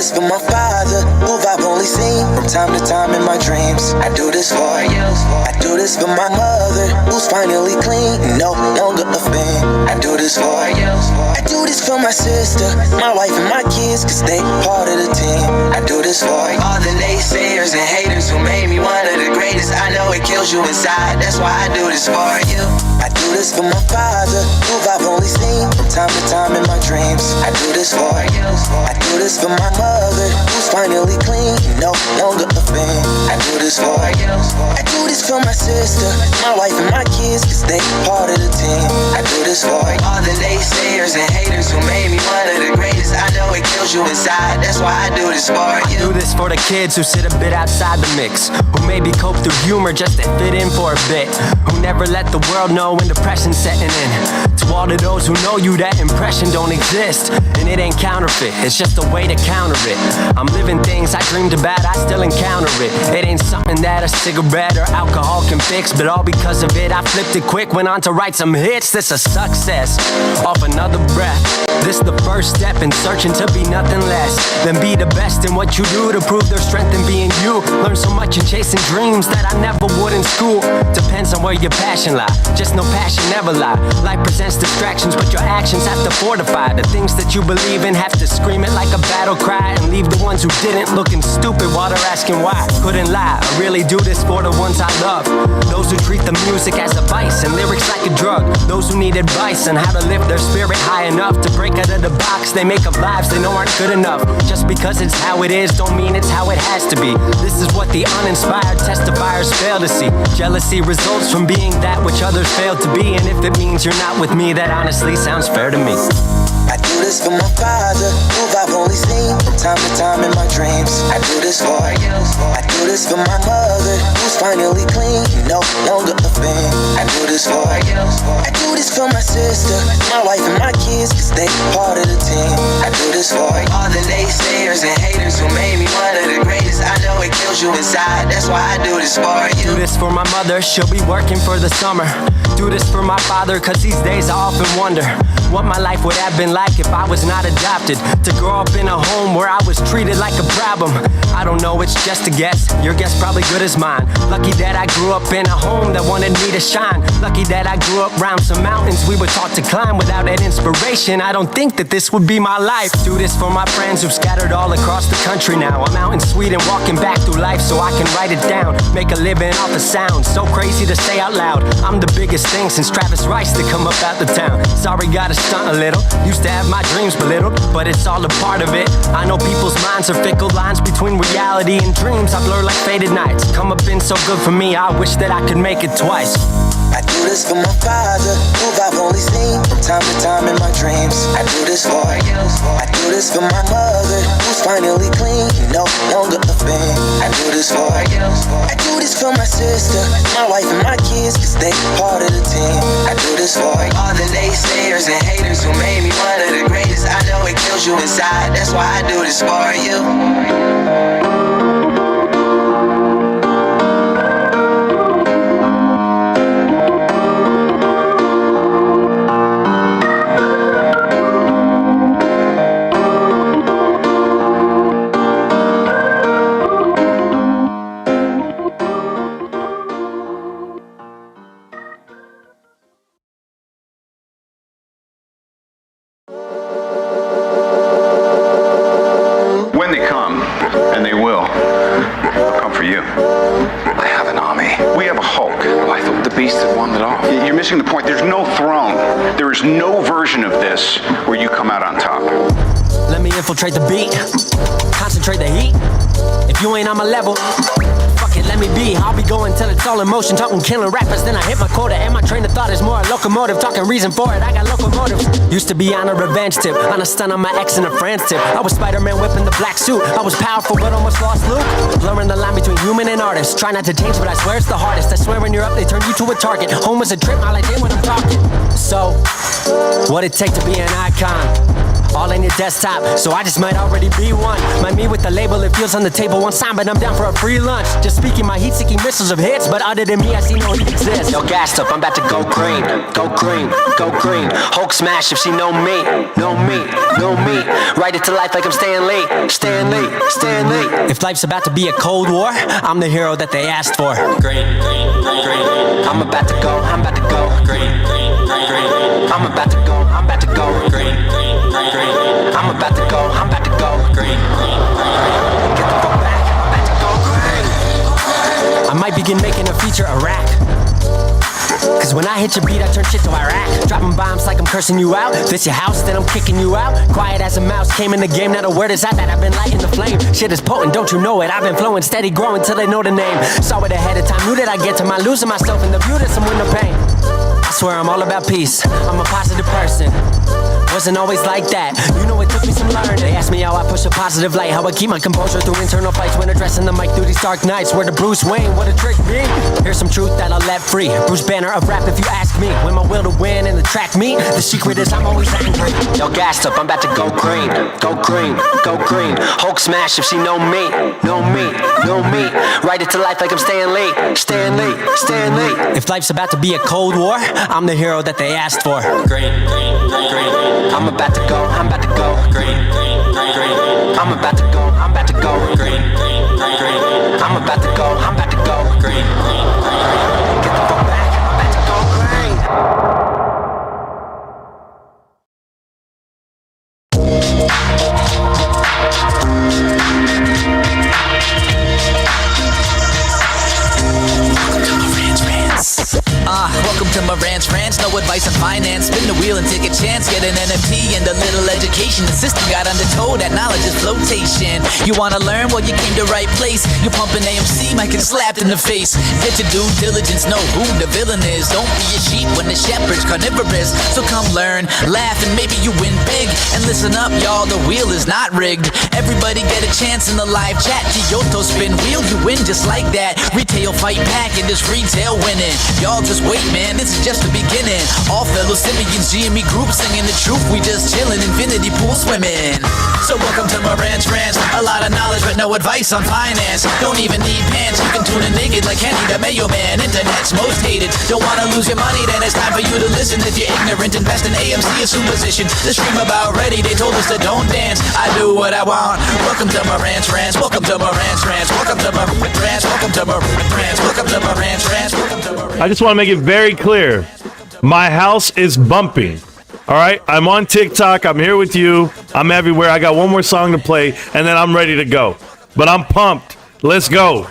this for my father, who I've only seen from time to time in my dreams. I do this for you. I do this for my mother, who's finally clean, no longer a fan. I do this for you. I do this for my sister, my wife and my kids, cause they part of the team. I do this for all the naysayers and haters who made me one of the greatest. I know it kills you inside, that's why I do this for you. I do this for my father, who I've only seen from time to time in my dreams. I do this for you. I do this for my mother, who's finally clean, no longer a fan. I do this for you. I do this for my sister, my wife and my kids, cause they part of the team. I do this for all the naysayers and haters who made me one of the greatest. I know it kills you inside, that's why I do this for you. I do this for the kids who sit a bit outside the mix, who maybe cope through humor just to fit in for a bit, who never let the world know when depression's setting in. To all of those who know you, that impression don't exist, and it ain't counterfeit, it's just a way to counter it. I'm living things I dreamed about, I still encounter it. It ain't something that a cigarette or alcohol can fix, but all because of it I flipped it quick, went on to write some hits. This a success off another breath. This the first step in searching to be nothing less than be the best in what you do, to prove their strength in being you. Learn so much in chasing dreams that I never would in school. Depends on where your passion lie, just know passion never lie. Life presents distractions, but your actions have to fortify the things that you believe in. Have to scream it like a battle cry, and leave the ones who didn't looking stupid while they're asking why. Couldn't lie, I really do this for the ones I love, those who treat the music as a vice and lyrics like a drug, those who need advice on how to lift their spirit high enough to break out of the box they make of lives they know aren't good enough. Just because it's how it is don't mean it's how it has to be. This is what the uninspired testifiers fail to see. Jealousy results from being that which others fail to be, and if it means you're not with me, that honestly sounds fair to me. I do this for my father, who I've only seen from time to time in my dreams. I do this for you. I do this for my mother, who's finally clean, no longer a fan. I do this for you. I do this for my sister, my wife and my kids, cause they part of the team. I do this for all the naysayers and haters who made me one of the greatest. I know it kills you inside, that's why I do this for you. Do this for my mother, she'll be working for the summer. Do this for my father, cause these days I often wonder what my life would have been like if I was not adopted. To grow up in a home where I was treated like a problem, I don't know, it's just a guess. Your guess probably good as mine. Lucky that I grew up in a home that wanted me to shine. Lucky that I grew up around some mountains we were taught to climb. Without that inspiration, I don't think that this would be my life. Do this for my friends who've scattered all across the country now. I'm out in Sweden walking back through life so I can write it down. Make a living off the sound, so crazy to say out loud. I'm the biggest thing since Travis Rice to come up out the town. Sorry, gotta stunt a little. Used to have my dreams belittled, but it's all a part of it. I know people's minds are fickle, lines between reality and dreams I blur like faded nights. Come up been so good for me, I wish that I could make it twice. I do this for my father, who I've only seen from time to time in my dreams. I do this for you. I do this for my mother, who's finally clean, no longer a fan. I do this for you. I do this for my sister, my wife and my kids, cause they part of the team. I do this for all the naysayers and haters who made me one of the greatest. I know it kills you inside, that's why I do this for you. The point. There's no throne. There is no version of this where you come out on top. Let me infiltrate the beat, concentrate the heat. If you ain't on my level, fuck it, let me be. I'll be going till it's all in motion, talking killing rappers, then I hit my quota. And my train of thought is more a locomotive, talking reason for it, I got locomotive. Used to be on a revenge tip, on a stun on my ex and a France tip. I was Spider-Man whipping the black suit, I was powerful but almost lost Luke. Blurring the line between human and artist, try not to change but I swear it's the hardest. I swear when you're up they turn you to a target. Home was a trip, all I did when I'm talking. So, what it take to be an icon? all in your desktop, so I just might already be one. My me with the label, it feels on the table one time, but I'm down for a free lunch. Just speaking my heat-seeking missiles of hits, but other than me, I see no heat exist. Yo, gassed up, I'm about to go green, go green, go green. Hulk smash if she know me, know me, know me. Write it to life like I'm Stan Lee, Stan Lee, Stan Lee. If life's about to be a cold war, I'm the hero that they asked for. Green, green, green. I'm about to go, I'm about to go. Green, green, green. I'm about to go, I'm about to go. Green, green, green. I'm about to go, I'm about to go. Green, green, green. Get the fuck back, I'm about to go green. I might begin making a feature a rack. Cause when I hit your beat, I turn shit to Iraq. Dropping bombs like I'm cursing you out. This your house, then I'm kicking you out. Quiet as a mouse, came in the game, not a word is out that I've been lighting the flame. Shit is potent, don't you know it? I've been flowing, steady growing till they know the name. Saw it ahead of time, knew that I get to my losing myself in the view that some window pain. I swear I'm all about peace, I'm a positive person. Wasn't always like that, you know it took me some learning. They asked me how I push a positive light, how I keep my composure through internal fights when addressing the mic through these dark nights. Where the Bruce Wayne, what a trick me. Here's some truth that I'll let free. Bruce Banner of rap if you ask me. When my will to win and the track meet, the secret is I'm always angry. Yo, gassed up, I'm about to go green, go green, go green. Hulk smash if she know me, know me, know me. Write it to life like I'm Stan Lee, Stan Lee, Stan Lee. If life's about to be a cold war, I'm the hero that they asked for. Green, green, green. I'm about to go, I'm about to go. Green, green, green. I'm about to go, I'm about to go. Green, green, green. I'm about to go, I'm about to go. Green, green, green. Get the fuck back, I'm about to go green. Welcome to Marantz Rantz, no advice on finance. Spin the wheel and take a chance. Get an NFT and a little education. The system got undertold, that knowledge is flotation. You wanna learn? Well, you came to the right place. You're pumping AMC, might get slapped in the face. Get your due diligence, know who the villain is. Don't be a sheep when the shepherd's carnivorous. So come learn, laugh, and maybe you win big. And listen up, y'all, the wheel is not rigged. Everybody get a chance in the live chat. Kyoto spin wheel, you win just like that. Retail fight back and this retail winning. Y'all just wait, man, this is just the beginning. All fellow Simeons, GME group singing the truth. We just chillin', infinity pool swimming. So welcome to Marantz Rantz. A lot of knowledge but no advice on finance. Don't even need pants, you can tune in naked like Henry the Mayo Man. Internet's most hated. Don't wanna lose your money, then it's time for you to listen. If you're ignorant, invest in AMC, assume position. The stream about ready, they told us to don't dance. I do what I want. Welcome to Marantz Rantz. Welcome to Marantz Rantz. Welcome to Marantz Rantz. Welcome to Marantz Rantz. Welcome to Marantz Rantz. Welcome to Marantz Rantz. I just want to make it very clear. My house is bumping. All right. I'm on TikTok. I'm here with you. I'm everywhere. I got one more song to play and then I'm ready to go. But I'm pumped. Let's go.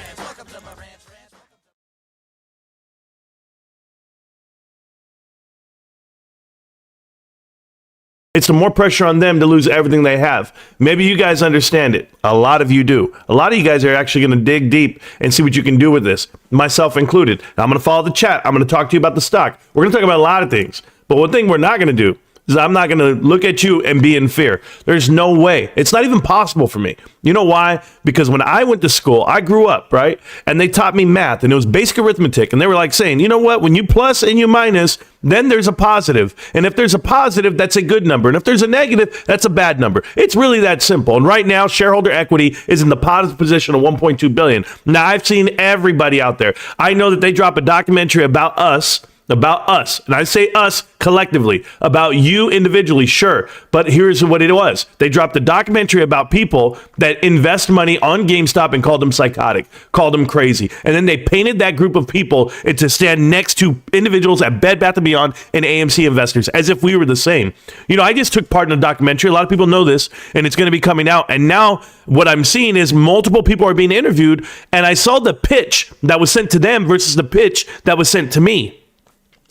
It's the more pressure on them to lose everything they have. Maybe you guys understand it. A lot of you do. A lot of you guys are actually going to dig deep and see what you can do with this, myself included. Now, I'm going to follow the chat. I'm going to talk to you about the stock. We're going to talk about a lot of things. But one thing we're not going to do is I'm not going to look at you and be in fear. There's no way. It's not even possible for me. You know why? Because when I went to school, I grew up, right? And they taught me math and it was basic arithmetic. And they were like saying, you know what? When you plus and you minus, then there's a positive. And if there's a positive, that's a good number. And if there's a negative, that's a bad number. It's really that simple. And right now, shareholder equity is in the positive position of 1.2 billion. Now, I've seen everybody out there. I know that they drop a documentary about us. And I say us collectively, about you individually, sure. But here's what it was. They dropped a documentary about people that invest money on GameStop and called them psychotic, called them crazy. And then they painted that group of people to stand next to individuals at Bed Bath & Beyond and AMC investors as if we were the same. You know, I just took part in a documentary. A lot of people know this, and it's going to be coming out. And now what I'm seeing is multiple people are being interviewed, and I saw the pitch that was sent to them versus the pitch that was sent to me.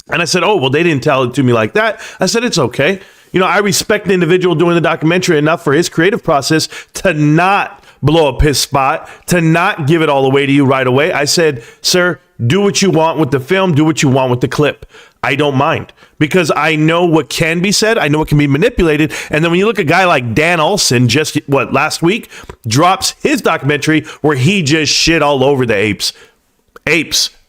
And I said, oh, well, they didn't tell it to me like that. I said, it's okay. You know, I respect the individual doing the documentary enough for his creative process to not blow up his spot, to not give it all away to you right away. I said, sir, do what you want with the film, do what you want with the clip. I don't mind because I know what can be said. I know what can be manipulated. And then when you look at a guy like Dan Olson, just last week, drops his documentary where he just shit all over the apes.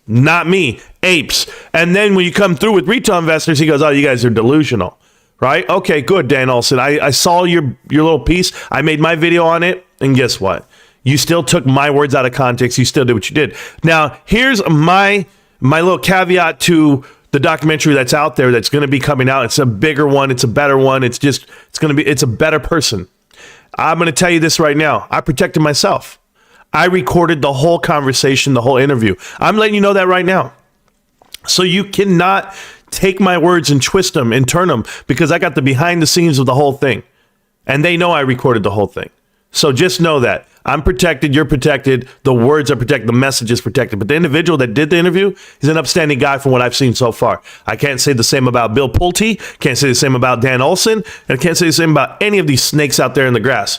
Not me, apes. And then when you come through with retail investors, he goes, oh, you guys are delusional. right? Okay, good, Dan Olson. I saw your little piece. I made my video on it, and guess what? You still took my words out of context. You still did what you did. Now, here's my little caveat to the documentary that's out there that's going to be coming out. It's a bigger one. It's a better one. It's a better person. I'm going to tell you this right now. I protected myself. I recorded the whole conversation, the whole interview. I'm letting you know that right now. So you cannot take my words and twist them and turn them, because I got the behind the scenes of the whole thing. And they know I recorded the whole thing. So just know that I'm protected. You're protected. The words are protected. The message is protected. But the individual that did the interview is an upstanding guy from what I've seen so far. I can't say the same about Bill Pulte. Can't say the same about Dan Olson. And I can't say the same about any of these snakes out there in the grass.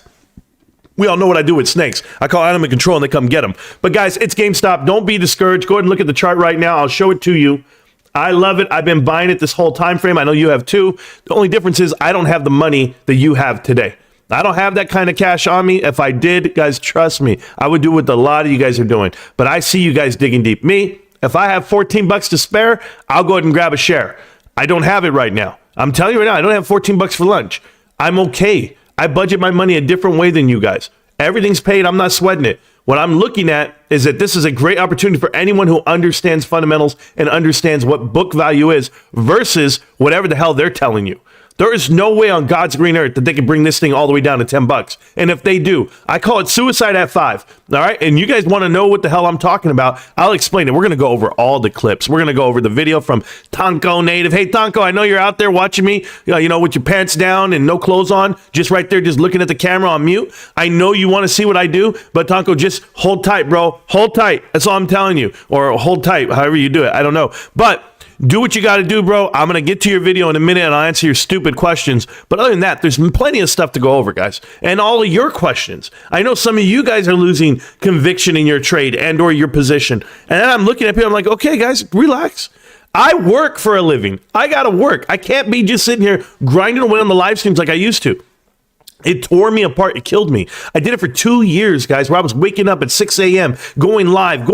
We all know what I do with snakes. I call animal control and they come get them. But guys, it's GameStop. Don't be discouraged. Go ahead and look at the chart right now. I'll show it to you. I love it. I've been buying it this whole time frame. I know you have too. The only difference is I don't have the money that you have today. I don't have that kind of cash on me. If I did, guys, trust me, I would do what a lot of you guys are doing. But I see you guys digging deep. Me, if I have $14 to spare, I'll go ahead and grab a share. I don't have it right now. I'm telling you right now, I don't have $14 for lunch. I'm okay. I budget my money a different way than you guys. Everything's paid. I'm not sweating it. What I'm looking at is that this is a great opportunity for anyone who understands fundamentals and understands what book value is versus whatever the hell they're telling you. There is no way on God's green earth that they can bring this thing all the way down to $10. And if they do, I call it suicide at 5. All right. And you guys want to know what the hell I'm talking about? I'll explain it. We're going to go over all the clips. We're going to go over the video from Tonko Native. Hey, Tonko, I know you're out there watching me, you know, with your pants down and no clothes on, just right there, just looking at the camera on mute. I know you want to see what I do, but Tonko, just hold tight, bro. Hold tight. That's all I'm telling you. Or hold tight, however you do it. I don't know. But do what you got to do, bro. I'm going to get to your video in a minute and I'll answer your stupid questions. But other than that, there's plenty of stuff to go over, guys. And all of your questions. I know some of you guys are losing conviction in your trade and or your position. And then I'm looking at people, I'm like, okay, guys, relax. I work for a living. I got to work. I can't be just sitting here grinding away on the live streams like I used to. It tore me apart. It killed me. I did it for 2 years, guys, where I was waking up at 6 a.m., going live,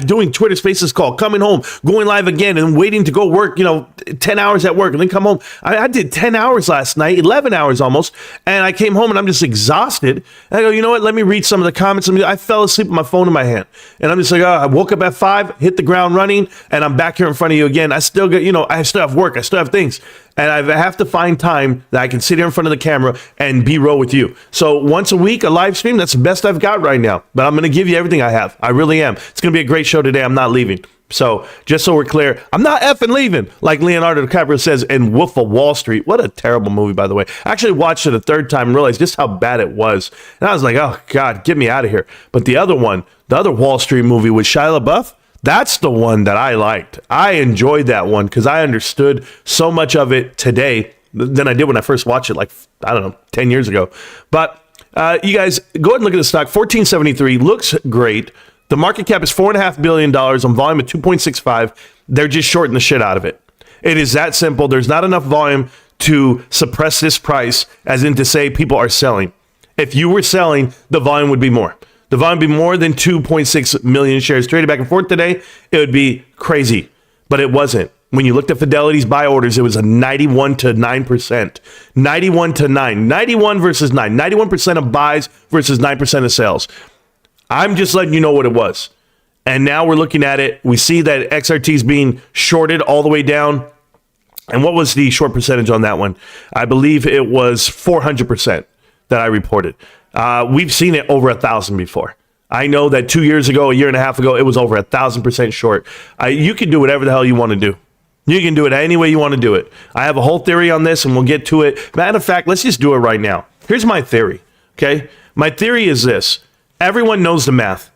doing Twitter Spaces call, coming home, going live again, and waiting to go work, 10 hours at work, and then come home. I did 10 hours last night, 11 hours almost, and I came home, and I'm just exhausted. And I go, you know what? Let me read some of the comments. I fell asleep with my phone in my hand, and I'm just like, I woke up at 5, hit the ground running, and I'm back here in front of you again. I still get, I still have work. I still have things. And I have to find time that I can sit here in front of the camera and be real with you. So once a week, a live stream, that's the best I've got right now. But I'm going to give you everything I have. I really am. It's going to be a great show today. I'm not leaving. So just so we're clear, I'm not effing leaving, like Leonardo DiCaprio says in Wolf of Wall Street. What a terrible movie, by the way. I actually watched it a third time and realized just how bad it was. And I was like, oh, God, get me out of here. But the other one, the other Wall Street movie with Shia LaBeouf, that's the one that I liked. I enjoyed that one because I understood so much of it today than I did when I first watched it, 10 years ago. But you guys, go ahead and look at the stock. 1473 looks great. The market cap is $4.5 billion on volume of 2.65. They're just shorting the shit out of it. It is that simple. There's not enough volume to suppress this price, as in to say people are selling. If you were selling, the volume would be more. The volume would be more than 2.6 million shares traded back and forth today. It would be crazy, but it wasn't. When you looked at Fidelity's buy orders, it was a 91 to 9%. 91 to 9. 91 versus 9. 91% of buys versus 9% of sales. I'm just letting you know what it was. And now we're looking at it. We see that XRT is being shorted all the way down. And what was the short percentage on that one? I believe it was 400% that I reported. We've seen it over 1,000 before. I know that 2 years ago, a year and a half ago, it was over 1,000% short. You can do whatever the hell you want to do. You can do it any way you want to do it. I have a whole theory on this, and we'll get to it. Matter of fact, let's just do it right now. Here's my theory, okay? My theory is this. Everyone knows the math.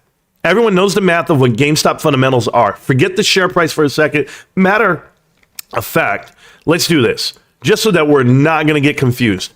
Everyone knows the math of what GameStop fundamentals are. Forget the share price for a second. Matter of fact, let's do this, just so that we're not going to get confused.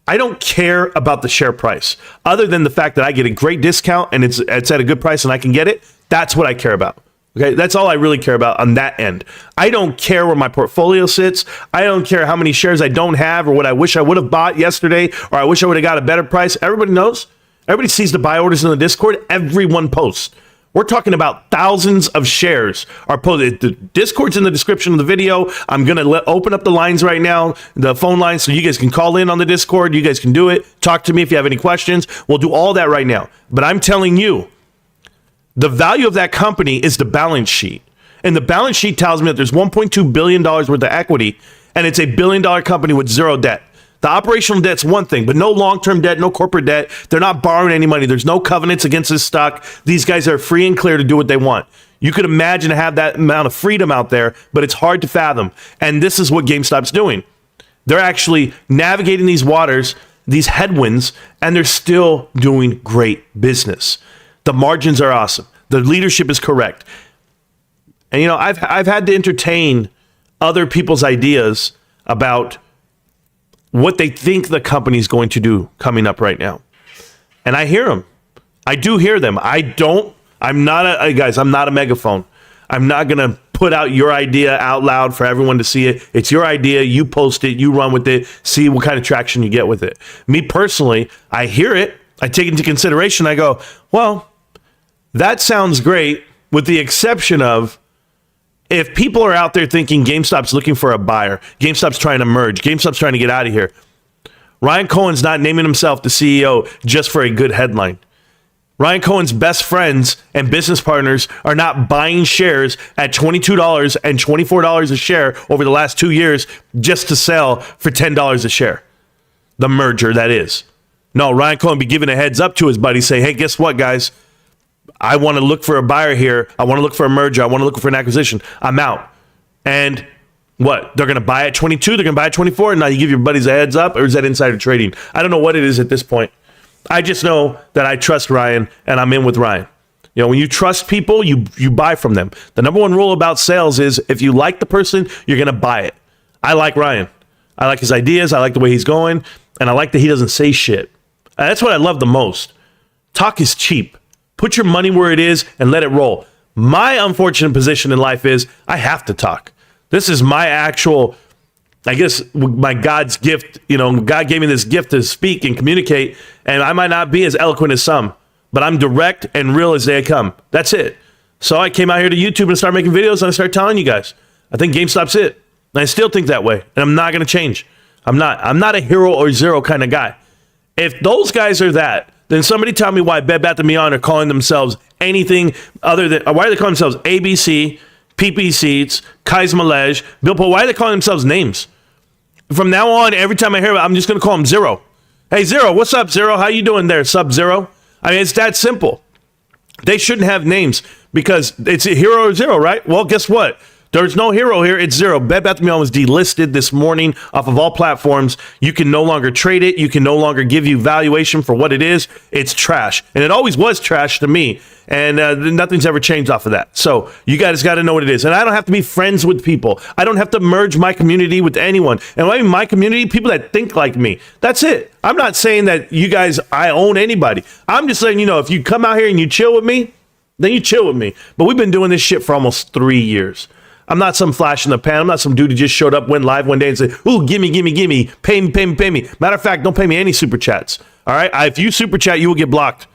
I don't care about the share price other than the fact that I get a great discount and it's at a good price and I can get it. That's what I care about. Okay, that's all I really care about on that end. I don't care where my portfolio sits. I don't care how many shares I don't have or what I wish I would have bought yesterday or I wish I would have got a better price. Everybody knows. Everybody sees the buy orders in the Discord. Everyone posts. We're talking about thousands of shares are posted. The Discord's in the description of the video. I'm going to open up the lines right now, the phone lines, so you guys can call in on the Discord. You guys can do it. Talk to me if you have any questions. We'll do all that right now. But I'm telling you, the value of that company is the balance sheet. And the balance sheet tells me that there's $1.2 billion worth of equity, and it's $1 billion company with zero debt. The operational debt's one thing, but no long-term debt, no corporate debt. They're not borrowing any money. There's no covenants against this stock. These guys are free and clear to do what they want. You could imagine to have that amount of freedom out there, but it's hard to fathom. And this is what GameStop's doing. They're actually navigating these waters, these headwinds, and they're still doing great business. The margins are awesome. The leadership is correct. And, you know, I've had to entertain other people's ideas about what they think the company's going to do coming up right now. And I hear them. I do hear them. I'm not a megaphone. I'm not going to put out your idea out loud for everyone to see it. It's your idea. You post it. You run with it. See what kind of traction you get with it. Me personally, I hear it. I take it into consideration. I go, well, that sounds great, with the exception of, if people are out there thinking GameStop's looking for a buyer, GameStop's trying to merge, GameStop's trying to get out of here, Ryan Cohen's not naming himself the CEO just for a good headline. Ryan Cohen's best friends and business partners are not buying shares at $22 and $24 a share over the last 2 years just to sell for $10 a share. The merger, that is. No, Ryan Cohen be giving a heads up to his buddies, say, hey, guess what, guys? I want to look for a buyer here. I want to look for a merger. I want to look for an acquisition. I'm out. And what? They're going to buy at 22. They're going to buy at 24. And now you give your buddies a heads up, or is that insider trading? I don't know what it is at this point. I just know that I trust Ryan, and I'm in with Ryan. You know, when you trust people, you buy from them. The number one rule about sales is if you like the person, you're going to buy it. I like Ryan. I like his ideas. I like the way he's going. And I like that he doesn't say shit. That's what I love the most. Talk is cheap. Put your money where it is and let it roll. My unfortunate position in life is I have to talk. This is my actual, I guess, my God's gift. You know, God gave me this gift to speak and communicate, and I might not be as eloquent as some, but I'm direct and real as they come. That's it. So I came out here to YouTube and started making videos, and I started telling you guys, I think GameStop's it. And I still think that way, and I'm not going to change. I'm not a hero or zero kind of guy. If those guys are that, then somebody tell me why Bed Bath & Beyond are calling themselves anything other than, why are they calling themselves ABC, PP Seats, Kais Malej, Bill Poe? Why are they calling themselves names? From now on, every time I hear it, I'm just going to call them Zero. Hey, Zero, what's up, Zero? How you doing there, Sub-Zero? I mean, it's that simple. They shouldn't have names because it's a hero or zero, right? Well, guess what? There's no hero here. It's zero. Bed Bath & Beyond was delisted this morning off of all platforms. You can no longer trade it. You can no longer give you valuation for what it is. It's trash. And it always was trash to me. And nothing's ever changed off of that. So you guys got to know what it is. And I don't have to be friends with people. I don't have to merge my community with anyone. And when I mean my community, people that think like me. That's it. I'm not saying that you guys, I own anybody. I'm just saying, you know, if you come out here and you chill with me, then you chill with me. But we've been doing this shit for almost 3 years. I'm not some flash in the pan. I'm not some dude who just showed up, went live one day and said, ooh, gimme, pay me. Matter of fact, don't pay me any super chats. All right? If you super chat, you will get blocked.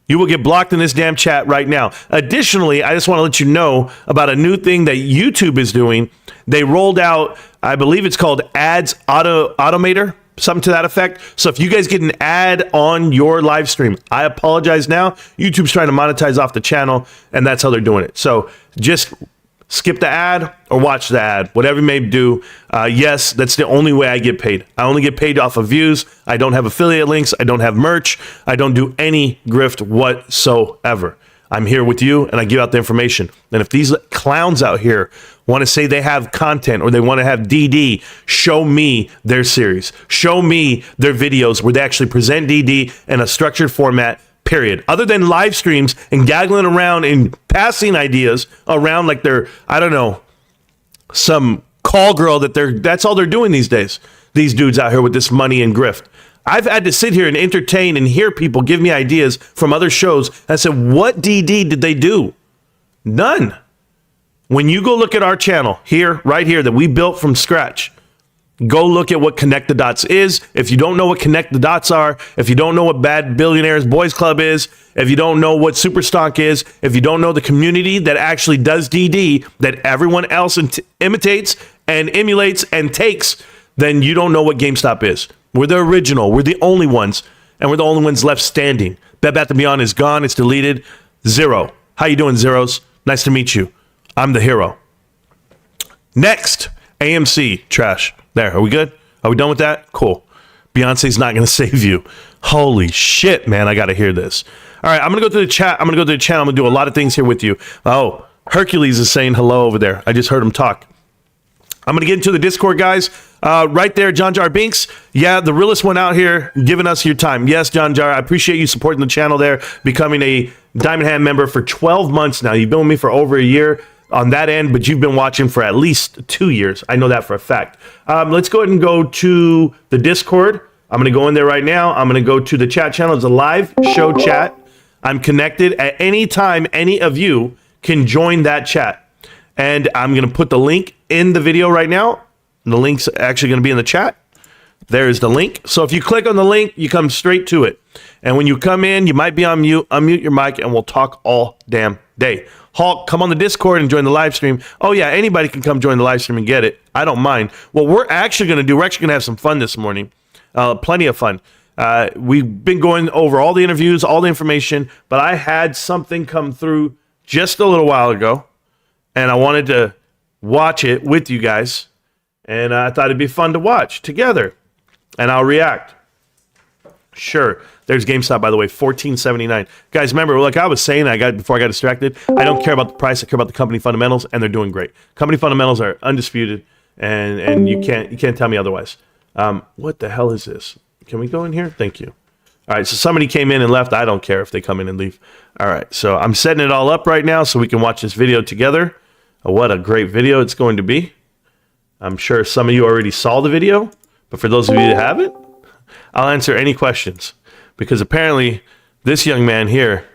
You will get blocked in this damn chat right now. Additionally, I just want to let you know about a new thing that YouTube is doing. They rolled out, I believe it's called Ads Automator, something to that effect. So if you guys get an ad on your live stream, I apologize now. YouTube's trying to monetize off the channel, and that's how they're doing it. So just skip the ad or watch the ad, whatever you may do. Yes, that's the only way I get paid. I only get paid off of views. I don't have affiliate links. I don't have merch. I don't do any grift whatsoever. I'm here with you and I give out the information. And if these clowns out here want to say they have content or they want to have DD, show me their series. Show me their videos where they actually present DD in a structured format. Period. Other than live streams and gaggling around and passing ideas around like they're, I don't know, some call girl that's all they're doing these days. These dudes out here with this money and grift. I've had to sit here and entertain and hear people give me ideas from other shows. I said, what DD did they do? None. When you go look at our channel here, right here, that we built from scratch, Go look at what Connect the Dots is. If you don't know what Connect the Dots are, if you don't know what Bad Billionaires Boys Club is, if you don't know what Superstock is, if you don't know the community that actually does DD, that everyone else imitates and emulates and takes, then you don't know what GameStop is. We're the original. We're the only ones, and we're the only ones left standing. Bed Bath & Beyond is gone. It's deleted. Zero. How you doing, Zeros? Nice to meet you. I'm the hero. Next, AMC trash. There, are we good? Are we done with that? Cool. Beyonce's not going to save you. Holy shit, man, I got to hear this. All right, I'm going to go to the chat. I'm going to go to the channel. I'm going to do a lot of things here with you. Oh, Hercules is saying hello over there. I just heard him talk. I'm going to get into the Discord, guys. Right there, John Jar Binks. Yeah, the realest one out here giving us your time. Yes, John Jar, I appreciate you supporting the channel there, becoming a Diamond Hand member for 12 months now. You've been with me for over a year on that end, but you've been watching for at least 2 years. I know that for a fact. Let's go ahead and go to the Discord. I'm going to go in there right now. I'm going to go to the chat channel. It's a live show chat. I'm connected. At any time, any of you can join that chat. And I'm going to put the link in the video right now. The link's actually going to be in the chat. There's the link. So if you click on the link, you come straight to it. And when you come in, you might be on mute. Unmute your mic, and we'll talk all damn day. Hulk, come on the Discord and join the live stream. Oh, yeah, anybody can come join the live stream and get it. I don't mind. What we're actually going to do, we're actually going to have some fun this morning. Plenty of fun. We've been going over all the interviews, all the information, but I had something come through just a little while ago, and I wanted to watch it with you guys, and I thought it'd be fun to watch together, and I'll react. Sure. There's GameStop, by the way, $14.79. Guys, remember, like I was saying, before I got distracted, I don't care about the price. I care about the company fundamentals, and they're doing great. Company fundamentals are undisputed, and you can't tell me otherwise. What the hell is this? Can we go in here? Thank you. All right, so somebody came in and left. I don't care if they come in and leave. All right, so I'm setting it all up right now so we can watch this video together. What a great video it's going to be. I'm sure some of you already saw the video, but for those of you that haven't, I'll answer any questions. Because apparently, this young man here,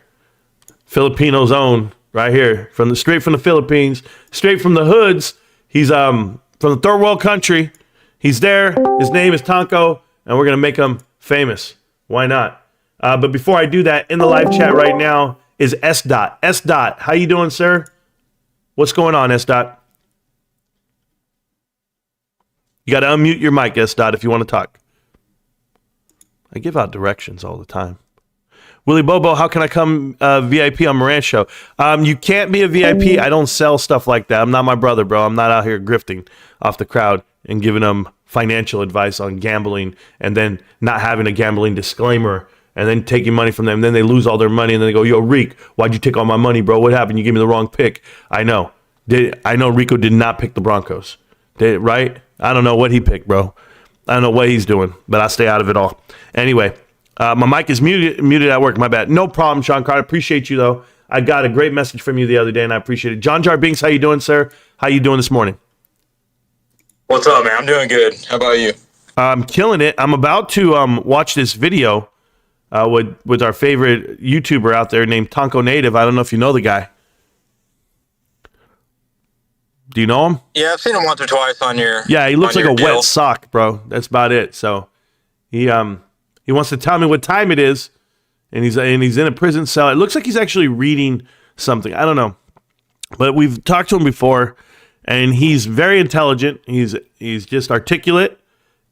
Filipino's own, right here, straight from the Philippines, straight from the hoods. He's from the third world country. He's there. His name is Tonko, and we're gonna make him famous. Why not? But before I do that, in the live chat right now is S. Dot. S. Dot, how you doing, sir? What's going on, S. Dot? You got to unmute your mic, S. Dot, if you want to talk. I give out directions all the time. Willie Bobo, how can I come VIP on Marantz show? You can't be a VIP. I don't sell stuff like that. I'm not my brother, bro. I'm not out here grifting off the crowd and giving them financial advice on gambling and then not having a gambling disclaimer and then taking money from them. Then they lose all their money and then they go, yo, Reek, why'd you take all my money, bro? What happened? You gave me the wrong pick. I know. I know Rico did not pick the Broncos. Right? I don't know what he picked, bro. I don't know what he's doing, but I stay out of it all. Anyway, my mic is muted at work. My bad. No problem, Sean Carter. Appreciate you, though. I got a great message from you the other day, and I appreciate it. John Jar Binks, how you doing, sir? How you doing this morning? What's up, man? I'm doing good. How about you? I'm killing it. I'm about to watch this video with our favorite YouTuber out there named Tonko Native. I don't know if you know the guy. Do you know him? Yeah, I've seen him once or twice on your. Yeah, he looks like a deal. wet sock, bro. That's about it. So he wants to tell me what time it is, and he's in a prison cell. It looks like he's actually reading something. I don't know, but we've talked to him before, and he's very intelligent. He's just articulate,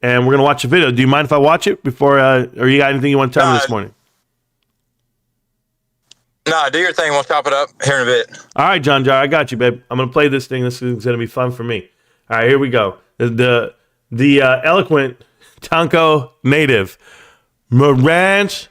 and we're gonna watch the video. Do you mind if I watch it before? Or you got anything you want to tell me this morning? Nah, do your thing. We'll chop it up here in a bit. All right, John Jar, I got you, babe. I'm gonna play this thing. This is gonna be fun for me. All right, here we go. The eloquent Tonko Native, Marantz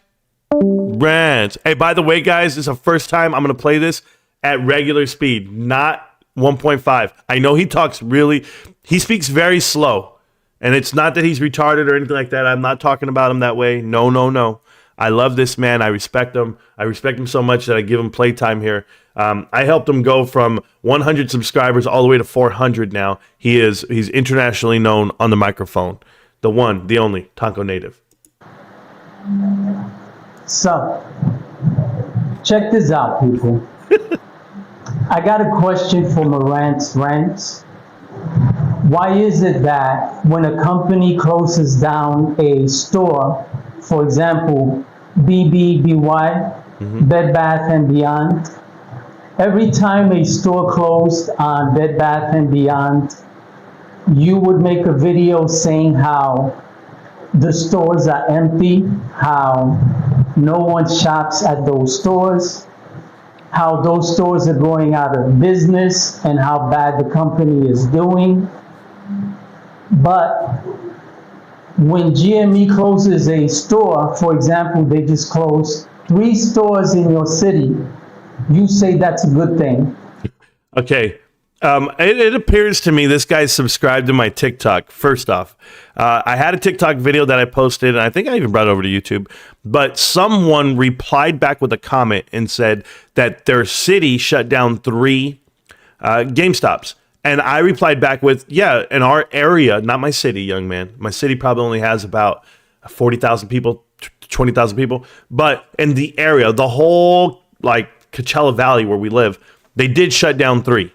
Rantz. Hey, by the way, guys, this is the first time I'm gonna play this at regular speed, not 1.5. I know he speaks very slow, and it's not that he's retarded or anything like that. I'm not talking about him that way. No. I love this man. I respect him. I respect him so much that I give him playtime here. I helped him go from 100 subscribers all the way to 400 now. He's internationally known on the microphone. The one, the only, Tonko Native. So, check this out, people. I got a question for Marantz Rantz. Why is it that when a company closes down a store, for example, BBBY, Bed Bath and Beyond, every time a store closed on Bed Bath and Beyond, you would make a video saying how the stores are empty, how no one shops at those stores, how those stores are going out of business, and how bad the company is doing. But when GME closes a store, for example, they just closed 3 stores in your city, you say that's a good thing. Okay. It appears to me this guy's subscribed to my TikTok. First off, I had a TikTok video that I posted, and I think I even brought it over to YouTube. But someone replied back with a comment and said that their city shut down 3 GameStops. And I replied back with, yeah, in our area, not my city, young man. My city probably only has about 40,000 people, 20,000 people. But in the area, the whole like Coachella Valley where we live, they did shut down 3.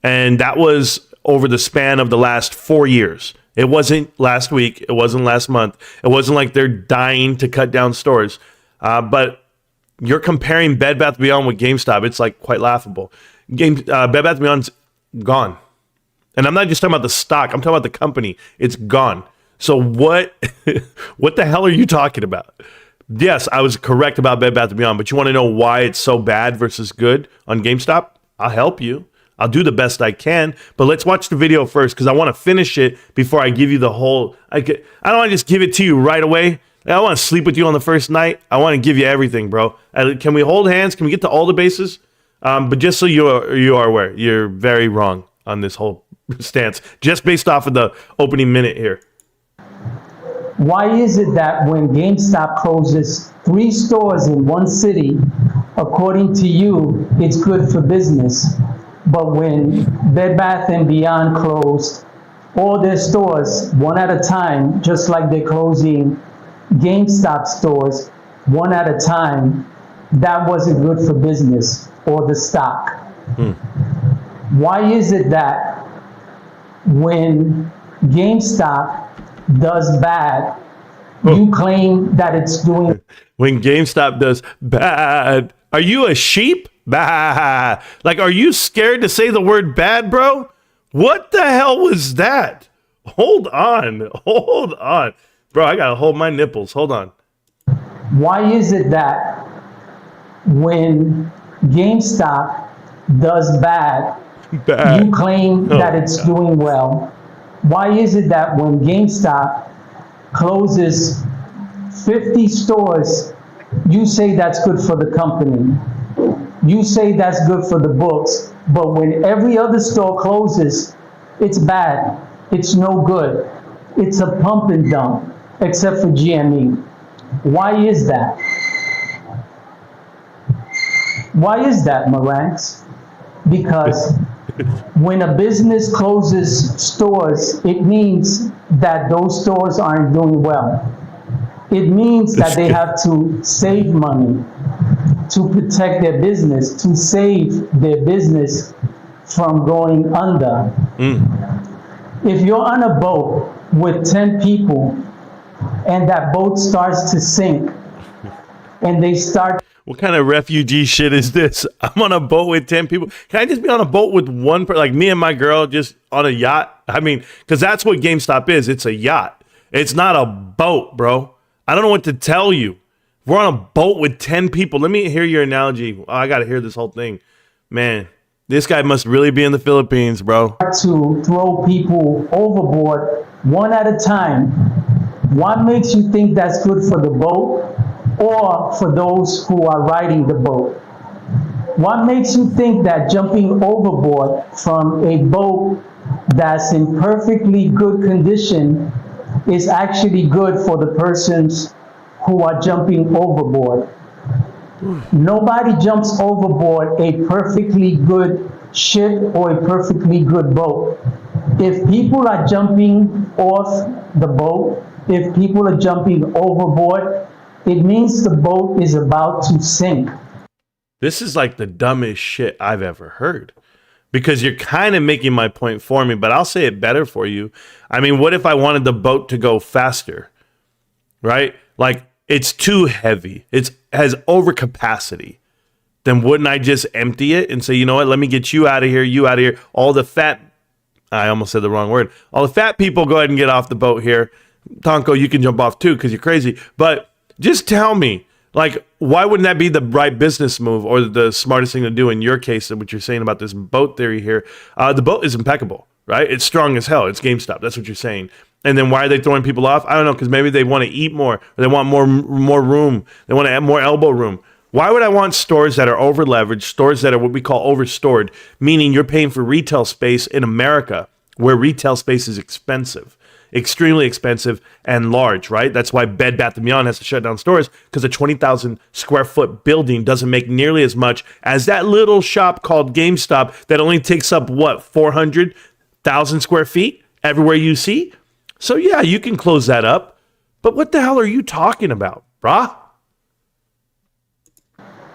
And that was over the span of the last 4 years. It wasn't last week. It wasn't last month. It wasn't like they're dying to cut down stores. But you're comparing Bed Bath & Beyond with GameStop. It's like quite laughable. Bed Bath & Beyond's gone. And I'm not just talking about the stock. I'm talking about the company. It's gone. So what the hell are you talking about? Yes, I was correct about Bed Bath & Beyond, but you want to know why it's so bad versus good on GameStop? I'll help you. I'll do the best I can, but let's watch the video first because I want to finish it before I give you the whole. I don't want to just give it to you right away. I want to sleep with you on the first night. I want to give you everything, bro. Can we hold hands? Can we get to all the bases? But just so you are aware, you're very wrong on this whole stance, just based off of the opening minute here. Why is it that when GameStop closes 3 stores in one city, according to you, it's good for business? But when Bed Bath & Beyond closed all their stores one at a time, just like they're closing GameStop stores one at a time, that wasn't good for business or the stock. Why is it that when GameStop does bad, you claim that it's doing... When GameStop does bad, are you a sheep? Bah. Like, are you scared to say the word bad, bro? What the hell was that? Hold on. Bro, I gotta hold my nipples. Hold on. Why is it that when GameStop does bad, you claim that it's doing well? Why is it that when GameStop closes 50 stores, you say that's good for the company? You say that's good for the books, but when every other store closes, it's bad. It's no good. It's a pump and dump, except for GME. Why is that? Why is that, Marantz? Because when a business closes stores, it means that those stores aren't doing well. It means that they have to save money to protect their business, to save their business from going under. If you're on a boat with 10 people and that boat starts to sink and they start... What kind of refugee shit is this? I'm on a boat with 10 people. Can I just be on a boat with one person, like me and my girl, just on a yacht? I mean, because that's what GameStop is. It's a yacht. It's not a boat, bro. I don't know what to tell you. We're on a boat with 10 people. Let me hear your analogy. Oh, I got to hear this whole thing. Man, this guy must really be in the Philippines, bro. To throw people overboard one at a time. What makes you think that's good for the boat or for those who are riding the boat? What makes you think that jumping overboard from a boat that's in perfectly good condition is actually good for the persons who are jumping overboard? Nobody jumps overboard a perfectly good ship or a perfectly good boat. If people are jumping off the boat, if people are jumping overboard, it means the boat is about to sink. This is like the dumbest shit I've ever heard. because you're kind of making my point for me, but I'll say it better for you. I mean, what if I wanted the boat to go faster, right? Like it's too heavy. It has overcapacity. Then wouldn't I just empty it and say, you know what, let me get you out of here, you out of here. All the fat, I almost said the wrong word. All the fat people, go ahead and get off the boat here. Tonko, you can jump off too because you're crazy. But just tell me, like, why wouldn't that be the right business move or the smartest thing to do in your case and what you're saying about this boat theory here? The boat is impeccable, right? It's strong as hell. It's GameStop. That's what you're saying. And then why are they throwing people off? I don't know, because maybe they want to eat more or they want more room. They want to have more elbow room. Why would I want stores that are over leveraged, stores that are what we call overstored, meaning you're paying for retail space in America where retail space is expensive? Extremely expensive and large, right? That's why Bed Bath & Beyond has to shut down stores because a 20,000 square foot building doesn't make nearly as much as that little shop called GameStop that only takes up, 400,000 square feet everywhere you see? So yeah, you can close that up. But what the hell are you talking about, brah?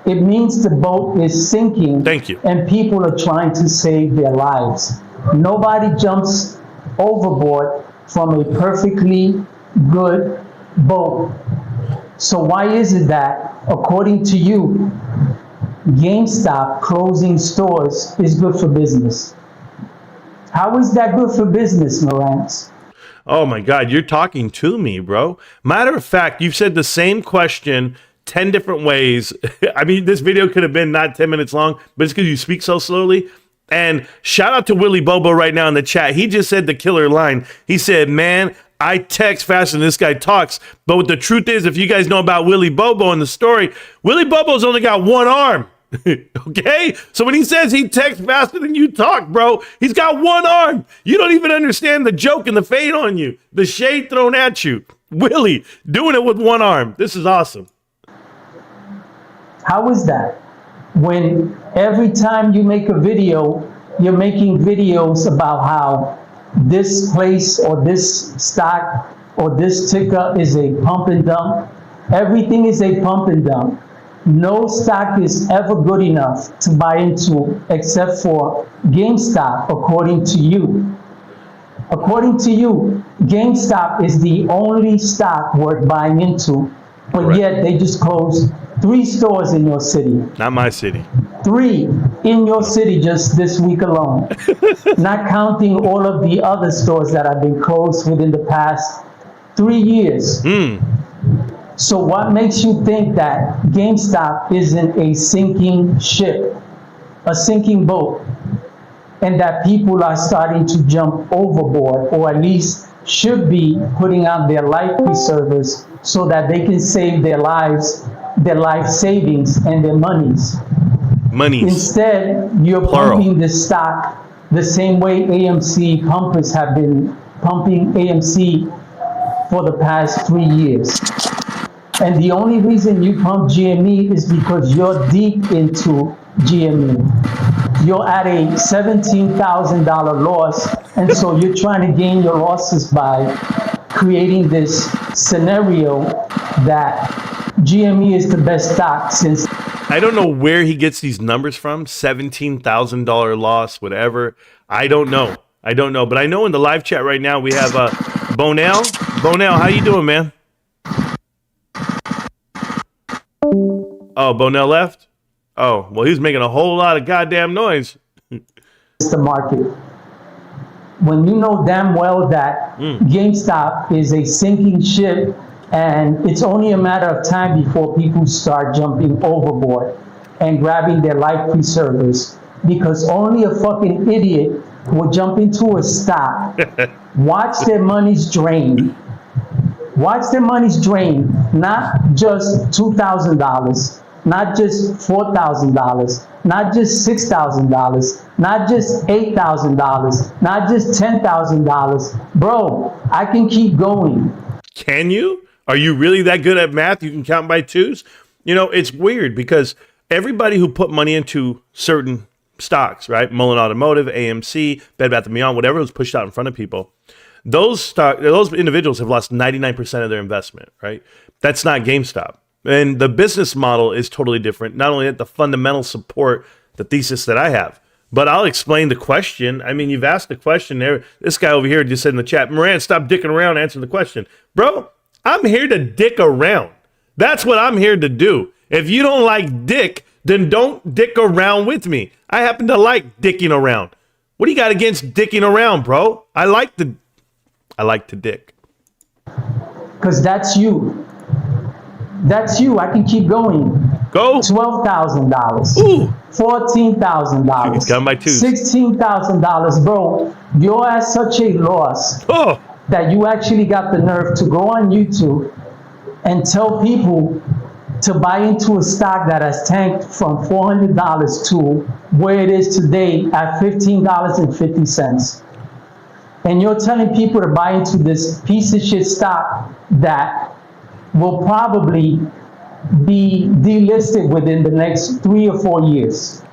It means the boat is sinking. Thank you. And people are trying to save their lives. Nobody jumps overboard from a perfectly good boat. So why is it that, according to you, GameStop closing stores is good for business? How is that good for business, Marantz? Oh my God, you're talking to me, bro. Matter of fact, you've said the same question 10 different ways. I mean, this video could have been not 10 minutes long, but it's because you speak so slowly. And shout out to Willie Bobo right now in the chat. He just said the killer line. He said, man, I text faster than this guy talks. But what the truth is, if you guys know about Willie Bobo in the story, Willie Bobo's only got one arm. Okay? So when he says he texts faster than you talk, bro, he's got one arm. You don't even understand the joke and the fade on you, the shade thrown at you. Willie doing it with one arm. This is awesome. How is that? When every time you make a video, you're making videos about how this place or this stock or this ticker is a pump and dump. Everything is a pump and dump. No stock is ever good enough to buy into except for GameStop, according to you. According to you, GameStop is the only stock worth buying into, but Correct. Yet they just closed 3 stores in your city. Not my city. 3 in your city just this week alone. Not counting all of the other stores that have been closed within the past 3 years. So what makes you think that GameStop isn't a sinking ship, a sinking boat, and that people are starting to jump overboard, or at least should be putting out their life preservers so that they can save their lives, their life savings, and their monies? Instead, you're Plural. pumping the stock the same way AMC pumpers have been pumping AMC for the past 3 years. And the only reason you pump GME is because you're deep into GME. You're at a $17,000 loss, and so you're trying to gain your losses by creating this scenario that GME is the best stock since. I don't know where he gets these numbers from. $17,000 loss, whatever. I don't know. But I know in the live chat right now we have Bonell. Bonell, how you doing, man? Oh, Bonell left? Oh, well, he's making a whole lot of goddamn noise. The market. When you know damn well that GameStop is a sinking ship, and it's only a matter of time before people start jumping overboard and grabbing their life preservers, because only a fucking idiot will jump into a stock, watch their monies drain. Watch their monies drain, not just $2,000, not just $4,000, not just $6,000, not just $8,000, not just $10,000. Bro, I can keep going. Can you? Are you really that good at math? You can count by twos? You know, it's weird because everybody who put money into certain stocks, right? Mullen Automotive, AMC, Bed Bath & Beyond, whatever was pushed out in front of people, those individuals have lost 99% of their investment, right? That's not GameStop. And the business model is totally different. Not only that, the fundamental support, the thesis that I have, but I'll explain the question. I mean, you've asked the question there. This guy over here just said in the chat, Marantz, stop dicking around, answer the question. Bro, I'm here to dick around. That's what I'm here to do. If you don't like dick, then don't dick around with me. I happen to like dicking around. What do you got against dicking around, bro? I like to dick. Because that's you. That's you. I can keep going. Go. $12,000. Ooh. $14,000. Got my twos. $16,000, bro. You're at such a loss that you actually got the nerve to go on YouTube and tell people to buy into a stock that has tanked from $400 to where it is today at $15.50. And you're telling people to buy into this piece of shit stock that will probably be delisted within the next 3 or 4 years.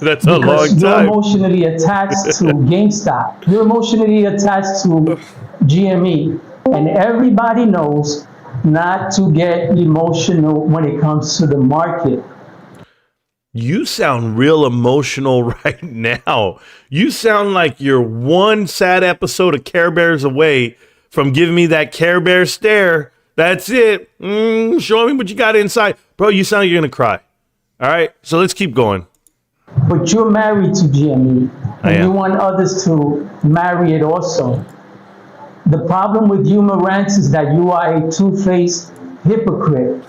That's a long Because you're time. emotionally attached to GameStop. You're emotionally attached to GME. And everybody knows not to get emotional when it comes to the market. You sound real emotional right now. You sound like you're one sad episode of Care Bears away from giving me that Care Bear stare. That's it. Show me what you got inside. Bro, you sound like you're going to cry. All right, so let's keep going. But you're married to GME, I and am. you want others to marry it also. The problem with you, Marantz, is that you are a two-faced hypocrite.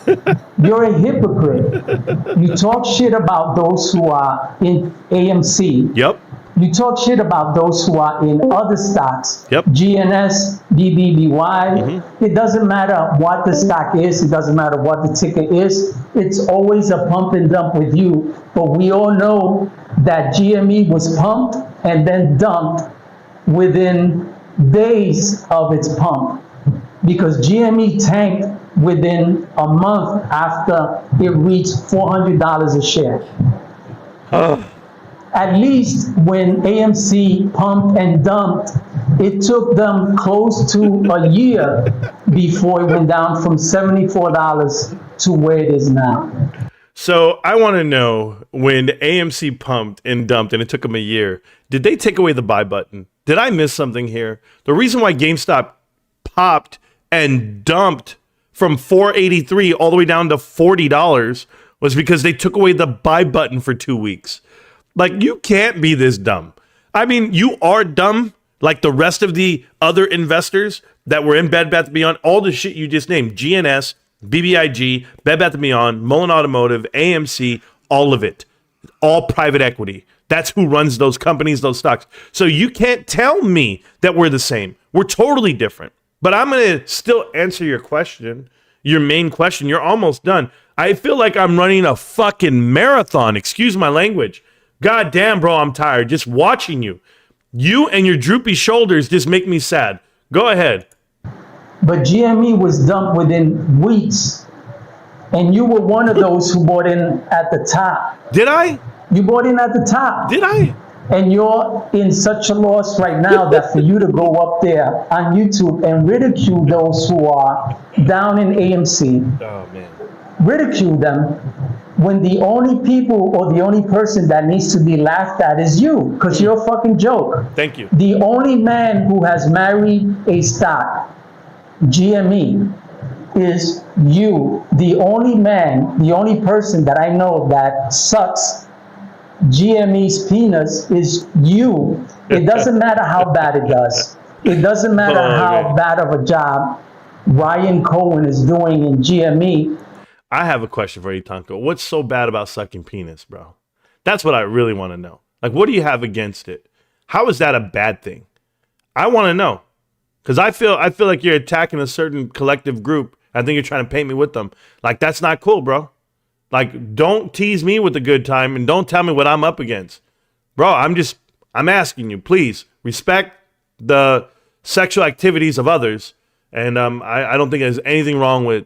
You're a hypocrite. You talk shit about those who are in AMC. Yep. You talk shit about those who are in other stocks. Yep. GNS, BBBY. It doesn't matter what the stock is. It doesn't matter what the ticker is. It's always a pump and dump with you. But we all know that GME was pumped and then dumped within days of its pump, because GME tanked within a month after it reached $400 a share. At least when AMC pumped and dumped, it took them close to a year before it went down from $74 to where it is now. So I want to know, when AMC pumped and dumped and it took them a year, did they take away the buy button? Did I miss something here? The reason why GameStop popped and dumped from $483 all the way down to $40 was because they took away the buy button for 2 weeks. Like, you can't be this dumb. I mean, you are dumb like the rest of the other investors that were in Bed Bath & Beyond, all the shit you just named, GNS, BBIG, Bed Bath & Beyond, Mullen Automotive, AMC, all of it. All private equity. That's who runs those companies, those stocks. So you can't tell me that we're the same. We're totally different. But I'm going to still answer your question, your main question. You're almost done. I feel like I'm running a fucking marathon. Excuse my language. God damn, bro, I'm tired. Just watching you. You and your droopy shoulders just make me sad. Go ahead. But GME was dumped within weeks. And you were one of those who bought in at the top. Did I? You bought in at the top. Did I? And you're in such a loss right now that for you to go up there on YouTube and ridicule those who are down in AMC, Oh, man. ridicule them, when the only people or the only person that needs to be laughed at is you, because you're a fucking joke. Thank you. The only man who has married a stock, GME, is you. The only man, the only person that I know that sucks GME's peanuts is you. It doesn't matter how bad it does. It doesn't matter how bad of a job Ryan Cohen is doing in GME. I have a question for you, Tonko. What's so bad about sucking penis, bro? That's what I really want to know. Like, what do you have against it? How is that a bad thing? I want to know. Because I feel like you're attacking a certain collective group. I think you're trying to paint me with them. Like, that's not cool, bro. Like, don't tease me with a good time and don't tell me what I'm up against. Bro, I'm asking you, please, respect the sexual activities of others. And I don't think there's anything wrong with,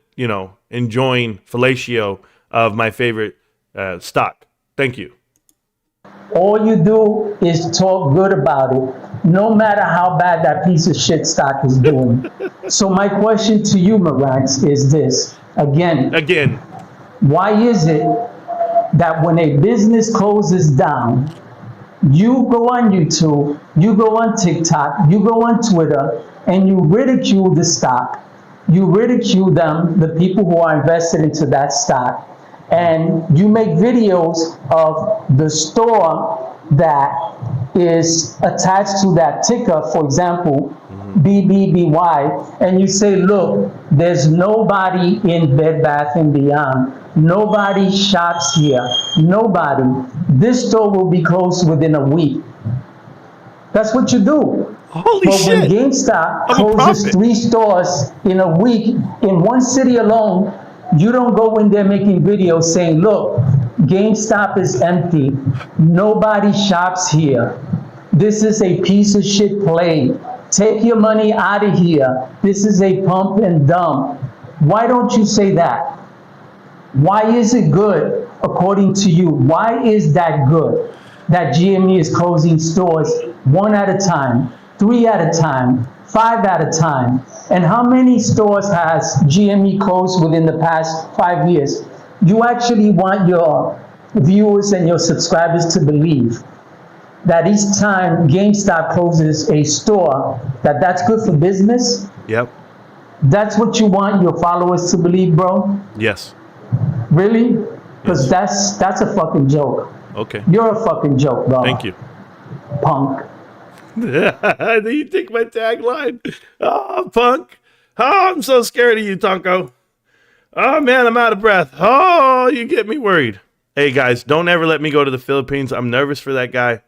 enjoying fellatio of my favorite stock. Thank you. All you do is talk good about it, no matter how bad that piece of shit stock is doing. So my question to you, Marantz, is this. Again, why is it that when a business closes down You go on YouTube, you go on TikTok, you go on Twitter, and you ridicule the stock. You ridicule them, the people who are invested into that stock. And you make videos of the store that is attached to that ticker, for example, BBBY, and you say, look, there's nobody in Bed Bath & Beyond. Nobody shops here. Nobody. This store will be closed within a week. That's what you do. Holy But shit. when GameStop I'm a closes prophet. 3 stores in a week in one city alone, you don't go in there making videos saying, look, GameStop is empty. Nobody shops here. This is a piece of shit play. Take your money out of here. This is a pump and dump. Why don't you say that? Why is it good according to you? Why is that good that GME is closing stores 1 at a time, 3 at a time, 5 at a time? And how many stores has GME closed within the past 5 years? You actually want your viewers and your subscribers to believe that each time GameStop closes a store, that's good for business? Yep. That's what you want your followers to believe, bro? Yes. Really? Because that's a fucking joke. Okay. You're a fucking joke, bro. Thank you. Punk. You take my tagline. Oh, punk. Oh, I'm so scared of you, Tonko. Oh, man, I'm out of breath. Oh, you get me worried. Hey, guys, don't ever let me go to the Philippines. I'm nervous for that guy.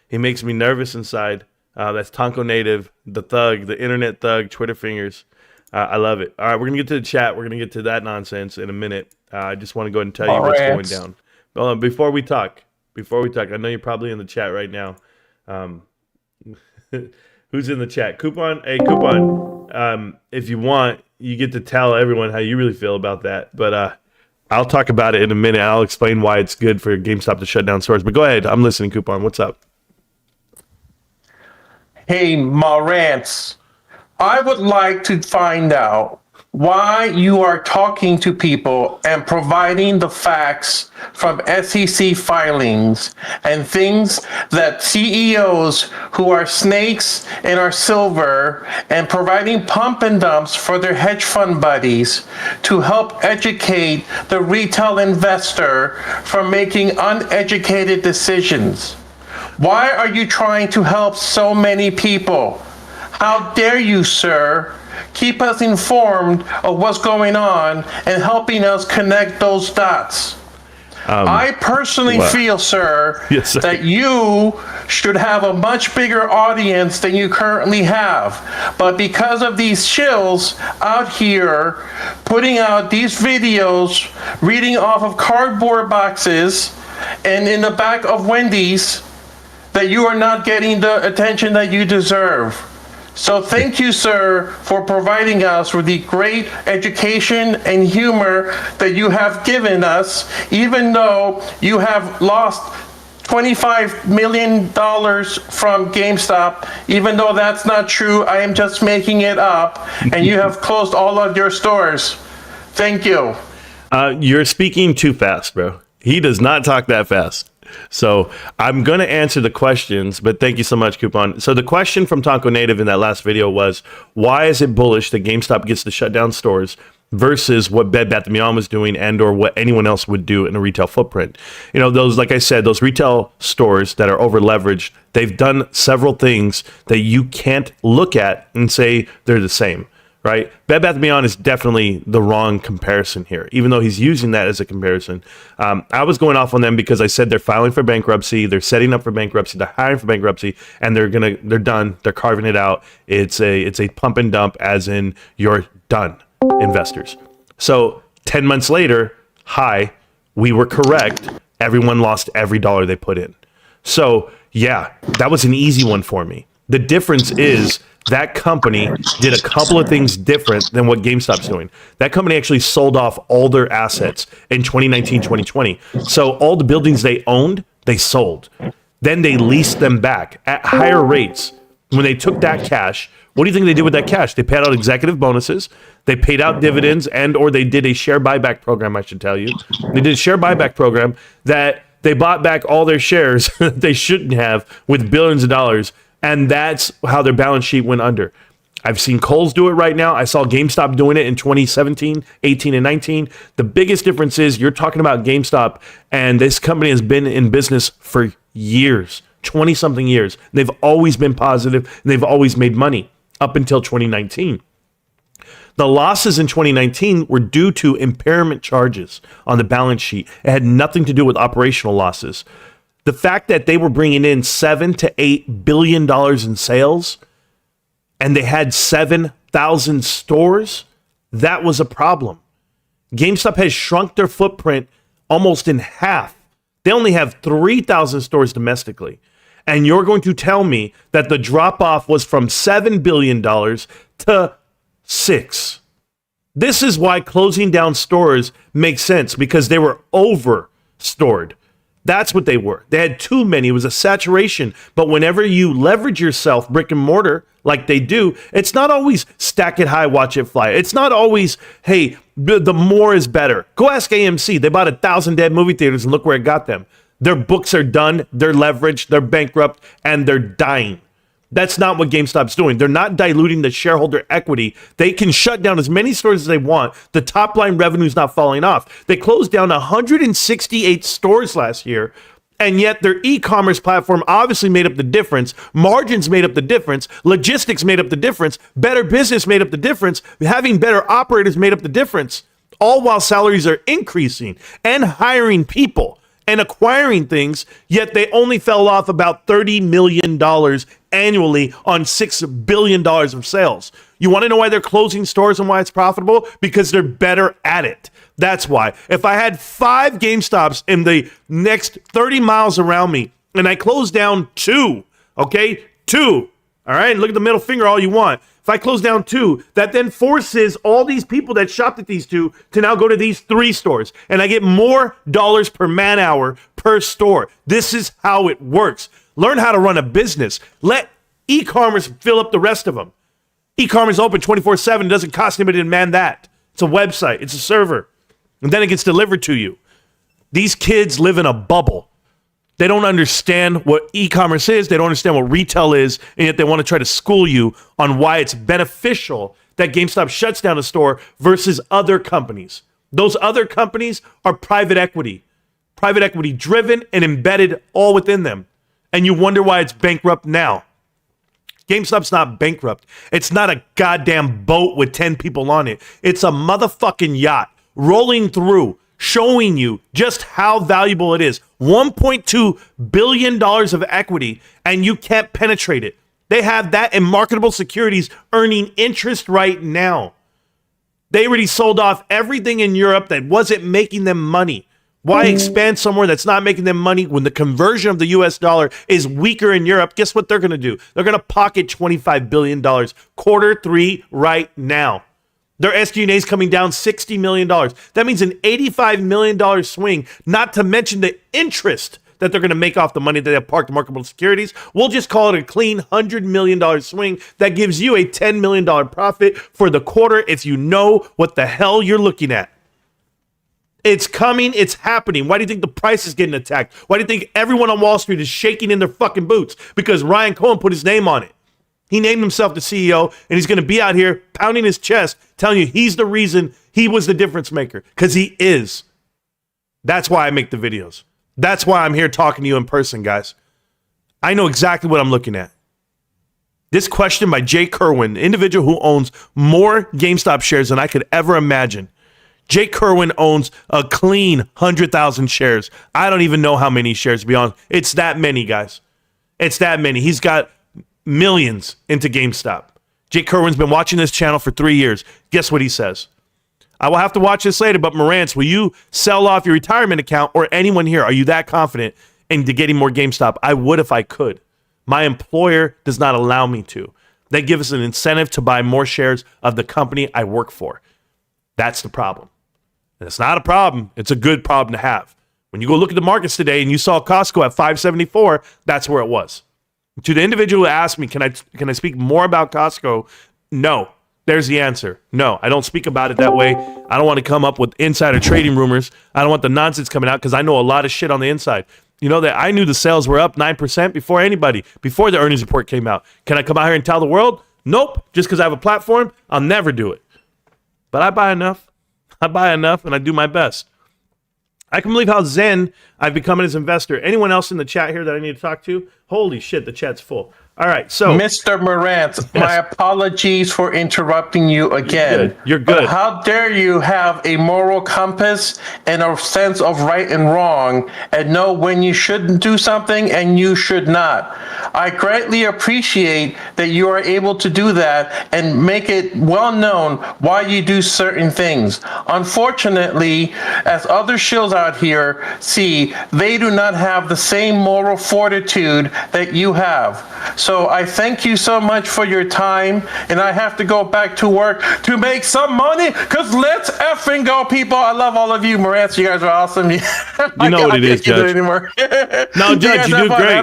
He makes me nervous inside. That's Tonko Native, the thug, the internet thug, Twitter fingers. I love it. All right, we're going to get to the chat. We're going to get to that nonsense in a minute. I just want to go ahead and tell you what's going down. Hold on, before we talk, I know you're probably in the chat right now. Who's in the chat? Coupon? Hey, Coupon, if you want, you get to tell everyone how you really feel about that. But I'll talk about it in a minute. I'll explain why it's good for GameStop to shut down stores. But go ahead. I'm listening, Coupon. What's up? Hey, Marantz, I would like to find out why you are talking to people and providing the facts from SEC filings and things that CEOs who are snakes and are silver and providing pump and dumps for their hedge fund buddies to help educate the retail investor from making uneducated decisions. Why are you trying to help so many people? How dare you, sir? Keep us informed of what's going on and helping us connect those dots. I personally feel, sir, Yes, sir, that you should have a much bigger audience than you currently have. But because of these shills out here putting out these videos, reading off of cardboard boxes, and in the back of Wendy's, that you are not getting the attention that you deserve. So thank you, sir, for providing us with the great education and humor that you have given us, even though you have lost $25 million from GameStop. Even though that's not true, I am just making it up, and you have closed all of your stores. Thank you. You're speaking too fast, bro. He does not talk that fast. So I'm going to answer the questions, but thank you so much, Coupon. So the question from Tonko Native in that last video was, why is it bullish that GameStop gets to shut down stores versus what Bed Bath & Beyond was doing and or what anyone else would do in a retail footprint? You know, those, like I said, those retail stores that are over leveraged, they've done several things that you can't look at and say they're the same. Right? Bed Bath & Beyond is definitely the wrong comparison here, even though he's using that as a comparison. I was going off on them because I said they're filing for bankruptcy, they're setting up for bankruptcy, they're hiring for bankruptcy, and they're done, they're carving it out. It's a pump and dump, as in you're done, investors. So 10 months later, we were correct. Everyone lost every dollar they put in. So yeah, that was an easy one for me. The difference is that company did a couple of things different than what GameStop's doing. That company actually sold off all their assets in 2019, 2020. So all the buildings they owned, they sold. Then they leased them back at higher rates. When they took that cash, what do you think they did with that cash? They paid out executive bonuses, they paid out dividends, and or they did a share buyback program, I should tell you. They did a share buyback program that They bought back all their shares that they shouldn't have with billions of dollars, and that's how their balance sheet went under. I've seen Kohl's do it right now. I saw GameStop doing it in 2017, 18, and 19. The biggest difference is you're talking about GameStop, and this company has been in business for years, 20-something years. They've always been positive, and they've always made money up until 2019. The losses in 2019 were due to impairment charges on the balance sheet. It had nothing to do with operational losses. The fact that they were bringing in $7 to $8 billion in sales and they had 7,000 stores, that was a problem. GameStop has shrunk their footprint almost in half. They only have 3,000 stores domestically. And you're going to tell me that the drop-off was from $7 billion to 6. This is why closing down stores makes sense, because they were over-stored. That's what they were. They had too many. It was a saturation. But whenever you leverage yourself, brick and mortar, like they do, it's not always stack it high, watch it fly. It's not always, hey, the more is better. Go ask AMC. They bought 1,000 dead movie theaters and look where it got them. Their books are done, they're leveraged, they're bankrupt, and they're dying. That's not what GameStop's doing. They're not diluting the shareholder equity. They can shut down as many stores as they want. The top line revenue is not falling off. They closed down 168 stores last year, and yet their e-commerce platform obviously made up the difference. Margins made up the difference. Logistics made up the difference. Better business made up the difference. Having better operators made up the difference. All while salaries are increasing and hiring people and acquiring things, yet they only fell off about $30 million annually on $6 billion of sales. You want to know why they're closing stores and why it's profitable? Because they're better at it. That's why. If I had 5 GameStops in the next 30 miles around me and I closed down 2, okay? 2, all right? Look at the middle finger all you want. If I close down 2, that then forces all these people that shopped at these 2 to now go to these 3 stores. And I get more dollars per man hour per store. This is how it works. Learn how to run a business. Let e-commerce fill up the rest of them. E-commerce open 24/7. It doesn't cost anybody to man that. It's a website. It's a server. And then it gets delivered to you. These kids live in a bubble. They don't understand what e-commerce is. They don't understand what retail is. And yet they want to try to school you on why it's beneficial that GameStop shuts down a store versus other companies. Those other companies are private equity driven and embedded all within them. And you wonder why it's bankrupt now. GameStop's not bankrupt. It's not a goddamn boat with 10 people on it. It's a motherfucking yacht rolling through, showing you just how valuable it is. $1.2 billion of equity, and you can't penetrate it. They have that in marketable securities earning interest right now. They already sold off everything in Europe that wasn't making them money. Why expand somewhere that's not making them money when the conversion of the US dollar is weaker in Europe? Guess what they're going to do? They're going to pocket $25 billion, Q3 right now. Their SG&A is coming down $60 million. That means an $85 million swing, not to mention the interest that they're going to make off the money that they have parked in marketable securities. We'll just call it a clean $100 million swing. That gives you a $10 million profit for the quarter if you know what the hell you're looking at. It's coming. It's happening. Why do you think the price is getting attacked? Why do you think everyone on Wall Street is shaking in their fucking boots? Because Ryan Cohen put his name on it. He named himself the CEO, and he's going to be out here pounding his chest, telling you he's the reason he was the difference maker, because he is. That's why I make the videos. That's why I'm here talking to you in person, guys. I know exactly what I'm looking at. This question by Jay Kerwin, individual who owns more GameStop shares than I could ever imagine. Jay Kerwin owns a clean 100,000 shares. I don't even know how many shares, to be honest. It's that many, guys. It's that many. He's got millions into GameStop. Jay Kerwin's been watching this channel for 3 years. Guess what he says? I will have to watch this later, but Marantz, will you sell off your retirement account, or anyone here? Are you that confident into getting more GameStop? I would if I could. My employer does not allow me to. They give us an incentive to buy more shares of the company I work for. That's the problem. And it's not a problem. It's a good problem to have. When you go look at the markets today and you saw Costco at 574, that's where it was. To the individual who asked me, can I speak more about Costco? No. There's the answer. No, I don't speak about it that way. I don't want to come up with insider trading rumors. I don't want the nonsense coming out because I know a lot of shit on the inside. You know that I knew the sales were up 9% before anybody, before the earnings report came out. Can I come out here and tell the world? Nope. Just because I have a platform, I'll never do it. But I buy enough. I buy enough and I do my best. I can believe how zen I've become as an investor. Anyone else in the chat here that I need to talk to? Holy shit, the chat's full. All right, so Mr. Marantz, my apologies for interrupting you again. You're good. But how dare you have a moral compass and a sense of right and wrong and know when you should do something and you should not. I greatly appreciate that you are able to do that and make it well known why you do certain things. Unfortunately, as other shills out here see, they do not have the same moral fortitude that you have. So I thank you so much for your time, and I have to go back to work to make some money, because let's effing go, people. I love all of you. Marantz, you guys are awesome. You know what it is, Judge. No, Judge, you do great. I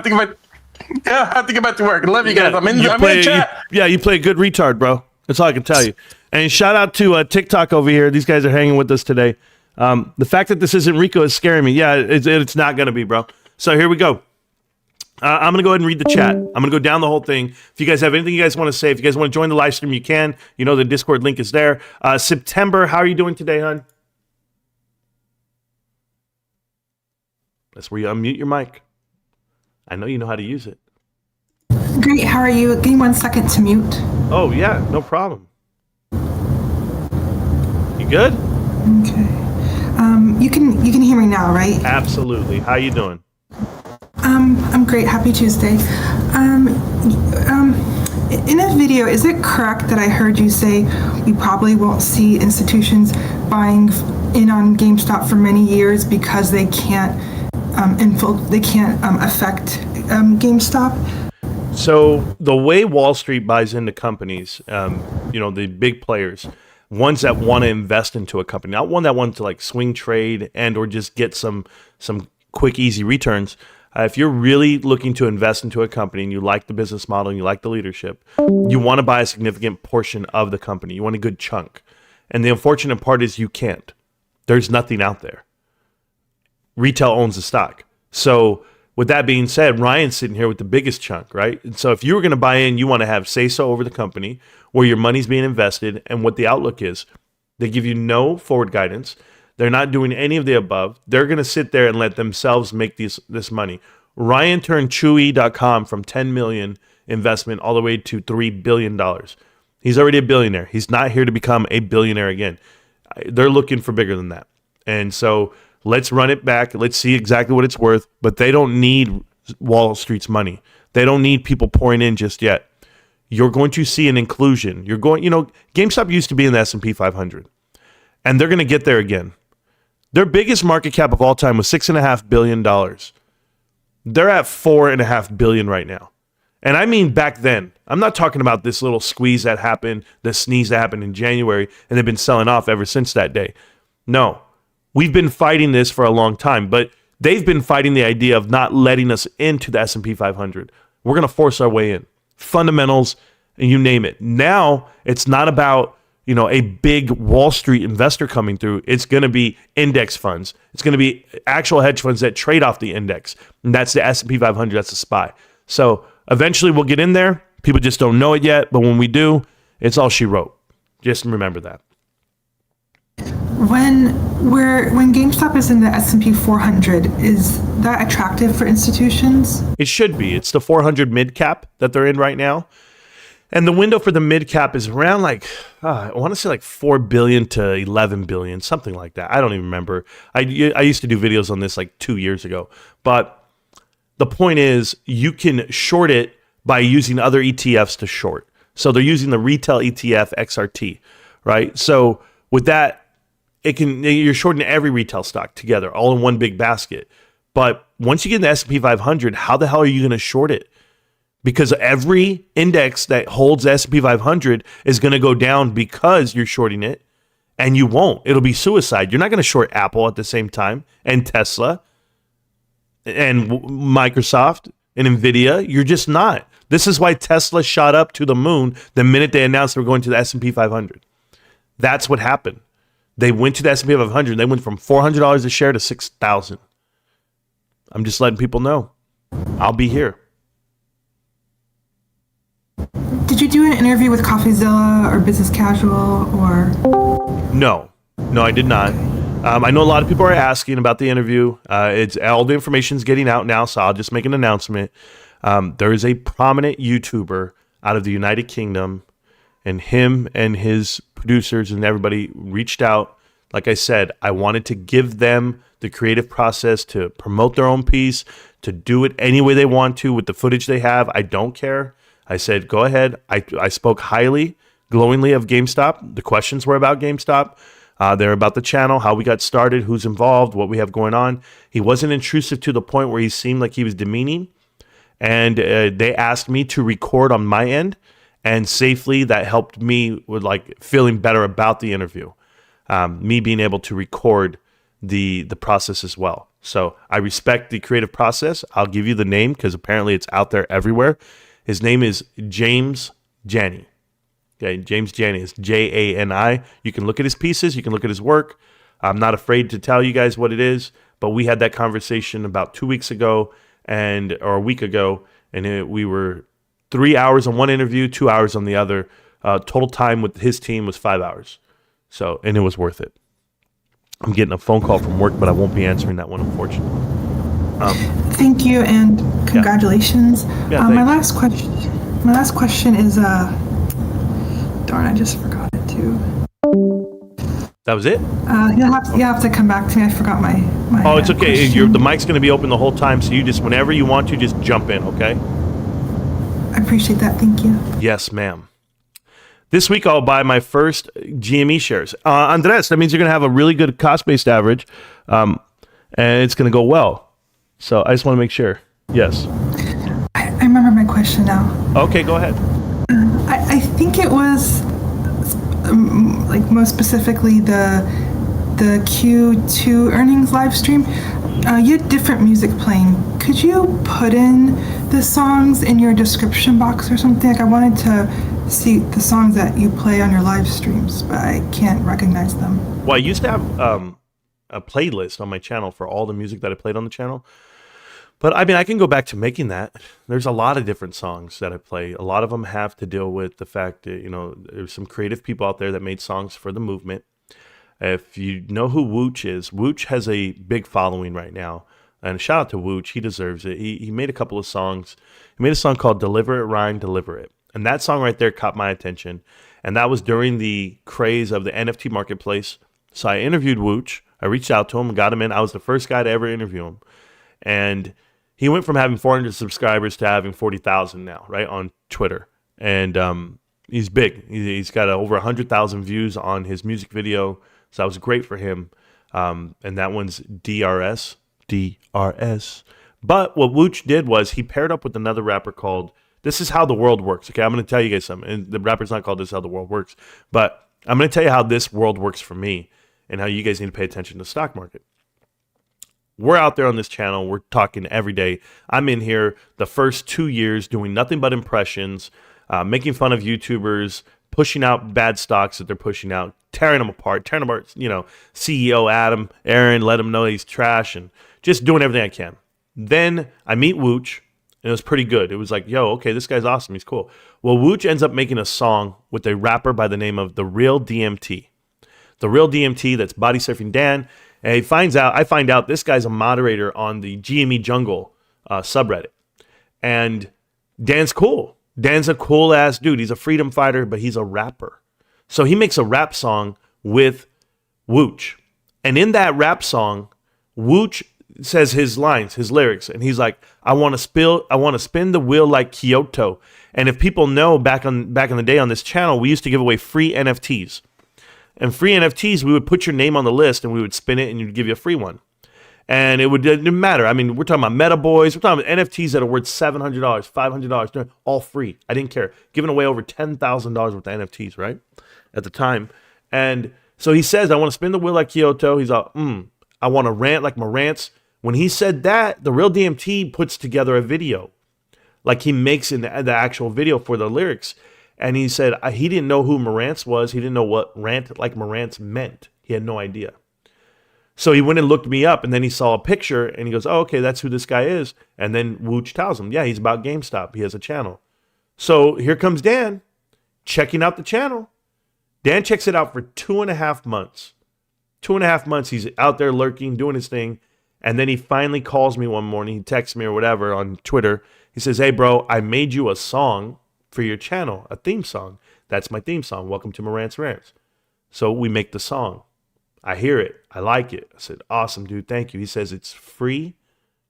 have to get back to work. I love you guys. I'm in the chat. You play a good retard, bro. That's all I can tell you. And shout out to TikTok over here. These guys are hanging with us today. The fact that this isn't Rico is scaring me. Yeah, it's not going to be, bro. So here we go. I'm going to go ahead and read the chat. I'm going to go down the whole thing. If you guys have anything you guys want to say, if you guys want to join the live stream, you can. You know the Discord link is there. September, how are you doing today, hon? That's where you unmute your mic. I know you know how to use it. Great, how are you? Give me 1 second to mute. Oh, yeah, no problem. You good? Okay. You can hear me now, right? Absolutely. How you doing? I'm great. Happy Tuesday. In a video, is it correct that I heard you say we probably won't see institutions buying in on GameStop for many years because they can't affect GameStop? So the way Wall Street buys into companies, the big players, ones that want to invest into a company, not one that wants to like swing trade and or just get some quick, easy returns. If you're really looking to invest into a company and you like the business model and you like the leadership, you want to buy a significant portion of the company. You want a good chunk. And the unfortunate part is you can't. There's nothing out there. Retail owns the stock. So with that being said, Ryan's sitting here with the biggest chunk, right? And so if you were going to buy in, you want to have say-so over the company, where your money's being invested and what the outlook is. They give you no forward guidance. They're not doing any of the above. They're going to sit there and let themselves make this money. Ryan turned Chewy.com from $10 million investment all the way to $3 billion. He's already a billionaire. He's not here to become a billionaire again. They're looking for bigger than that. And so let's run it back. Let's see exactly what it's worth. But they don't need Wall Street's money. They don't need people pouring in just yet. You're going to see an inclusion. GameStop used to be in the S&P 500. And they're going to get there again. Their biggest market cap of all time was $6.5 billion. They're at $4.5 billion right now. And I mean back then. I'm not talking about this little squeeze that happened, the sneeze that happened in January, and they've been selling off ever since that day. No, we've been fighting this for a long time, but they've been fighting the idea of not letting us into the S&P 500. We're going to force our way in. Fundamentals, and you name it. Now, it's not about a big Wall Street investor coming through. It's going to be index funds. It's going to be actual hedge funds that trade off the index. And that's the S&P 500. That's the SPY. So eventually we'll get in there. People just don't know it yet. But when we do, it's all she wrote. Just remember that. When GameStop is in the S&P 400, is that attractive for institutions? It should be. It's the 400 mid cap that they're in right now. And the window for the mid cap is around I want to say 4 billion to 11 billion, something like that. I don't even remember. I used to do videos on this 2 years ago. But the point is, you can short it by using other ETFs to short. So they're using the retail ETF XRT, right? So with that, you're shorting every retail stock together, all in one big basket. But once you get in the S&P 500, how the hell are you going to short it? Because every index that holds the S&P 500 is going to go down because you're shorting it, and you won't. It'll be suicide. You're not going to short Apple at the same time, and Tesla, and Microsoft, and NVIDIA. You're just not. This is why Tesla shot up to the moon the minute they announced they were going to the S&P 500. That's what happened. They went to the S&P 500. They went from $400 a share to $6,000. I'm just letting people know. I'll be here. Did you do an interview with CoffeeZilla or Business Casual or? No, I did not. I know a lot of people are asking about the interview. It's all the information's getting out now, so I'll just make an announcement. There is a prominent YouTuber out of the United Kingdom, and him and his producers and everybody reached out. Like I said, I wanted to give them the creative process to promote their own piece, to do it any way they want to with the footage they have. I don't care. I said, go ahead. I spoke highly, glowingly of GameStop. The questions were about GameStop. They're about the channel, how we got started, who's involved, what we have going on. He wasn't intrusive to the point where he seemed like he was demeaning. And they asked me to record on my end. And safely, that helped me with like feeling better about the interview. Me being able to record the process as well. So I respect the creative process. I'll give you the name because apparently it's out there everywhere. His name is James Jani. Okay, James Jani is Jani. You can look at his pieces. You can look at his work. I'm not afraid to tell you guys what it is, but we had that conversation about 2 weeks ago or a week ago, and we were 3 hours on one interview, 2 hours on the other. Total time with his team was 5 hours. So, and it was worth it. I'm getting a phone call from work, but I won't be answering that one, unfortunately. Thank you and congratulations. Yeah, my last question is darn, I just forgot it too. That was it? You'll have to come back to me. I forgot my Oh, it's okay. question. The mic's going to be open the whole time, so you just, whenever you want to, just jump in, okay? I appreciate that. Thank you. Yes, ma'am. This week, I'll buy my first GME shares. Andres, that means you're going to have a really good cost-based average, and it's going to go well. So I just want to make sure. Yes. I remember my question now. Okay, go ahead. I think it was like most specifically the Q2 earnings live stream. You had different music playing. Could you put in the songs in your description box or something? Like I wanted to see the songs that you play on your live streams, but I can't recognize them. Well, I used to have a playlist on my channel for all the music that I played on the channel. But I mean, I can go back to making that. There's a lot of different songs that I play. A lot of them have to deal with the fact that, there's some creative people out there that made songs for the movement. If you know who Wooch is, Wooch has a big following right now. And shout out to Wooch. He deserves it. He made a couple of songs. He made a song called Deliver It, Rhyme, Deliver It. And that song right there caught my attention. And that was during the craze of the NFT marketplace. So I interviewed Wooch. I reached out to him and got him in. I was the first guy to ever interview him. And he went from having 400 subscribers to having 40,000 now, right, on Twitter. And he's big. He's got over 100,000 views on his music video. So that was great for him. And that one's DRS. But what Wooch did was he paired up with another rapper called This Is How the World Works. Okay, I'm going to tell you guys something. And the rapper's not called This Is How the World Works. But I'm going to tell you how this world works for me and how you guys need to pay attention to the stock market. We're out there on this channel. We're talking every day. I'm in here the first 2 years doing nothing but impressions, making fun of YouTubers, pushing out bad stocks that they're pushing out, tearing them apart, CEO Adam, Aaron, let him know he's trash, and just doing everything I can. Then I meet Wooch, and it was pretty good. It was like, yo, okay, this guy's awesome. He's cool. Well, Wooch ends up making a song with a rapper by the name of The Real DMT. The Real DMT, that's Body Surfing Dan. And I find out this guy's a moderator on the GME Jungle subreddit. And Dan's cool. Dan's a cool ass dude. He's a freedom fighter, but he's a rapper. So he makes a rap song with Wooch. And in that rap song, Wooch says his lines, his lyrics, and he's like, I want to spin the wheel like Kyoto. And if people know, back in the day on this channel, we used to give away free NFTs. And free NFTs, we would put your name on the list and we would spin it and you'd give you a free one. And it didn't matter. I mean, we're talking about Meta Boys. We're talking about NFTs that are worth $700, $500, all free. I didn't care. Giving away over $10,000 worth of NFTs, right? At the time. And so he says, I want to spin the wheel like Kyoto. He's like, I want to rant like Marantz. When he said that, the Real DMT puts together a video Like he makes in the actual video for the lyrics. And he said he didn't know who Marantz was. He didn't know what rant like Marantz meant. He had no idea. So he went and looked me up, and then he saw a picture, and he goes, oh, okay, that's who this guy is. And then Wooch tells him, yeah, he's about GameStop. He has a channel. So here comes Dan checking out the channel. Dan checks it out for 2.5 months. 2.5 months, he's out there lurking, doing his thing. And then he finally calls me one morning. He texts me or whatever on Twitter. He says, hey, bro, I made you a song for your channel, a theme song. That's my theme song. Welcome to Marantz Rantz. So we make the song. I hear it. I like it. I said, awesome, dude. Thank you. He says, it's free.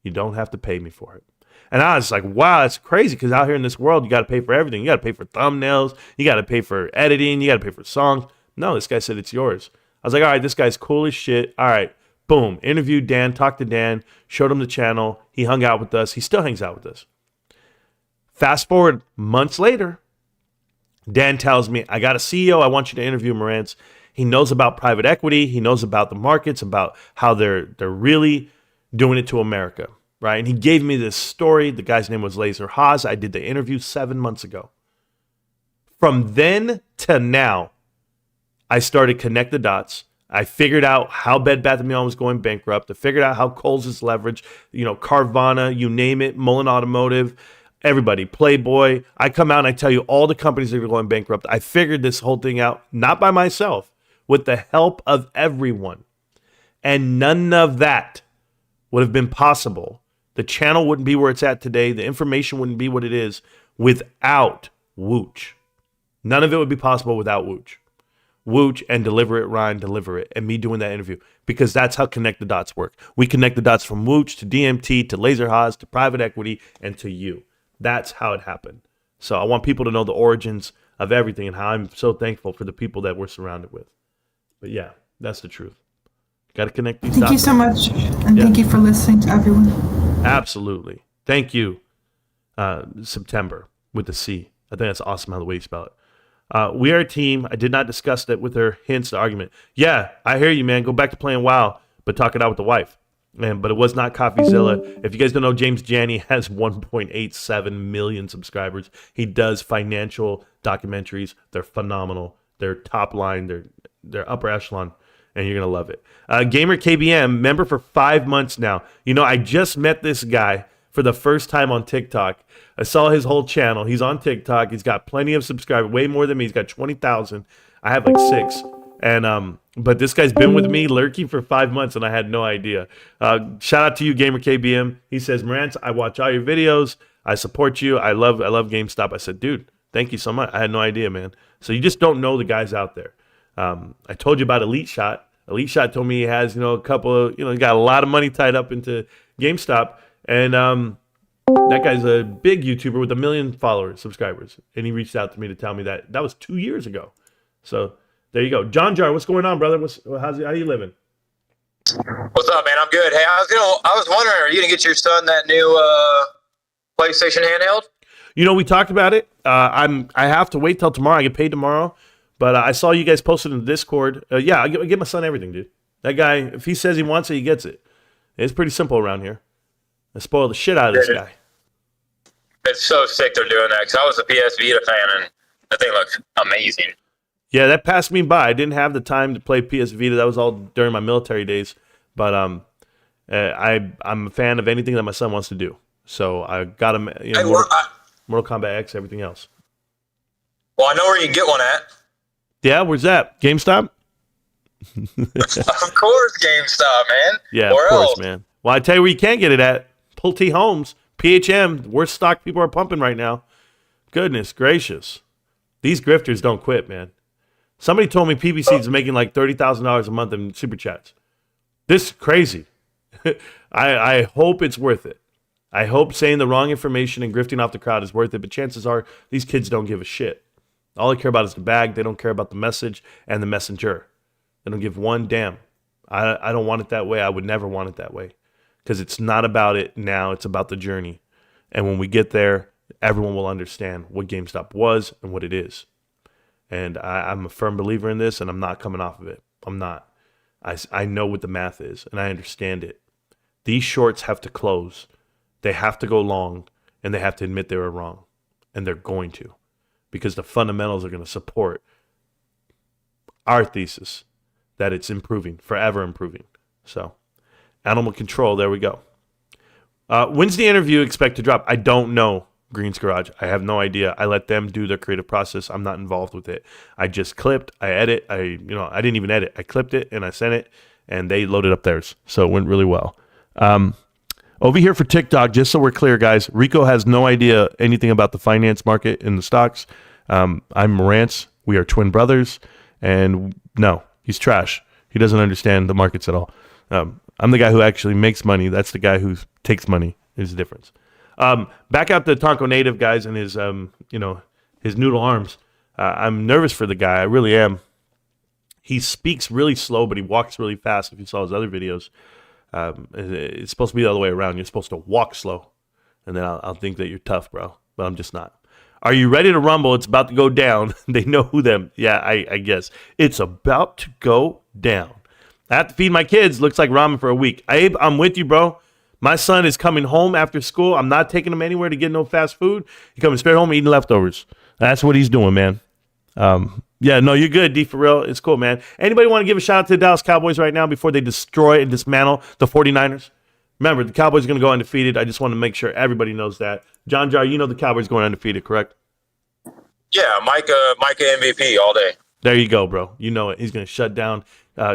You don't have to pay me for it. And I was like, wow, that's crazy. Because out here in this world, you got to pay for everything. You got to pay for thumbnails. You got to pay for editing. You got to pay for songs. No, this guy said it's yours. I was like, all right, this guy's cool as shit. All right, boom. Interviewed Dan, talked to Dan, showed him the channel. He hung out with us. He still hangs out with us. Fast forward months later, Dan tells me, I got a CEO. I want you to interview Marantz. He knows about private equity. He knows about the markets, about how they're really doing it to America, right? And he gave me this story. The guy's name was Laser Haas. I did the interview 7 months ago. From then to now, I started connect the dots. I figured out how Bed Bath & Beyond was going bankrupt. I figured out how Kohl's is leveraged, Carvana, you name it, Mullen Automotive, everybody, Playboy. I come out and I tell you all the companies that are going bankrupt. I figured this whole thing out, not by myself, with the help of everyone. And none of that would have been possible. The channel wouldn't be where it's at today. The information wouldn't be what it is without Wooch. None of it would be possible without Wooch. Wooch and Deliver It, Ryan, Deliver It, and me doing that interview, because that's how Connect the Dots work. We connect the dots from Wooch to DMT to Laser Haas to private equity and to you. That's how it happened. So I want people to know the origins of everything and how I'm so thankful for the people that we're surrounded with. But yeah, that's the truth. Got to connect these dots. Thank you so much. And thank you for listening to everyone. Absolutely. Thank you, September with the C. I think that's awesome how the way you spell it. We are a team. I did not discuss that with her, hence the argument. Yeah, I hear you, man. Go back to playing WoW, but talk it out with the wife. But it was not CoffeeZilla. If you guys don't know, James Janney has 1.87 million subscribers. He does financial documentaries. They're phenomenal. They're top line. They're upper echelon, and you're going to love it. Gamer KBM, member for 5 months now. I just met this guy for the first time on TikTok. I saw his whole channel. He's on TikTok. He's got plenty of subscribers, way more than me. He's got 20,000. I have like 6. And but this guy's been with me lurking for 5 months, and I had no idea. Shout out to you, Gamer KBM. He says, Marantz, I watch all your videos. I support you. I love GameStop. I said, dude, thank you so much. I had no idea, man. So you just don't know the guys out there. I told you about Elite Shot. Elite Shot told me he has, a couple of, he got a lot of money tied up into GameStop. And that guy's a big YouTuber with 1 million subscribers. And he reached out to me to tell me that was 2 years ago. So there you go. John Jar, what's going on, brother? How you living? What's up, man? I'm good. Hey, I was wondering, are you gonna get your son that new PlayStation handheld? We talked about it. I have to wait till tomorrow. I get paid tomorrow. But I saw you guys posted in the Discord. Yeah, I give my son everything, dude. That guy, if he says he wants it, he gets it. It's pretty simple around here. I spoil the shit out of this guy. It's so sick they're doing that, because I was a PS Vita fan, and that thing looks amazing. Yeah, that passed me by. I didn't have the time to play PS Vita. That was all during my military days. But I'm a fan of anything that my son wants to do. So I got him, Mortal Kombat X, everything else. Well, I know where you can get one at. Yeah, where's that? GameStop? Of course, GameStop, man. Yeah, where of course, else? man. Well, I tell you where you can't get it at. Pulte Homes, PHM, worst stock people are pumping right now. Goodness gracious. These grifters don't quit, man. Somebody told me PBC is making like $30,000 a month in super chats. This is crazy. I hope it's worth it. I hope saying the wrong information and grifting off the crowd is worth it, but chances are these kids don't give a shit. All they care about is the bag. They don't care about the message and the messenger. They don't give one damn. I don't want it that way. I would never want it that way, because it's not about it now. It's about the journey. And when we get there, everyone will understand what GameStop was and what it is. And I'm a firm believer in this, and I'm not coming off of it. I'm not. I know what the math is, and I understand it. These shorts have to close. They have to go long. and they have to admit they were wrong, and they're going to, because the fundamentals are going to support our thesis that it's improving, forever improving. So, animal control, there we go. When's the interview expect to drop? I don't know, Green's Garage. I have no idea. I let them do their creative process. I'm not involved with it. I just clipped, I edit, I didn't even edit. I clipped it and I sent it, and they loaded up theirs. So it went really well. Over here for TikTok, just so we're clear, guys, Rico has no idea anything about the finance market and the stocks. I'm Marantz. We are twin brothers, and no, he's trash. He doesn't understand the markets at all. I'm the guy who actually makes money. That's the guy who takes money. Is the difference. Back out the Tonko native, guys, and his his noodle arms. I'm nervous for the guy. I really am. He speaks really slow, but he walks really fast. If you saw his other videos, it's supposed to be the other way around. You're supposed to walk slow, and then I'll think that you're tough, bro. But I'm just not. Are you ready to rumble? It's about to go down. They know who them. Yeah, I guess. It's about to go down. I have to feed my kids. Looks like ramen for a week. Abe, I'm with you, bro. My son is coming home after school. I'm not taking him anywhere to get no fast food. He's coming straight home eating leftovers. That's what he's doing, man. Yeah, no, you're good, D, for real. It's cool, man. Anybody want to give a shout out to the Dallas Cowboys right now before they destroy and dismantle the 49ers? Remember, the Cowboys are going to go undefeated. I just want to make sure everybody knows that. John Jar, you know the Cowboys going undefeated, correct? Yeah, Micah MVP all day. There you go, bro. You know it. He's going to shut down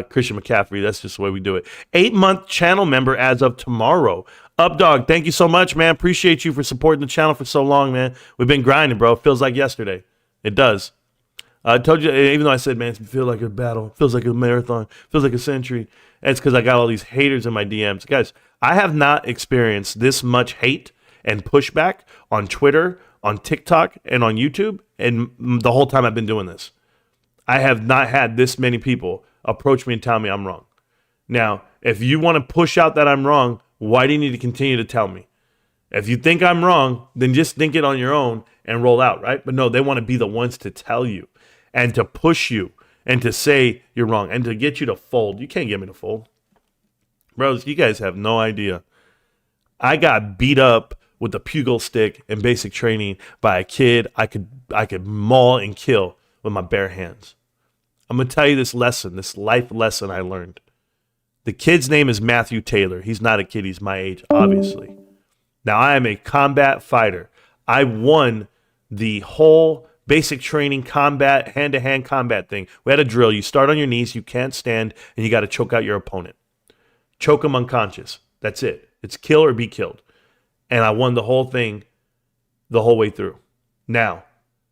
Christian McCaffrey. That's just the way we do it. 8-month channel member as of tomorrow. Updog, thank you so much, man. Appreciate you for supporting the channel for so long, man. We've been grinding, bro. It feels like yesterday. It does. I told you, even though I said, man, it feels like a battle, feels like a marathon, feels like a century. It's because I got all these haters in my DMs. Guys, I have not experienced this much hate and pushback on Twitter, on TikTok, and on YouTube, and the whole time I've been doing this. I have not had this many people approach me and tell me I'm wrong. Now, if you want to push out that I'm wrong, why do you need to continue to tell me? If you think I'm wrong, then just think it on your own and roll out, right? But no, they want to be the ones to tell you and to push you and to say you're wrong and to get you to fold. You can't get me to fold. Bros, you guys have no idea. I got beat up with a pugil stick in basic training by a kid I could maul and kill with my bare hands. I'm going to tell you this lesson, this life lesson I learned. The kid's name is Matthew Taylor. He's not a kid. He's my age, obviously. Now, I am a combat fighter. I won the whole basic training combat, hand-to-hand combat thing. We had a drill. You start on your knees, you can't stand, and you got to choke out your opponent. Choke him unconscious. That's it. It's kill or be killed. And I won the whole thing the whole way through. Now,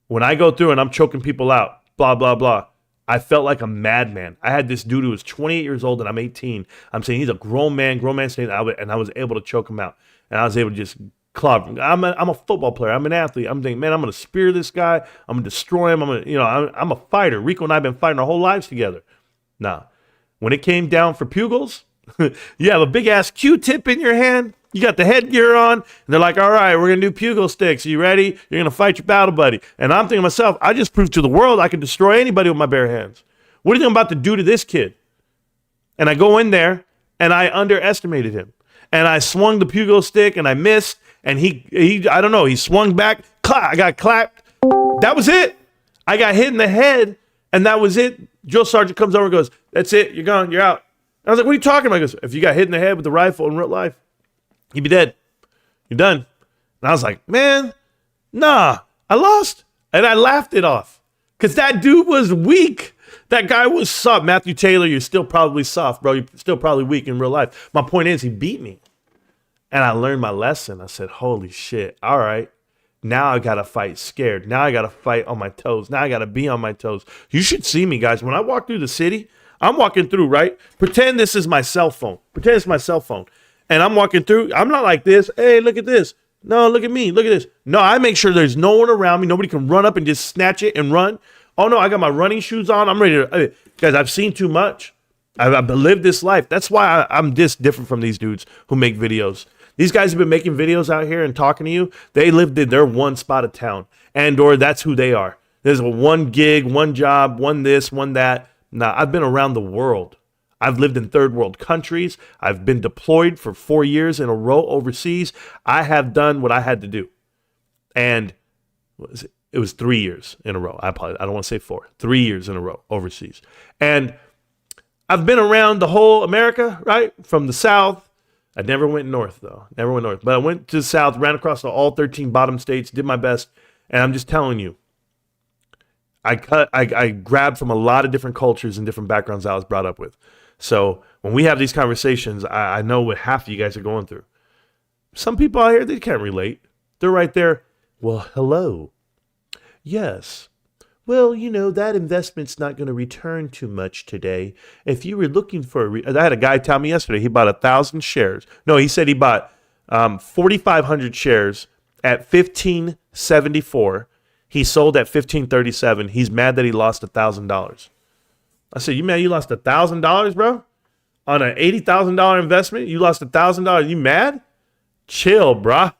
when I go through and I'm choking people out, blah, blah, blah, I felt like a madman. I had this dude who was 28 years old and I'm 18. I'm saying he's a grown man saying, and I was able to choke him out. And I was able to just club him. I'm a football player. I'm an athlete. I'm thinking, man, I'm going to spear this guy. I'm going to destroy him. I'm a fighter. Rico and I have been fighting our whole lives together. Nah. When it came down for pugils, you have a big-ass Q-tip in your hand. You got the headgear on. And they're like, all right, we're going to do pugil sticks. Are you ready? You're going to fight your battle buddy. And I'm thinking to myself, I just proved to the world I can destroy anybody with my bare hands. What do you think I'm about to do to this kid? And I go in there, and I underestimated him. And I swung the pugil stick, and I missed. And he I don't know, he swung back. I got clapped. That was it. I got hit in the head, and that was it. Drill sergeant comes over and goes, that's it. You're gone. You're out. And I was like, what are you talking about? He goes, if you got hit in the head with a rifle in real life, you'd be dead. You're done. And I was like, man, nah, I lost. And I laughed it off because that dude was weak. That guy was soft. Matthew Taylor, you're still probably soft, bro. You're still probably weak in real life. My point is, he beat me. And I learned my lesson. I said, holy shit. All right. Now I got to fight scared. Now I got to fight on my toes. Now I got to be on my toes. You should see me, guys. When I walk through the city, I'm walking through, right? Pretend this is my cell phone. Pretend it's my cell phone. And I'm walking through. I'm not like this. Hey, look at this. No, look at me. Look at this. No, I make sure there's no one around me. Nobody can run up and just snatch it and run. Oh, no, I got my running shoes on. I'm ready to. Guys, I've seen too much. I've lived this life. That's why I'm this different from these dudes who make videos. These guys have been making videos out here and talking to you. They lived in their one spot of town. And or that's who they are. There's one gig, one job, one this, one that. Nah, I've been around the world. I've lived in third world countries. I've been deployed for 4 years in a row overseas. I have done what I had to do. And it was 3 years in a row. I don't want to say 4. 3 years in a row overseas. And I've been around the whole America, right? From the South. I never went north, though. Never went north. But I went to the South, ran across all 13 bottom states, did my best. And I'm just telling you, I grabbed from a lot of different cultures and different backgrounds I was brought up with. So when we have these conversations, I know what half of you guys are going through. Some people out here, they can't relate. They're right there. Well, hello. Yes. Well, that investment's not going to return too much today. If you were looking for I had a guy tell me yesterday he bought 1,000 shares. No, he said he bought 4,500 shares at $15.74. He sold at $15.37. He's mad that he lost $1,000. I said, you mad you lost $1,000, bro? On an $80,000 investment, you lost $1,000. You mad? Chill, bro.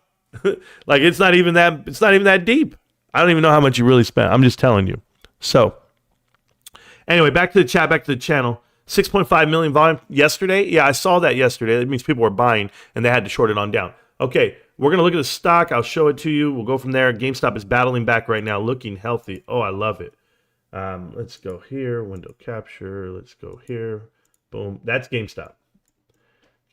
Like it's not even that deep. I don't even know how much you really spent. I'm just telling you. So anyway, back to the chat, back to the channel. 6.5 million volume yesterday. Yeah, I saw that yesterday. That means people were buying and they had to short it on down. Okay, we're going to look at the stock. I'll show it to you. We'll go from there. GameStop is battling back right now, looking healthy. Oh, I love it. Let's go here. Window capture. Let's go here. Boom. That's GameStop.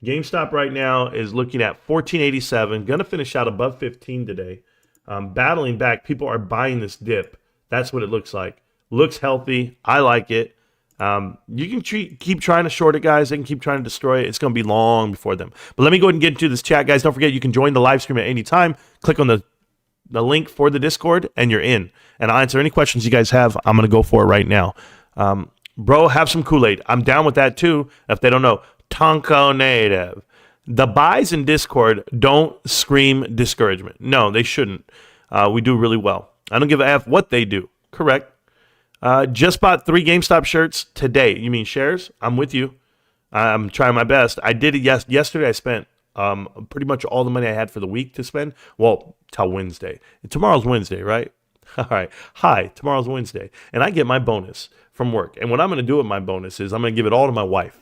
GameStop right now is looking at 1487. Going to finish out above 15 today. Battling back. People are buying this dip. That's what it looks like. Looks healthy. I like it. You can keep trying to short it, guys. They can keep trying to destroy it. It's going to be long before them. But let me go ahead and get into this chat, guys. Don't forget, you can join the live stream at any time. Click on the link for the Discord, and you're in. And I'll answer any questions you guys have. I'm going to go for it right now. Bro, have some Kool-Aid. I'm down with that, too. If they don't know, Tonko Native. The buys in Discord don't scream discouragement. No, they shouldn't. We do really well. I don't give a F what they do. Correct. Just bought 3 GameStop shirts today. You mean shares? I'm with you. I'm trying my best. I did it yesterday. I spent pretty much all the money I had for the week to spend. Well, till Wednesday. Tomorrow's Wednesday, right? All right. Hi, tomorrow's Wednesday. And I get my bonus from work. And what I'm going to do with my bonus is I'm going to give it all to my wife.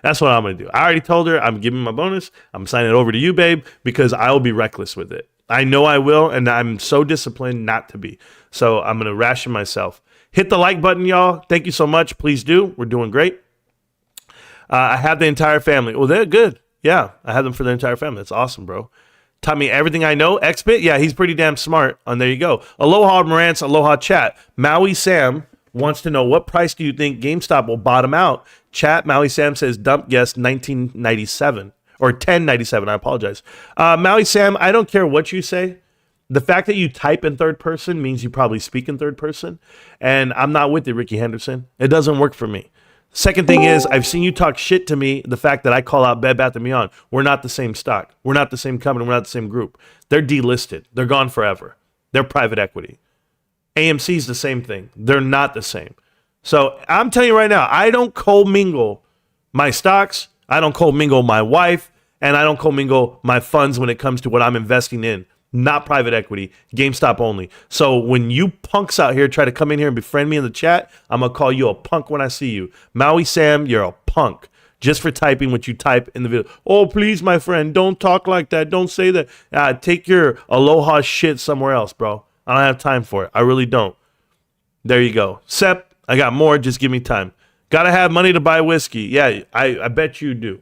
That's what I'm going to do. I already told her I'm giving my bonus. I'm signing it over to you, babe, because I'll be reckless with it. I know I will, and I'm so disciplined not to be. So I'm going to ration myself. Hit the like button, y'all. Thank you so much. Please do. We're doing great. I have the entire family. Well, they're good. Yeah, I have them for the entire family. That's awesome, bro. Taught me everything I know. Xbit, yeah, he's pretty damn smart. And there you go. Aloha, Marantz. Aloha, chat. Maui Sam wants to know, what price do you think GameStop will bottom out? Chat, Maui Sam says dump guess 1997 or 1097. I apologize. Maui Sam, I don't care what you say. The fact that you type in third person means you probably speak in third person. And I'm not with it, Ricky Henderson. It doesn't work for me. Second thing is, I've seen you talk shit to me, the fact that I call out Bed Bath & Beyond. We're not the same stock. We're not the same company. We're not the same group. They're delisted. They're gone forever. They're private equity. AMC's the same thing. They're not the same. So I'm telling you right now, I don't commingle my stocks. I don't commingle my wife. And I don't commingle my funds when it comes to what I'm investing in. Not private equity, GameStop only. So when you punks out here try to come in here and befriend me in the chat, I'm going to call you a punk when I see you. Maui Sam, you're a punk. Just for typing what you type in the video. Oh, please, my friend, don't talk like that. Don't say that. Take your aloha shit somewhere else, bro. I don't have time for it. I really don't. There you go. Sep, I got more. Just give me time. Got to have money to buy whiskey. Yeah, I bet you do.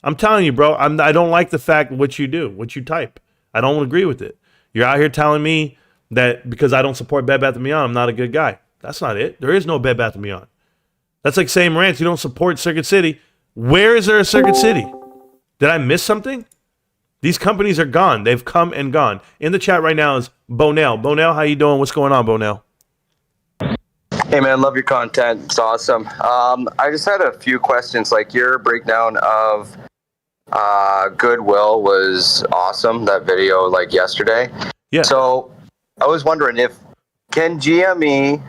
I'm telling you, bro, I don't like the fact what you do, what you type. I don't agree with it. You're out here telling me that because I don't support Bed Bath & Beyond, I'm not a good guy. That's not it. There is no Bed Bath & Beyond. That's like saying, Marantz, you don't support Circuit City. Where is there a Circuit City? Did I miss something? These companies are gone. They've come and gone. In the chat right now is Bonell. Bonell, how you doing? What's going on, Bonell? Hey, man, love your content. It's awesome. I just had a few questions. Like your breakdown of Goodwill was awesome. That video like yesterday. Yeah. So I was wondering can GME,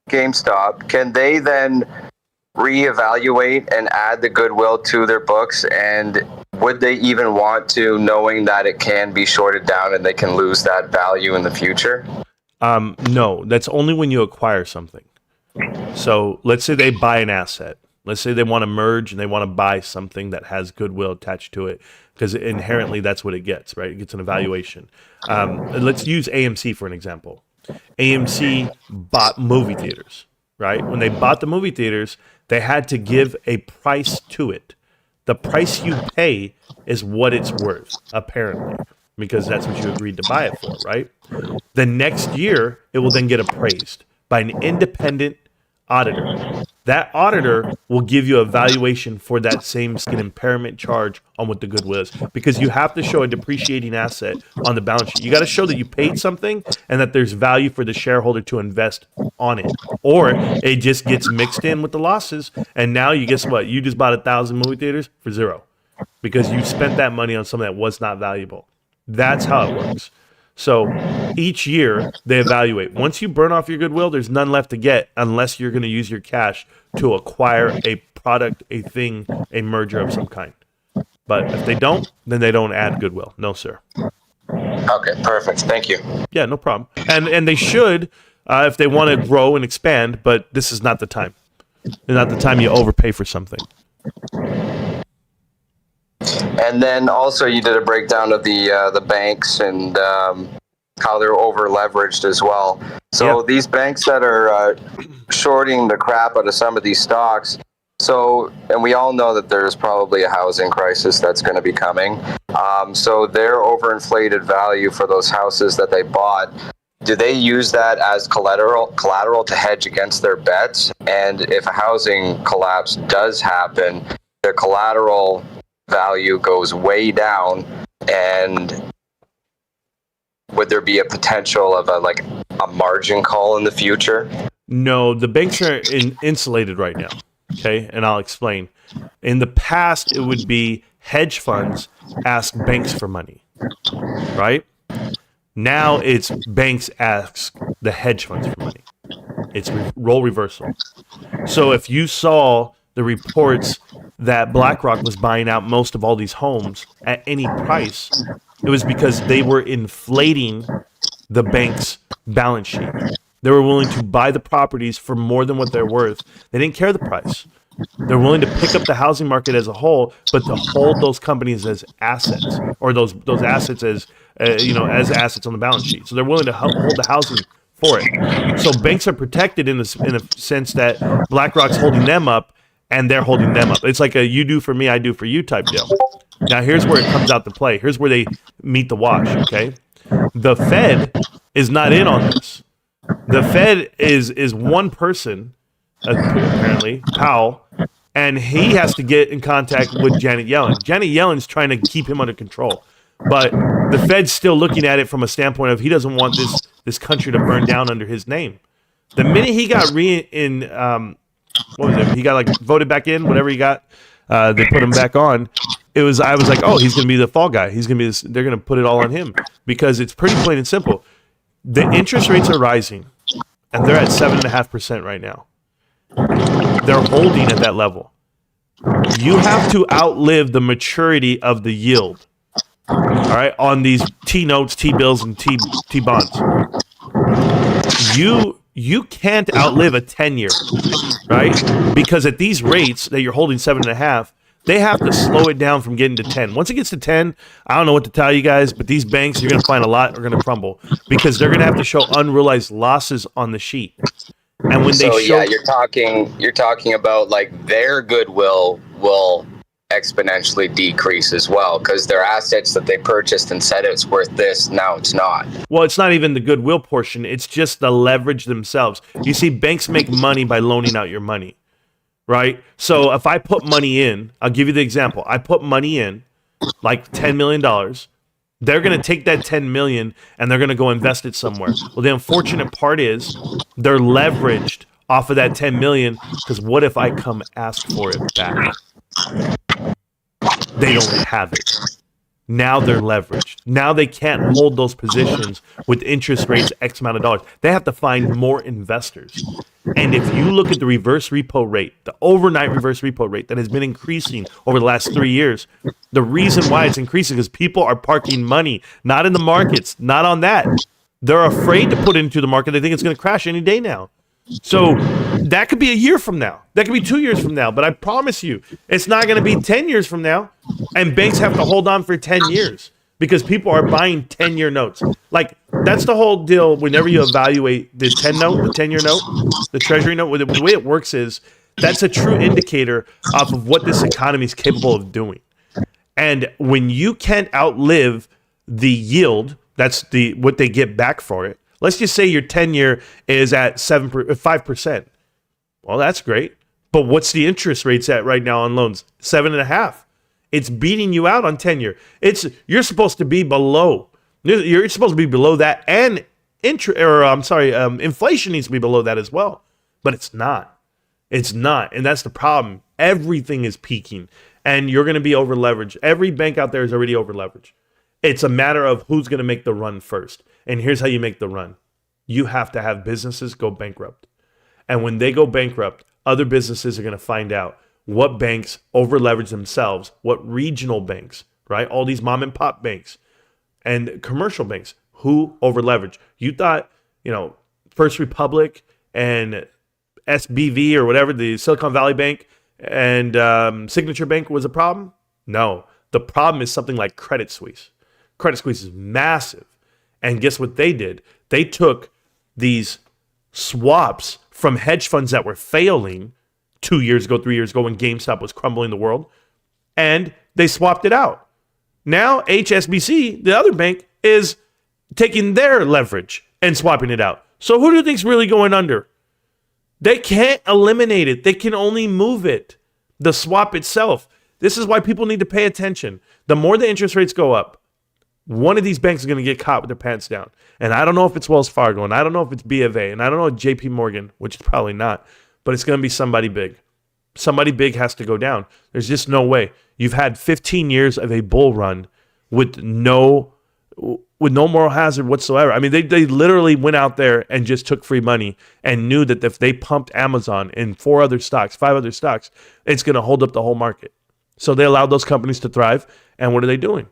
GameStop, can they then reevaluate and add the Goodwill to their books? And would they even want to, knowing that it can be shorted down and they can lose that value in the future? No, that's only when you acquire something. So let's say they buy an asset. Let's say they want to merge and they want to buy something that has goodwill attached to it, because inherently that's what it gets, right? It gets an evaluation. Let's use AMC for an example. AMC bought movie theaters, right? When they bought the movie theaters, they had to give a price to it. The price you pay is what it's worth, apparently, because that's what you agreed to buy it for, right? The next year, it will then get appraised by an independent auditor. That auditor will give you a valuation for that same skin impairment charge on what the goodwill is, because you have to show a depreciating asset on the balance sheet. You got to show that you paid something and that there's value for the shareholder to invest on it, or it just gets mixed in with the losses. And now you guess what? You just bought 1,000 movie theaters for zero because you spent that money on something that was not valuable. That's how it works. So each year they evaluate. Once you burn off your goodwill, there's none left to get unless you're going to use your cash to acquire a product, a thing, a merger of some kind. But if they don't, then they don't add goodwill. No, sir. Okay, perfect. Thank you. Yeah, no problem. And they should if they want to grow and expand, but this is not the time. It's not the time you overpay for something. And then also you did a breakdown of the banks and how they're over leveraged as well. So these banks that are shorting the crap out of some of these stocks. So, and we all know that there's probably a housing crisis that's going to be coming. So their overinflated value for those houses that they bought, do they use that as collateral to hedge against their bets? And if a housing collapse does happen, their collateral value goes way down, and would there be a potential of a margin call in the future? No, the banks are insulated right now. Okay, and I'll explain. In the past, it would be hedge funds ask banks for money, right? Now it's banks ask the hedge funds for money. It's role reversal. So if you saw the reports that BlackRock was buying out most of all these homes at any price, it was because they were inflating the bank's balance sheet. They were willing to buy the properties for more than what they're worth. They didn't care the price. They're willing to pick up the housing market as a whole, but to hold those companies as assets, or those assets as as assets on the balance sheet. So they're willing to hold the housing for it. So banks are protected in a sense that BlackRock's holding them up and they're holding them up. It's like a you do for me, I do for you type deal. Now here's where it comes out to play. Here's where they meet the wash, okay? The Fed is not in on this. The Fed is one person, apparently, Powell, and he has to get in contact with Janet Yellen. Janet Yellen's trying to keep him under control. But the Fed's still looking at it from a standpoint of he doesn't want this country to burn down under his name. The minute he got what was it? He got voted back in, whatever he got. They put him back on. I was like, oh, he's going to be the fall guy. He's going to be. They're going to put it all on him because it's pretty plain and simple. The interest rates are rising, and they're at 7.5% right now. They're holding at that level. You have to outlive the maturity of the yield. All right, on these T notes, T bills, and T bonds. You can't outlive a 10-year, right? Because at these rates that you're holding 7.5, they have to slow it down from getting to 10. Once it gets to 10, I don't know what to tell you guys, but these banks, you're going to find a lot are going to crumble because they're going to have to show unrealized losses on the sheet. And when you're talking about their goodwill will exponentially decrease as well because their assets that they purchased and said it's worth this, now it's not. Well, it's not even the goodwill portion. It's just the leverage themselves. You see, banks make money by loaning out your money, right? So if I put money in, I'll give you the example. I put money in, like $10 million. They're going to take that $10 million and they're going to go invest it somewhere. Well, the unfortunate part is they're leveraged off of that $10 million because what if I come ask for it back? They don't have it. Now they're leveraged. Now they can't hold those positions with interest rates X amount of dollars. They have to find more investors. And if you look at the reverse repo rate, the overnight reverse repo rate that has been increasing over the last 3 years, the reason why it's increasing is people are parking money, not in the markets, not on that. They're afraid to put it into the market. They think it's going to crash any day now. So That could be a year from now. That could be 2 years from now. But I promise you, it's not going to be 10 years from now. And banks have to hold on for 10 years because people are buying 10-year notes. Like, that's the whole deal whenever you evaluate the 10-year note, the treasury note. The way it works is that's a true indicator of what this economy is capable of doing. And when you can't outlive the yield, that's what they get back for it. Let's just say your 10-year is at 5%. Well, that's great. But what's the interest rates at right now on loans? 7.5%. It's beating you out on 10-year. You're supposed to be below. You're supposed to be below that, and inflation needs to be below that as well. But it's not. It's not, and that's the problem. Everything is peaking, and you're going to be over leveraged. Every bank out there is already over leveraged. It's a matter of who's going to make the run first. And here's how you make the run. You have to have businesses go bankrupt. And when they go bankrupt, other businesses are going to find out what banks over leverage themselves, what regional banks, right? All these mom and pop banks and commercial banks who over leverage. You thought, First Republic and SBV or whatever, the Silicon Valley Bank and Signature Bank was a problem? No. The problem is something like Credit Suisse. Credit Suisse is massive. And guess what they did? They took these swaps from hedge funds that were failing 2 years ago, 3 years ago when GameStop was crumbling the world, and they swapped it out. Now HSBC, the other bank, is taking their leverage and swapping it out. So who do you think's really going under? They can't eliminate it. They can only move it. The swap itself. This is why people need to pay attention. The more the interest rates go up, one of these banks is going to get caught with their pants down. And I don't know if it's Wells Fargo, and I don't know if it's B of A, and I don't know if JP Morgan, which is probably not, but it's going to be somebody big. Somebody big has to go down. There's just no way. You've had 15 years of a bull run with no moral hazard whatsoever. I mean, they literally went out there and just took free money and knew that if they pumped Amazon and 5 other stocks, it's going to hold up the whole market. So they allowed those companies to thrive. And what are they doing?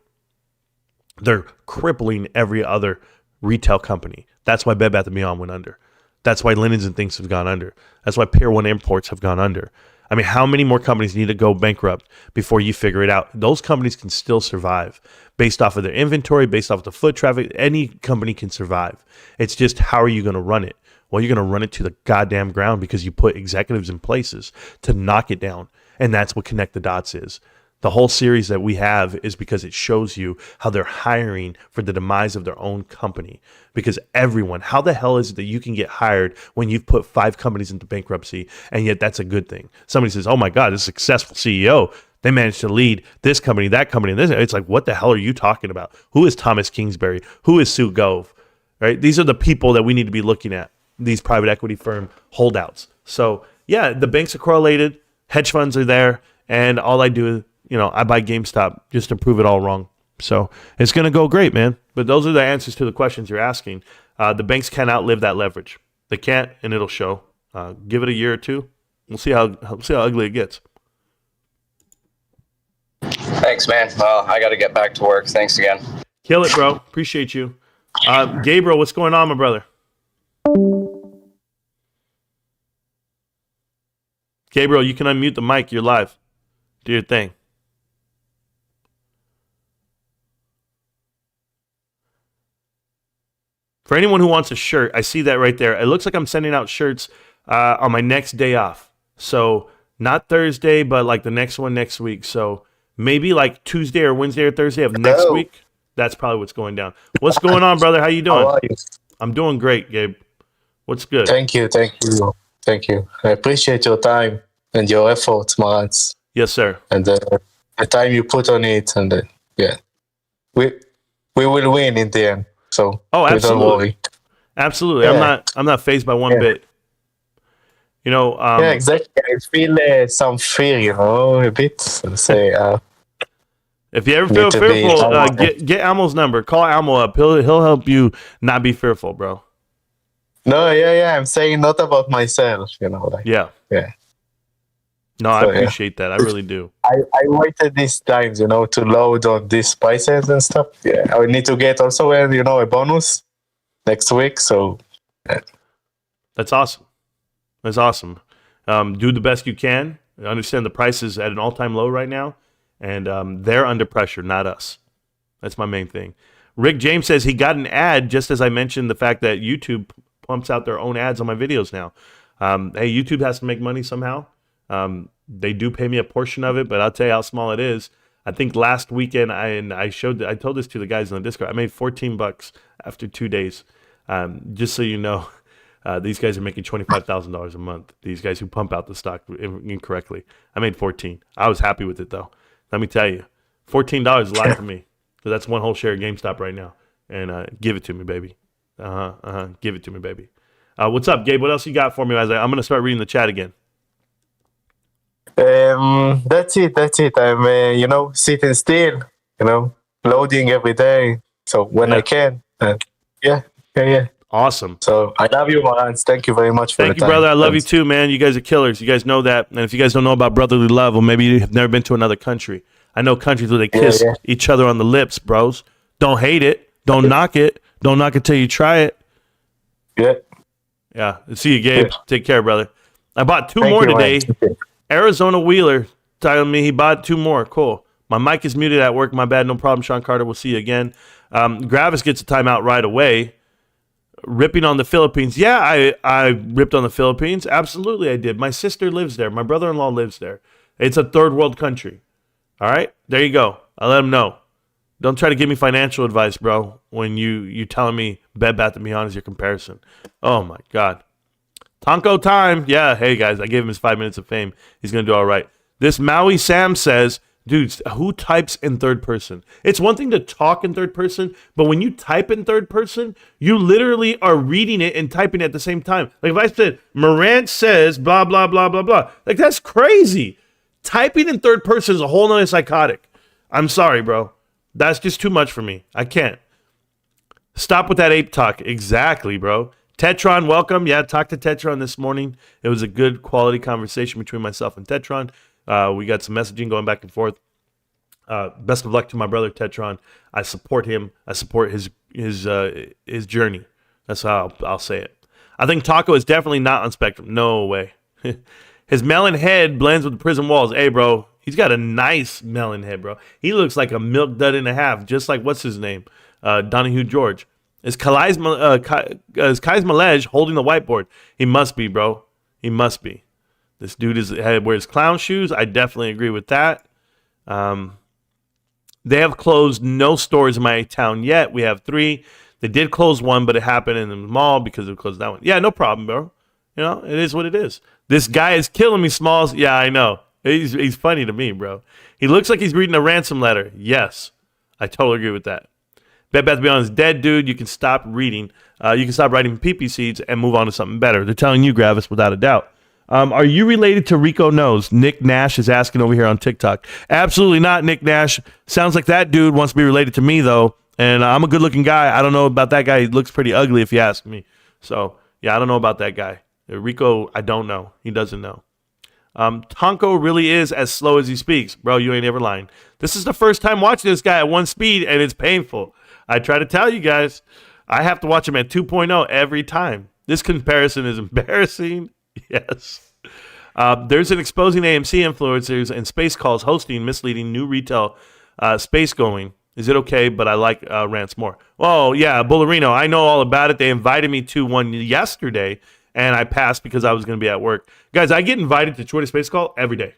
They're crippling every other retail company. That's why Bed Bath & Beyond went under. That's why Linens and Things have gone under. That's why Pier 1 Imports have gone under. I mean, how many more companies need to go bankrupt before you figure it out? Those companies can still survive based off of their inventory, based off of the foot traffic. Any company can survive. It's just, how are you going to run it? Well, you're going to run it to the goddamn ground because you put executives in places to knock it down. And that's what Connect the Dots is. The whole series that we have is because it shows you how they're hiring for the demise of their own company. Because everyone, how the hell is it that you can get hired when you've put 5 companies into bankruptcy, and yet that's a good thing? Somebody says, oh my God, this successful CEO, they managed to lead this company, that company, and this. It's like, what the hell are you talking about? Who is Thomas Kingsbury? Who is Sue Gove? Right? These are the people that we need to be looking at, these private equity firm holdouts. So yeah, the banks are correlated, hedge funds are there, and all I do is, I buy GameStop just to prove it all wrong. So it's going to go great, man. But those are the answers to the questions you're asking. The banks can't outlive that leverage. They can't, and it'll show. Give it a year or two. We'll see how ugly it gets. Thanks, man. Well, I got to get back to work. Thanks again. Kill it, bro. Appreciate you. Gabriel, what's going on, my brother? Gabriel, you can unmute the mic. You're live. Do your thing. For anyone who wants a shirt, I see that right there. It looks like I'm sending out shirts on my next day off. So not Thursday, but like the next one next week. So maybe like Tuesday or Wednesday or Thursday of next week. That's probably what's going down. What's going on, brother? How you doing? How are you? I'm doing great, Gabe. What's good? Thank you. I appreciate your time and your efforts, Marantz. Yes, sir. And the time you put on it, and we will win in the end. So absolutely. Don't worry. Absolutely. Yeah. I'm not fazed by one bit. Yeah, exactly. I feel some fear, a bit. So say, if you ever feel fearful, get Almo's number. Call Almo up. He'll help you not be fearful, bro. No, I'm saying not about myself. Yeah. No, I appreciate that. I really do. I waited these times, to load on these prices and stuff. Yeah, I need to get also, a bonus next week. So that's awesome. That's awesome. Do the best you can. I understand the price is at an all-time low right now, and they're under pressure, not us. That's my main thing. Rick James says he got an ad just as I mentioned the fact that YouTube pumps out their own ads on my videos now. Hey, YouTube has to make money somehow. They do pay me a portion of it, but I'll tell you how small it is. I think last weekend I told this to the guys in the Discord. I made $14 after 2 days. Just so you know, these guys are making $25,000 a month. These guys who pump out the stock incorrectly. I made 14. I was happy with it though. Let me tell you, $14 is a lot for me. So that's one whole share of GameStop right now. And give it to me, baby. Give it to me, baby. What's up, Gabe? What else you got for me? I'm going to start reading the chat again. That's it. I'm, sitting still, loading every day. So when I can, yeah. Awesome. So I love you, Marantz. Thank you very much for Thank the you, time. brother. I love you too, man. You guys are killers. You guys know that. And if you guys don't know about brotherly love, well, maybe you've never been to another country. I know countries where they kiss each other on the lips, bros. Don't hate it. Don't knock it. Don't knock it till you try it. Yeah. See you, Gabe. Take care, brother. I bought two more today. Arizona Wheeler telling me he bought 2 more. Cool. My mic is muted at work. My bad. No problem, Sean Carter. We'll see you again. Gravis gets a timeout right away. Ripping on the Philippines. Yeah, I ripped on the Philippines. Absolutely, I did. My sister lives there. My brother-in-law lives there. It's a third world country. All right? There you go. I'll let him know. Don't try to give me financial advice, bro, when you telling me Bed Bath & Beyond is your comparison. Oh, my God. Tonko time. Yeah, hey, guys, I gave him his 5 minutes of fame. He's going to do all right. This Maui Sam says, dude, who types in third person? It's one thing to talk in third person, but when you type in third person, you literally are reading it and typing it at the same time. Like if I said, Marantz says, blah, blah, blah, blah, blah. Like that's crazy. Typing in third person is a whole nother psychotic. I'm sorry, bro. That's just too much for me. I can't. Stop with that ape talk. Exactly, bro. Tetron, welcome. Yeah, talked to Tetron this morning. It was a good quality conversation between myself and Tetron. We got some messaging going back and forth. Best of luck to my brother Tetron. I support him. I support his journey. That's how I'll say it. I think Taco is definitely not on Spectrum. No way. His melon head blends with the prison walls. Hey, bro, he's got a nice melon head, bro. He looks like a milk dud and a half, just like what's his name, Donahue George. Is Kais Malej holding the whiteboard? He must be, bro. He must be. This dude wears clown shoes. I definitely agree with that. They have closed no stores in my town yet. We have 3. They did close one, but it happened in the mall because they closed that one. Yeah, no problem, bro. You know, it is what it is. This guy is killing me, Smalls. Yeah, I know. He's funny to me, bro. He looks like he's reading a ransom letter. Yes, I totally agree with that. Bed Bath & Beyond is dead, dude. You can stop reading. You can stop writing PP seeds and move on to something better. They're telling you, Gravis, without a doubt. Are you related to Rico Knows? Nick Nash is asking over here on TikTok. Absolutely not, Nick Nash. Sounds like that dude wants to be related to me, though. And I'm a good-looking guy. I don't know about that guy. He looks pretty ugly, if you ask me. So, yeah, I don't know about that guy. Rico, I don't know. He doesn't know. Tonko really is as slow as he speaks. Bro, you ain't ever lying. This is the first time watching this guy at 1 speed, and it's painful. I try to tell you guys, I have to watch him at 2.0 every time. This comparison is embarrassing. Yes. There's an exposing AMC influencers and space calls hosting misleading new retail space going. Is it okay? But I like rants more. Oh, yeah, Bullerino. I know all about it. They invited me to one yesterday, and I passed because I was going to be at work. Guys, I get invited to Twitter Space Call every day.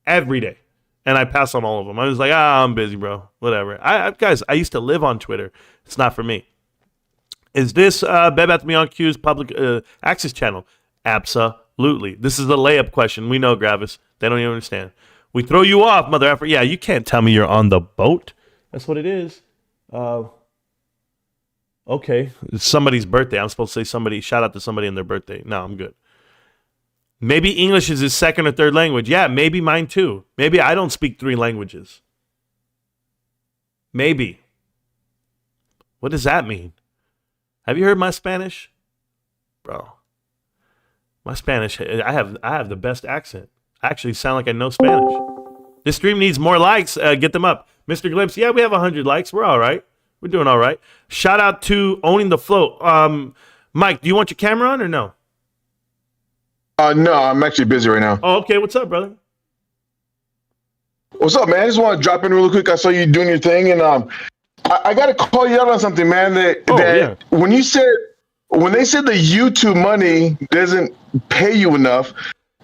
Every day. And I pass on all of them. I was like, I'm busy, bro. Whatever. Guys, I used to live on Twitter. It's not for me. Is this Bed Bath & Beyond Q's public access channel? Absolutely. This is the layup question. We know, Gravis. They don't even understand. We throw you off, mother effer. Yeah, you can't tell me you're on the boat. That's what it is. Okay. It's somebody's birthday. I'm supposed to say shout out to somebody in their birthday. No, I'm good. Maybe English is his second or third language. Yeah, maybe mine too. Maybe I don't speak 3 languages. Maybe. What does that mean? Have you heard my Spanish? Bro. My Spanish, I have the best accent. I actually sound like I know Spanish. This stream needs more likes. Get them up. Mr. Glimpse, yeah, we have 100 likes. We're all right. We're doing all right. Shout out to Owning the Float. Mike, do you want your camera on or no? No, I'm actually busy right now. Oh, okay. What's up, brother? What's up, man? I just want to drop in real quick. I saw you doing your thing, and I got to call you out on something, man. That when they said the YouTube money doesn't pay you enough,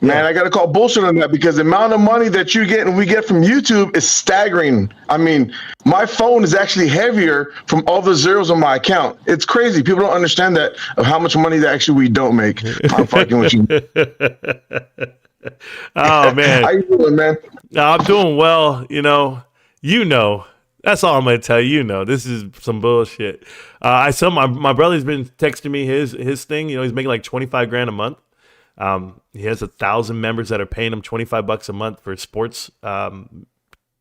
man, I got to call bullshit on that, because the amount of money that you get and we get from YouTube is staggering. I mean, my phone is actually heavier from all the zeros on my account. It's crazy. People don't understand that, of how much money that actually we don't make. I'm fucking with you. Oh, man. How you doing, man? I'm doing well. That's all I'm going to tell you. This is some bullshit. I saw my brother's been texting me his thing. He's making like $25,000 a month. He has 1,000 members that are paying him $25 a month for sports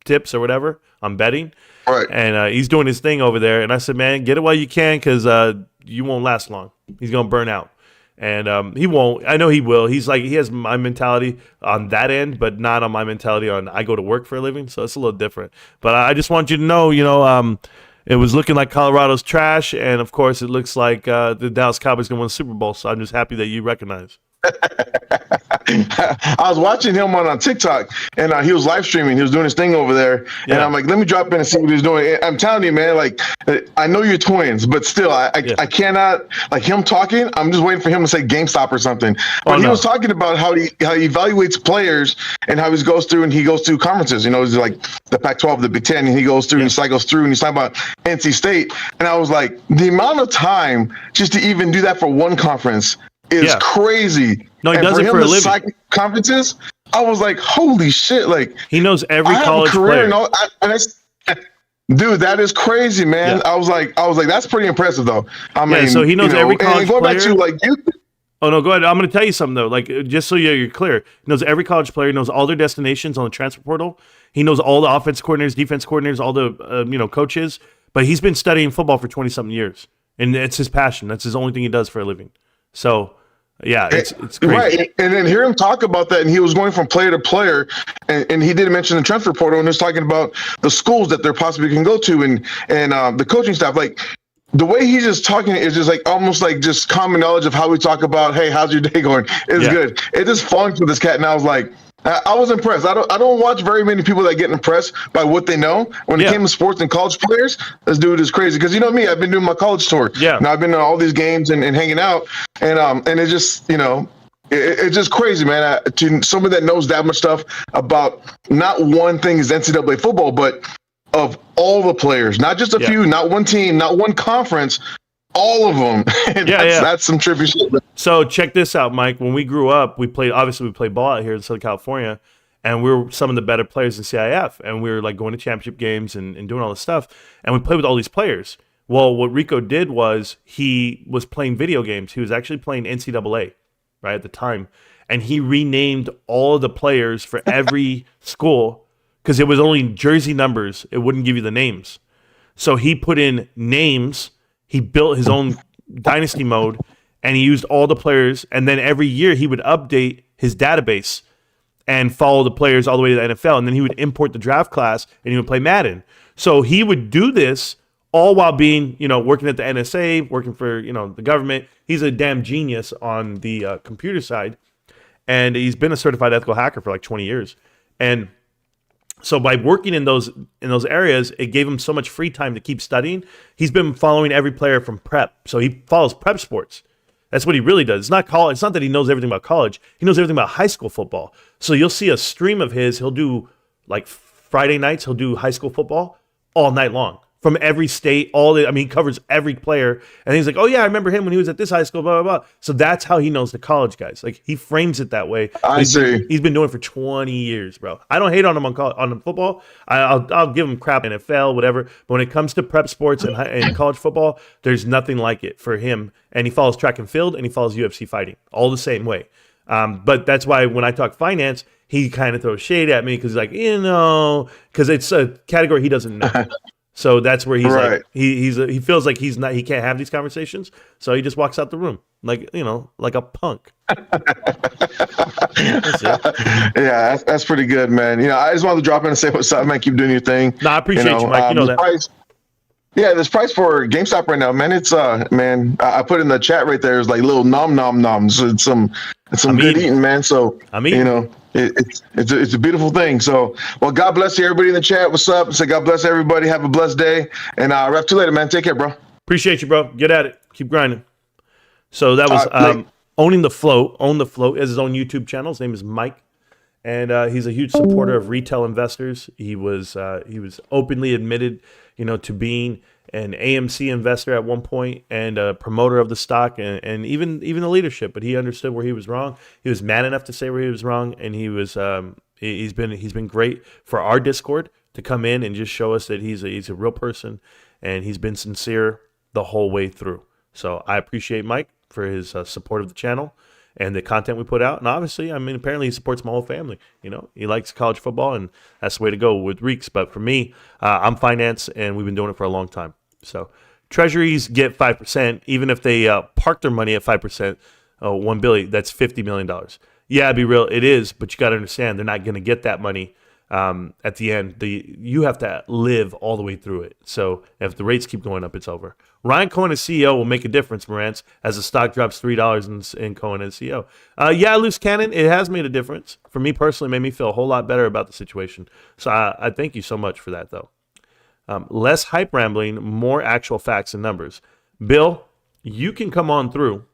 tips or whatever on betting. Right. And he's doing his thing over there. And I said, man, get it while you can, because you won't last long. He's going to burn out. And he won't. I know he will. He has my mentality on that end, but not on my mentality on I go to work for a living. So it's a little different. But I just want you to know, it was looking like Colorado's trash. And, of course, it looks like the Dallas Cowboys going to win the Super Bowl. So I'm just happy that you recognize. I was watching him on TikTok, and he was live streaming. He was doing his thing over there, and I'm like, let me drop in and see what he's doing. I'm telling you, man, like, I know you're twins, but still, I cannot, like, him talking. I'm just waiting for him to say GameStop or something. But he was talking about how he evaluates players and how he goes through conferences. He's like the Pac-12, the Big Ten, and he goes through and he cycles through, and he's talking about NC State, and I was like, the amount of time just to even do that for one conference is crazy. No, he does it for a living. Conferences, I was like, holy shit! Like, he knows every college player. Dude, that is crazy, man. Yeah. I was like, that's pretty impressive, though. I mean, so he knows every college player. Back to like you. Oh no, go ahead. I'm going to tell you something though. Like, just so you're clear, he knows every college player. He knows all their destinations on the transfer portal. He knows all the offense coordinators, defense coordinators, all the coaches. But he's been studying football for 20-something years, and it's his passion. That's his only thing he does for a living. So, yeah, it's crazy. Right, and then hear him talk about that, and he was going from player to player, and he did mention the transfer portal, and he was talking about the schools that they possibly can go to, and the coaching staff. Like, the way he's just talking is just like almost like just common knowledge of how we talk about, hey, how's your day going? It's good. It just flung to this cat, and I was like, I was impressed. I don't watch very many people that get impressed by what they know. When it came to sports and college players, this dude is crazy. Because you know me, I've been doing my college tour. Yeah. Now I've been to all these games and hanging out, and it's just it's just crazy, man. To someone that knows that much stuff about not one thing is NCAA football, but of all the players, not just a few, not one team, not one conference. All of them. That's some trippy shit. So check this out, Mike. When we grew up, we played ball out here in Southern California, and we were some of the better players in CIF, and we were like going to championship games and doing all this stuff, and we played with all these players. Well, what Rico did was he was playing video games. He was actually playing NCAA, right, at the time, and he renamed all of the players for every school because it was only jersey numbers. It wouldn't give you the names. So he put in names. He built his own dynasty mode, and he used all the players. And then every year he would update his database and follow the players all the way to the NFL. And then he would import the draft class, and he would play Madden. So he would do this all while being, working at the NSA, working for, the government. He's a damn genius on the computer side. And he's been a certified ethical hacker for like 20 years. And so by working in those areas, it gave him so much free time to keep studying. He's been following every player from prep. So he follows prep sports. That's what he really does. It's not college. It's not that he knows everything about college. He knows everything about high school football. So you'll see a stream of his. He'll do like Friday nights. He'll do high school football all night long from every state. He covers every player. And he's like, oh yeah, I remember him when he was at this high school, blah, blah, blah. So that's how he knows the college guys. Like he frames it that way. I see. He's been doing it for 20 years, bro. I don't hate on him on football. I'll give him crap NFL, whatever. But when it comes to prep sports and college football, there's nothing like it for him. And he follows track and field, and he follows UFC fighting all the same way. But that's why when I talk finance, he kind of throws shade at me because he's like, because it's a category he doesn't know. So that's where he's like, he feels like he can't have these conversations. So he just walks out the room like a punk. That's it. Yeah, that's pretty good, man. I just wanted to drop in and say what's up, man. Keep doing your thing. No, I appreciate you, Mike. You know that. Yeah, this price for GameStop right now, man. It's man, I put in the chat right there. It's like little noms. It's some good eating, man. So you know, it's a beautiful thing. So, well, God bless you, everybody in the chat. What's up? So God bless everybody. Have a blessed day, and ref you later, man. Take care, bro. Appreciate you, bro. Get at it. Keep grinding. So that was owning the float. Own the float is his own YouTube channel. His name is Mike, and he's a huge supporter of retail investors. He was openly admitted, to being an AMC investor at one point and a promoter of the stock and even the leadership. But he understood where he was wrong. He was man enough to say where he was wrong, and he was he's been great for our Discord to come in and just show us that he's a real person, and he's been sincere the whole way through. So I appreciate Mike for his support of the channel and the content we put out. And obviously, apparently he supports my whole family. He likes college football, and that's the way to go with Reeks. But for me, I'm finance, and we've been doing it for a long time. So treasuries get 5%, even if they park their money at 5%, $1 billion, that's $50 million. Yeah, be real, it is, but you got to understand, they're not going to get that money at the end. You have to live all the way through it. So if the rates keep going up, it's over. Ryan Cohen as CEO will make a difference, Marantz, as the stock drops $3 in Cohen as CEO. Yeah, loose cannon, it has made a difference. For me personally, it made me feel a whole lot better about the situation. So I thank you so much for that, though. Less hype rambling, more actual facts and numbers. Bill, you can come on through,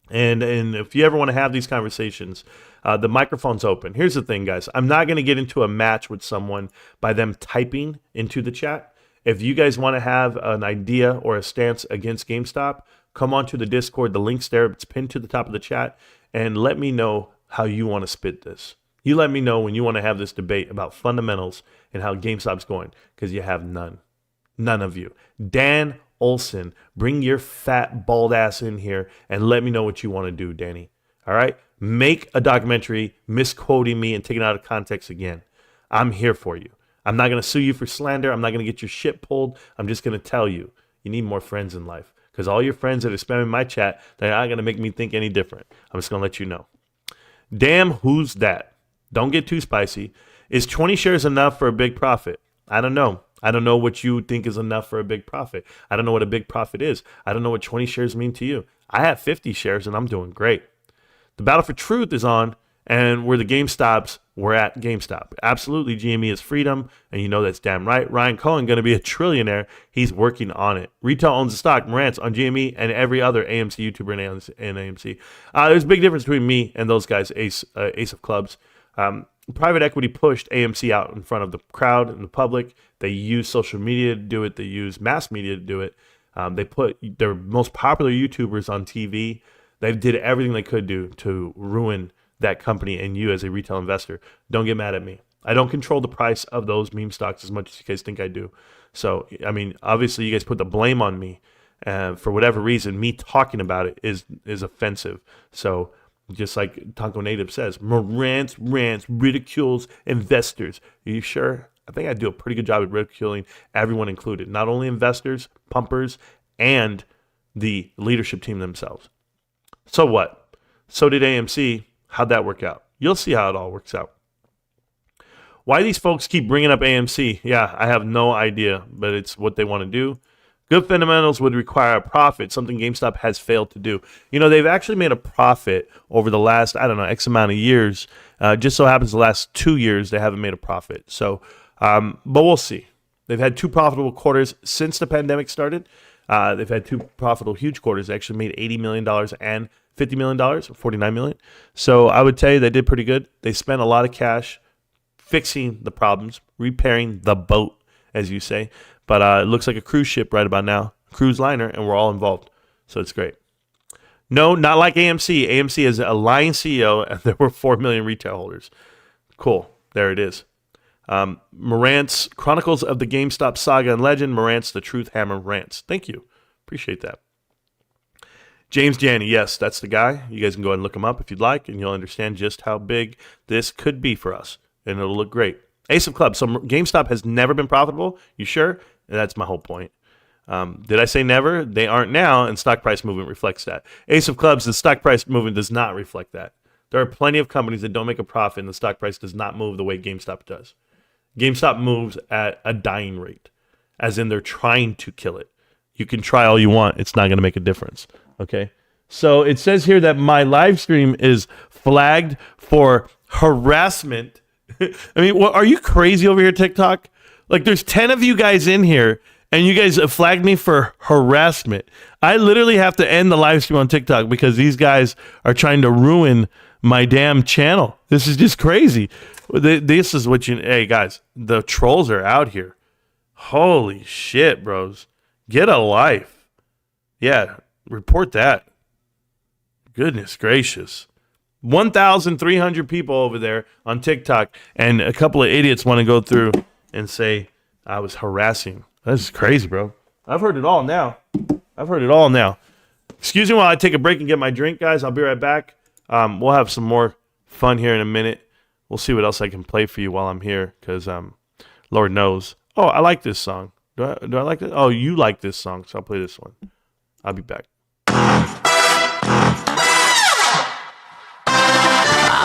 and if you ever want to have these conversations, the microphone's open. Here's the thing, guys. I'm not going to get into a match with someone by them typing into the chat. If you guys want to have an idea or a stance against GameStop, come onto the Discord. The link's there. It's pinned to the top of the chat. And let me know how you want to spit this. You let me know when you want to have this debate about fundamentals and how GameStop's going, because you have none. None of you. Dan Olson, bring your fat, bald ass in here and let me know what you want to do, Danny. All right? Make a documentary misquoting me and taking it out of context again. I'm here for you. I'm not going to sue you for slander. I'm not going to get your shit pulled. I'm just going to tell you, you need more friends in life, because all your friends that are spamming my chat, they're not going to make me think any different. I'm just going to let you know. Damn, who's that? Don't get too spicy. Is 20 shares enough for a big profit? I don't know. I don't know what you think is enough for a big profit. I don't know what a big profit is. I don't know what 20 shares mean to you. I have 50 shares and I'm doing great. The battle for truth is on, and where the GameStops, we're at GameStop. Absolutely, GME is freedom, and you know that's damn right. Ryan Cohen going to be a trillionaire. He's working on it. Retail owns the stock. Marantz on GME and every other AMC YouTuber in AMC. There's a big difference between me and those guys, Ace of Clubs. Private equity pushed AMC out in front of the crowd and the public. They use social media to do it. They use mass media to do it. They put their most popular YouTubers on TV. They did everything they could do to ruin that company and you as a retail investor. Don't get mad at me. I don't control the price of those meme stocks as much as you guys think I do. So, obviously you guys put the blame on me. For whatever reason, me talking about it is offensive. So, just like Tonko Native says, Marantz Rantz ridicules investors. Are you sure? I think I do a pretty good job at ridiculing everyone included. Not only investors, pumpers, and the leadership team themselves. So what? So did AMC. How'd that work out? You'll see how it all works out. Why these folks keep bringing up AMC? Yeah, I have no idea, but it's what they want to do. Good fundamentals would require a profit, something GameStop has failed to do. They've actually made a profit over the last, X amount of years. Just so happens the last 2 years, they haven't made a profit. So, but we'll see. They've had 2 profitable quarters since the pandemic started. They've had 2 profitable huge quarters. They actually made $80 million and $50 million, or $49 million. So I would tell you they did pretty good. They spent a lot of cash fixing the problems, repairing the boat, as you say. But it looks like a cruise ship right about now, cruise liner, and we're all involved. So it's great. No, not like AMC. AMC is a lying CEO, and there were 4 million retail holders. Cool. There it is. Marantz, Chronicles of the GameStop Saga and Legend. Marantz, the Truth Hammer Rants. Thank you. Appreciate that. James Janney, yes, that's the guy. You guys can go ahead and look him up if you'd like, and you'll understand just how big this could be for us, and it'll look great. Ace of Clubs. So GameStop has never been profitable. You sure? That's my whole point. Did I say never? They aren't now, and stock price movement reflects that. Ace of Clubs, the stock price movement does not reflect that. There are plenty of companies that don't make a profit, and the stock price does not move the way GameStop does. GameStop moves at a dying rate. as in they're trying to kill it. You can try all you want. It's not going to make a difference. Okay. So it says here that my live stream is flagged for harassment. I mean, are you crazy over here, TikTok? Like, there's 10 of you guys in here, and you guys flagged me for harassment. I literally have to end the live stream on TikTok because these guys are trying to ruin my damn channel. This is just crazy. This is what you... Hey, guys, the trolls are out here. Holy shit, bros. Get a life. Yeah, report that. Goodness gracious. 1,300 people over there on TikTok, and a couple of idiots want to go through and say I was harassing. This is crazy, bro. I've heard it all now. Excuse me while I take a break and get my drink, guys. I'll be right back. We'll have some more fun here in a minute. We'll see what else I can play for you while I'm here, because Lord knows. Oh, I like this song. Do I like it? Oh, you like this song, so I'll play this one. I'll be back.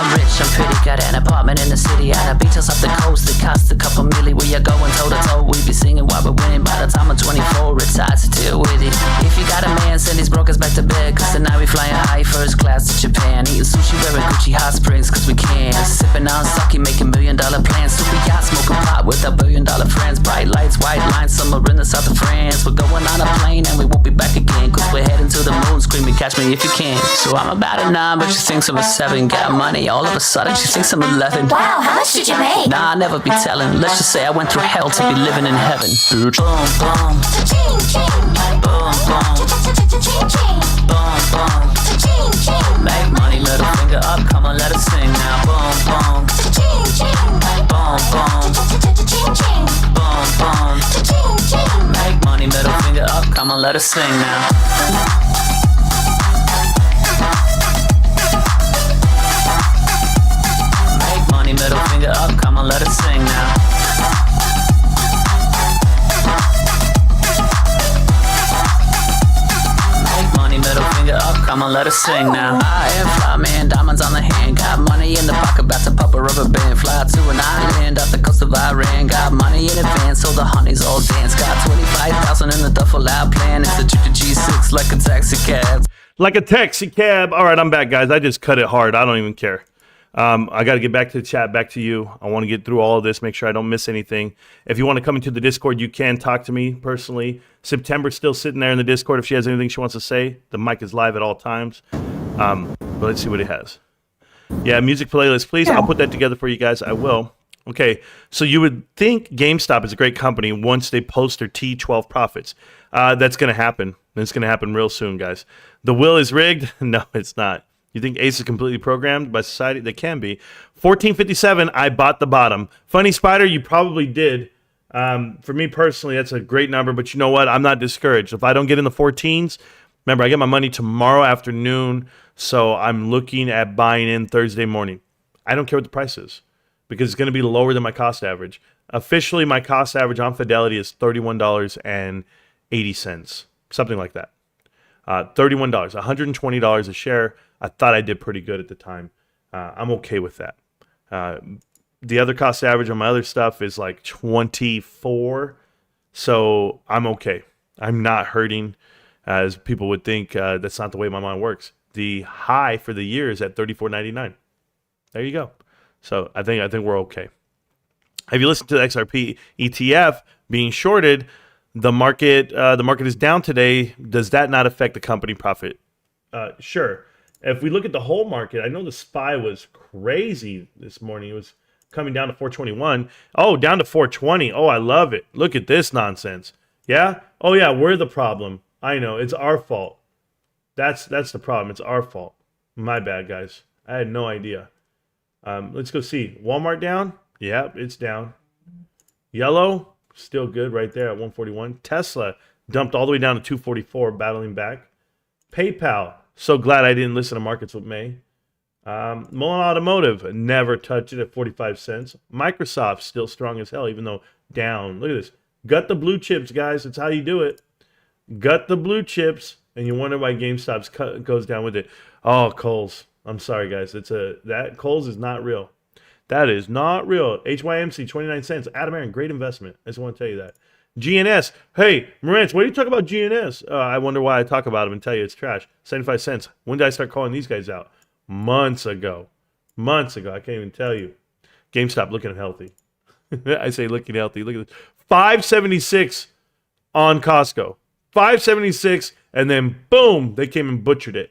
I'm rich, I'm pretty, got an apartment in the city and a beach house off the coast that costs a couple milli. We are going toe to toe, we be singing while we're winning. By the time I'm 24, retired, still with it. If you got a man, send his brokers back to bed, cause tonight we flying high first class to Japan. Eating sushi, wearing Gucci hot springs, cause we can. Sipping on sake, making $1 million plans. Super yacht, smoking pot with our $1 billion friends. Bright lights, white lines, summer in the south of France. We're going on a plane and we won't be back again, cause we're heading to the moon, screaming catch me if you can. So I'm about a 9, but she thinks I'm a 7. Got money, all of a sudden she thinks I'm 11. Wow, how much did you make? Nah, I'll never be telling. Let's just say I went through hell to be living in heaven. Boom, boom. Cha-ching, ching. Boom, boom. Cha-cha-cha-cha-ching. Boom, boom. Cha-ching, ching. Make money, middle finger up, come on, let us sing now. Boom, boom. Cha-ching, ching. Boom, boom. Cha-cha-cha-cha-ching. Boom, boom. Cha-ching, ching. Make money, middle finger up, come on, let us sing now. Middle finger up, come on, let us sing now. Make money, middle finger up, come on, let us sing now. I am fly man, diamonds on the hand. Got money in the pocket, about to pop a rubber band. Fly to an island off the coast of Iran. Got money in advance, so the honeys all dance. Got 25,000 in the duffel out plan. It's a G6 like a taxi cab. Like a taxi cab. All right, I'm back, guys. I just cut it hard. I don't even care. I got to get back to the chat, back to you. I want to get through all of this, make sure I don't miss anything. If you want to come into the Discord, you can talk to me personally. September's still sitting there in the Discord. If she has anything she wants to say, the mic is live at all times. But let's see what it has. Yeah, music playlist, please. I'll put that together for you guys. I will. Okay, so you would think GameStop is a great company once they post their T12 profits. That's going to happen. It's going to happen real soon, guys. The will is rigged? No, it's not. You think Ace is completely programmed by society? They can be. 1457, I bought the bottom. Funny Spider, you probably did. For me personally, that's a great number, but you know what? I'm not discouraged. If I don't get in the 14s, remember, I get my money tomorrow afternoon, so I'm looking at buying in Thursday morning. I don't care what the price is because it's going to be lower than my cost average. Officially, my cost average on Fidelity is $31.80, something like that. $31, $120 a share. I thought I did pretty good at the time. I'm okay with that. The other cost average on my other stuff is like 24. So I'm okay. I'm not hurting as people would think. That's not the way my mind works. The high for the year is at $34.99. There you go. So I think we're okay. Have you listened to the XRP ETF being shorted? The market is down today. Does that not affect the company profit? Sure. If we look at the whole market, I know the SPY was crazy this morning. It was coming down to 421. Oh, down to 420. Oh, I love it. Look at this nonsense. Yeah? Oh, yeah, we're the problem. I know. It's our fault. That's the problem. It's our fault. My bad, guys. I had no idea. Let's go see. Walmart down? Yeah, it's down. Yellow, still good right there at 141. Tesla dumped all the way down to 244, battling back. PayPal. So glad I didn't listen to Markets with May. Mullen Automotive, never touch it at 45 cents. Microsoft, still strong as hell, even though down. Look at this. Gut the blue chips, guys. That's how you do it. Gut the blue chips, and you wonder why GameStop goes down with it. Oh, Kohl's. I'm sorry, guys. That Kohl's is not real. That is not real. HYMC, 29 cents. Adam Aaron, great investment. I just want to tell you that. GNS. Hey, Marantz, what do you talk about GNS? I wonder why I talk about them and tell you it's trash. 75 cents. When did I start calling these guys out? Months ago. Months ago. I can't even tell you. GameStop looking healthy. I say looking healthy. Look at this. 576 on Costco. 576, and then boom, they came and butchered it.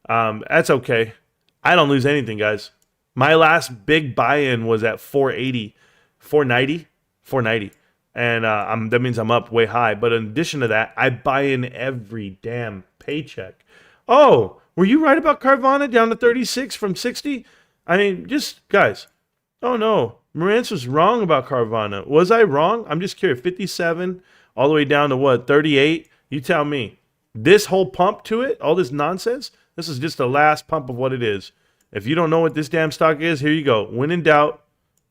That's okay. I don't lose anything, guys. My last big buy-in was at 480, 490. And that means I'm up way high. But in addition to that, I buy in every damn paycheck. Oh, were you right about Carvana down to 36 from 60? I mean, just, guys. Oh, no. Marantz was wrong about Carvana. Was I wrong? I'm just curious. 57 all the way down to what, 38? You tell me. This whole pump to it, all this nonsense, this is just the last pump of what it is. If you don't know what this damn stock is, here you go. When in doubt,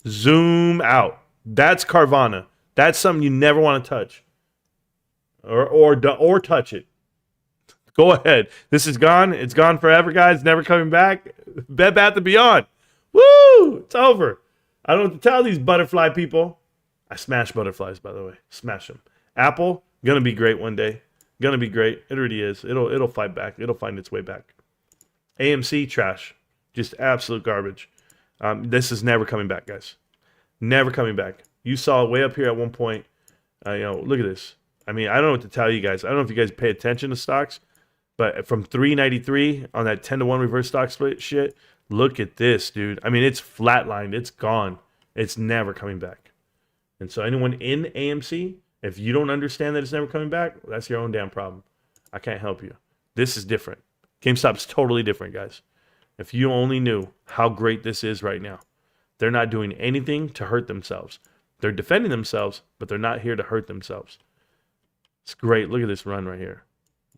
zoom out. That's Carvana. That's something you never want to touch. Or touch it. Go ahead. This is gone. It's gone forever, guys. Never coming back. Bed Bath & Beyond. Woo! It's over. I don't know what to tell these butterfly people. I smash butterflies, by the way. Smash them. Apple, gonna be great one day. Gonna be great. It already is. It'll fight back. It'll find its way back. AMC, trash. Just absolute garbage. This is never coming back, guys. Never coming back. You saw it way up here at one point. Look at this. I mean, I don't know what to tell you guys. I don't know if you guys pay attention to stocks, but from 393 on that 10-to-1 reverse stock split shit, look at this, dude. I mean, it's flatlined. It's gone. It's never coming back. And so anyone in AMC, if you don't understand that it's never coming back, that's your own damn problem. I can't help you. This is different. GameStop's totally different, guys. If you only knew how great this is right now. They're not doing anything to hurt themselves. They're defending themselves, but they're not here to hurt themselves. It's great. Look at this run right here.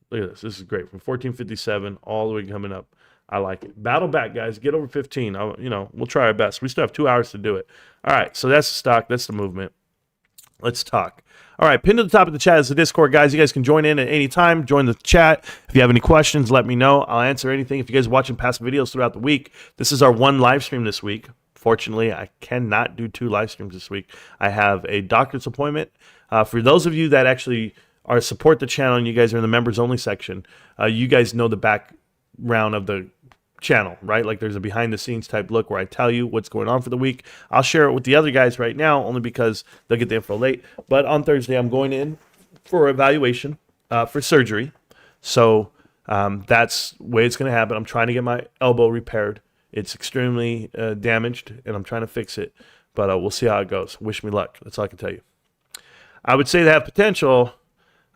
Look at this. This is great. From 1457 all the way coming up. I like it. Battle back, guys. Get over 15. We'll try our best. We still have 2 hours to do it. All right, so that's the stock. That's the movement. Let's talk. All right, pinned to the top of the chat is the Discord, guys. You guys can join in at any time. Join the chat. If you have any questions, let me know. I'll answer anything. If you guys are watching past videos throughout the week, this is our one live stream this week. Fortunately, I cannot do 2 live streams this week. I have a doctor's appointment. For those of you that actually support the channel and you guys are in the members only section, you guys know the background of the channel, right? Like there's a behind the scenes type look where I tell you what's going on for the week. I'll share it with the other guys right now only because they'll get the info late. But on Thursday, I'm going in for evaluation for surgery. So that's the way it's going to happen. I'm trying to get my elbow repaired. It's extremely damaged, and I'm trying to fix it. But we'll see how it goes. Wish me luck. That's all I can tell you. I would say they have potential.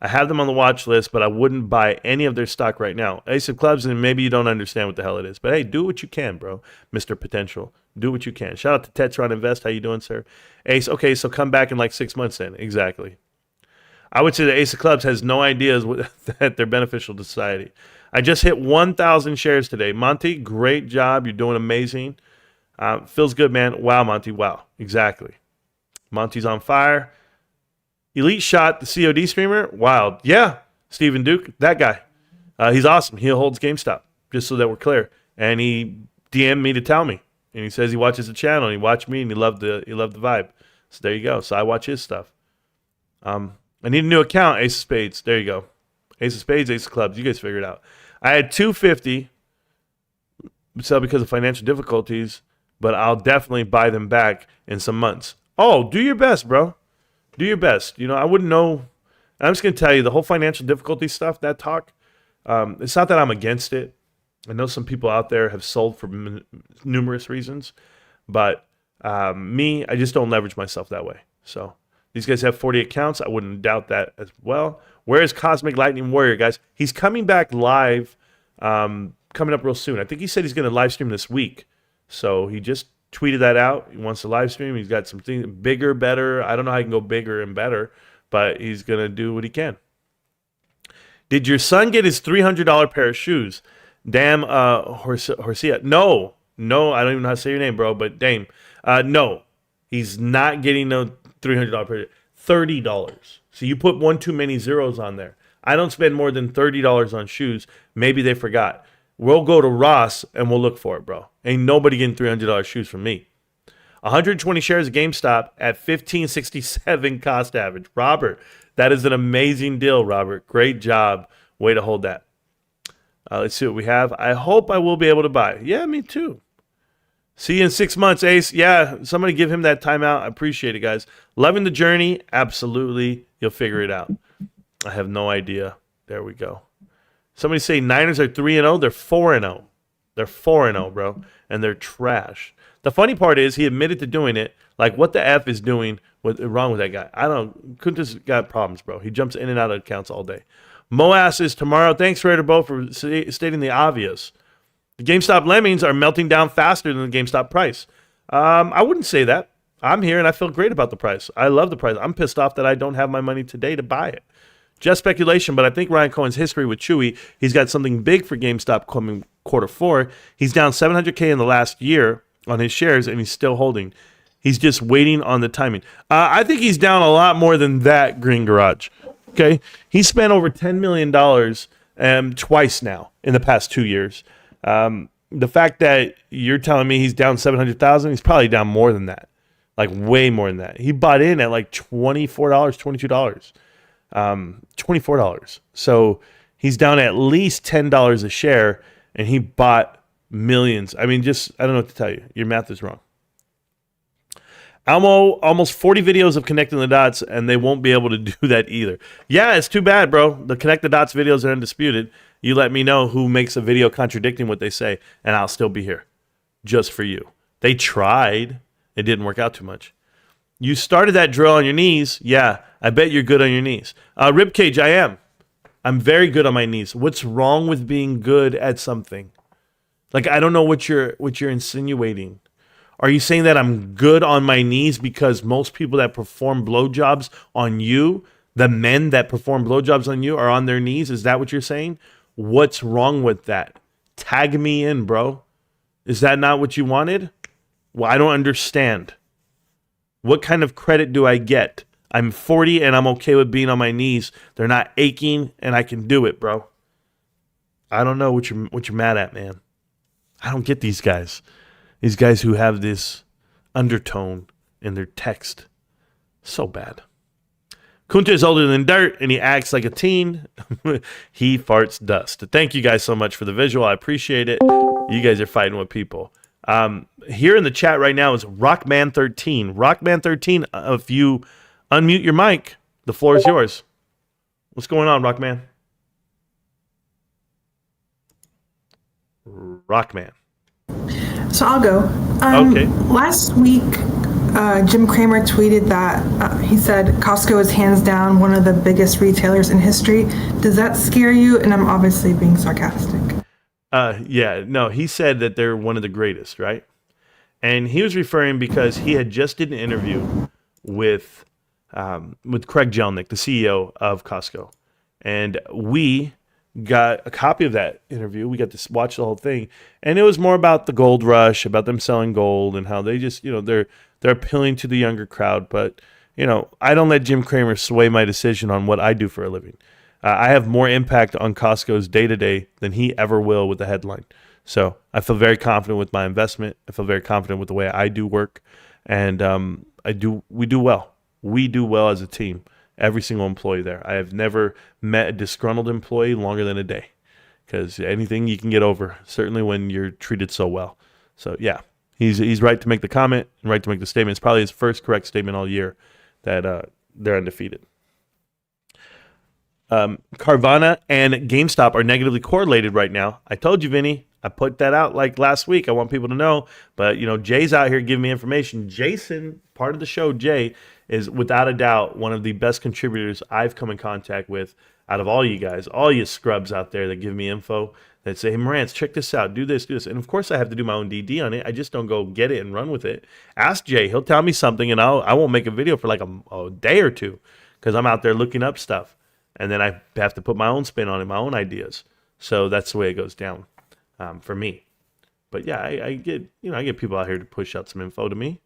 I have them on the watch list, but I wouldn't buy any of their stock right now. Ace of Clubs, and maybe you don't understand what the hell it is. But, hey, do what you can, bro, Mr. Potential. Do what you can. Shout out to Tetron Invest. How you doing, sir? Ace, okay, so come back in like 6 months then. Exactly. I would say the Ace of Clubs has no ideas that they're beneficial to society. I just hit 1,000 shares today. Monty, great job. You're doing amazing. Feels good, man. Wow, Monty. Wow. Exactly. Monty's on fire. Elite Shot, the COD streamer. Wild. Yeah. Stephen Duke, that guy. He's awesome. He holds GameStop, just so that we're clear. And he DM'd me to tell me. And he says he watches the channel. And he watched me and he loved the vibe. So there you go. So I watch his stuff. I need a new account, Ace of Spades. There you go. Ace of Spades, Ace of Clubs. You guys figure it out. I had 250 sell because of financial difficulties, but I'll definitely buy them back in some months. Oh, do your best, bro. Do your best. I wouldn't know. I'm just going to tell you, the whole financial difficulty stuff, that talk, it's not that I'm against it. I know some people out there have sold for numerous reasons, but me, I just don't leverage myself that way. So these guys have 40 accounts. I wouldn't doubt that as well. Where is Cosmic Lightning Warrior, guys? He's coming back live, coming up real soon. I think he said he's going to live stream this week. So he just tweeted that out. He wants to live stream. He's got some things bigger, better. I don't know how he can go bigger and better, but he's going to do what he can. Did your son get his $300 pair of shoes? Damn, Horsia. No, I don't even know how to say your name, bro, but Dame. No, he's not getting no $300 pair. $30. So you put one too many zeros on there. I don't spend more than $30 on shoes. Maybe they forgot. We'll go to Ross and we'll look for it, bro. Ain't nobody getting $300 shoes from me. 120 shares of GameStop at 1567 cost average. Robert, that is an amazing deal, Robert. Great job. Way to hold that. Let's see what we have. I hope I will be able to buy. Yeah, me too. See you in 6 months, Ace. Yeah, somebody give him that timeout. I appreciate it, guys. Loving the journey. Absolutely. You'll figure it out. I have no idea. There we go. Somebody say Niners are 3-0. They're 4-0. They're 4-0, bro. And they're trash. The funny part is he admitted to doing it. Like, what the F is wrong with that guy? I don't. Kunta's got problems, bro. He jumps in and out of accounts all day. Moas is tomorrow. Thanks, Raider Bo, for stating the obvious. The GameStop lemmings are melting down faster than the GameStop price. I wouldn't say that. I'm here and I feel great about the price. I love the price. I'm pissed off that I don't have my money today to buy it. Just speculation, but I think Ryan Cohen's history with Chewy, he's got something big for GameStop coming Q4. He's down $700K in the last year on his shares, and he's still holding. He's just waiting on the timing. I think he's down a lot more than that, Green Garage. Okay? He spent over $10 million twice now in the past 2 years. The fact that you're telling me he's down 700,000, he's probably down more than that. Like way more than that. He bought in at like $24, $22. $24. So he's down at least $10 a share, and he bought millions. I mean, just, I don't know what to tell you. Your math is wrong. Almo, almost 40 videos of connecting the dots, and they won't be able to do that either. Yeah, it's too bad, bro. The connect the dots videos are undisputed. You let me know who makes a video contradicting what they say, and I'll still be here just for you. They tried. It didn't work out too much. You started that drill on your knees. Yeah, I bet you're good on your knees. Ribcage, I am. I'm very good on my knees. What's wrong with being good at something? Like, I don't know what you're insinuating. Are you saying that I'm good on my knees because most people that perform blowjobs on you, the men that perform blowjobs on you, are on their knees? Is that what you're saying? What's wrong with that? Tag me in, bro. Is that not what you wanted? Well, I don't understand. What kind of credit do I get? I'm 40 and I'm okay with being on my knees. They're not aching and I can do it, bro. I don't know what you're mad at, man. I don't get these guys. These guys who have this undertone in their text. So bad. Kunta is older than dirt and he acts like a teen. He farts dust. Thank you guys so much for the visual. I appreciate it. You guys are fighting with people. Here in the chat right now is Rockman13. Rockman13, if you unmute your mic, the floor is yours. What's going on, Rockman? Rockman. So I'll go. Okay. Last week, Jim Cramer tweeted that he said Costco is hands down one of the biggest retailers in history. Does that scare you? And I'm obviously being sarcastic. Yeah, no, he said that they're one of the greatest, right? And he was referring because he had just did an interview with Craig Jelnick, the CEO of Costco. And we got a copy of that interview. We got to watch the whole thing. And it was more about the gold rush, about them selling gold and how they just, they're appealing to the younger crowd. But, I don't let Jim Cramer sway my decision on what I do for a living. I have more impact on Costco's day-to-day than he ever will with the headline. So I feel very confident with my investment. I feel very confident with the way I do work. And we do well. We do well as a team. Every single employee there. I have never met a disgruntled employee longer than a day. Because anything you can get over, certainly when you're treated so well. So yeah, he's right to make the comment and right to make the statement. It's probably his first correct statement all year that they're undefeated. Carvana and GameStop are negatively correlated right now. I told you, Vinny. I put that out like last week. I want people to know. But, Jay's out here giving me information. Jason, part of the show, Jay, is without a doubt one of the best contributors I've come in contact with out of all you guys, all you scrubs out there that give me info, that say, hey, Marantz, check this out. Do this, do this. And, of course, I have to do my own DD on it. I just don't go get it and run with it. Ask Jay. He'll tell me something, and I won't make a video for like a day or two because I'm out there looking up stuff. And then I have to put my own spin on it, my own ideas. So that's the way it goes down for me. But yeah, I get people out here to push out some info to me.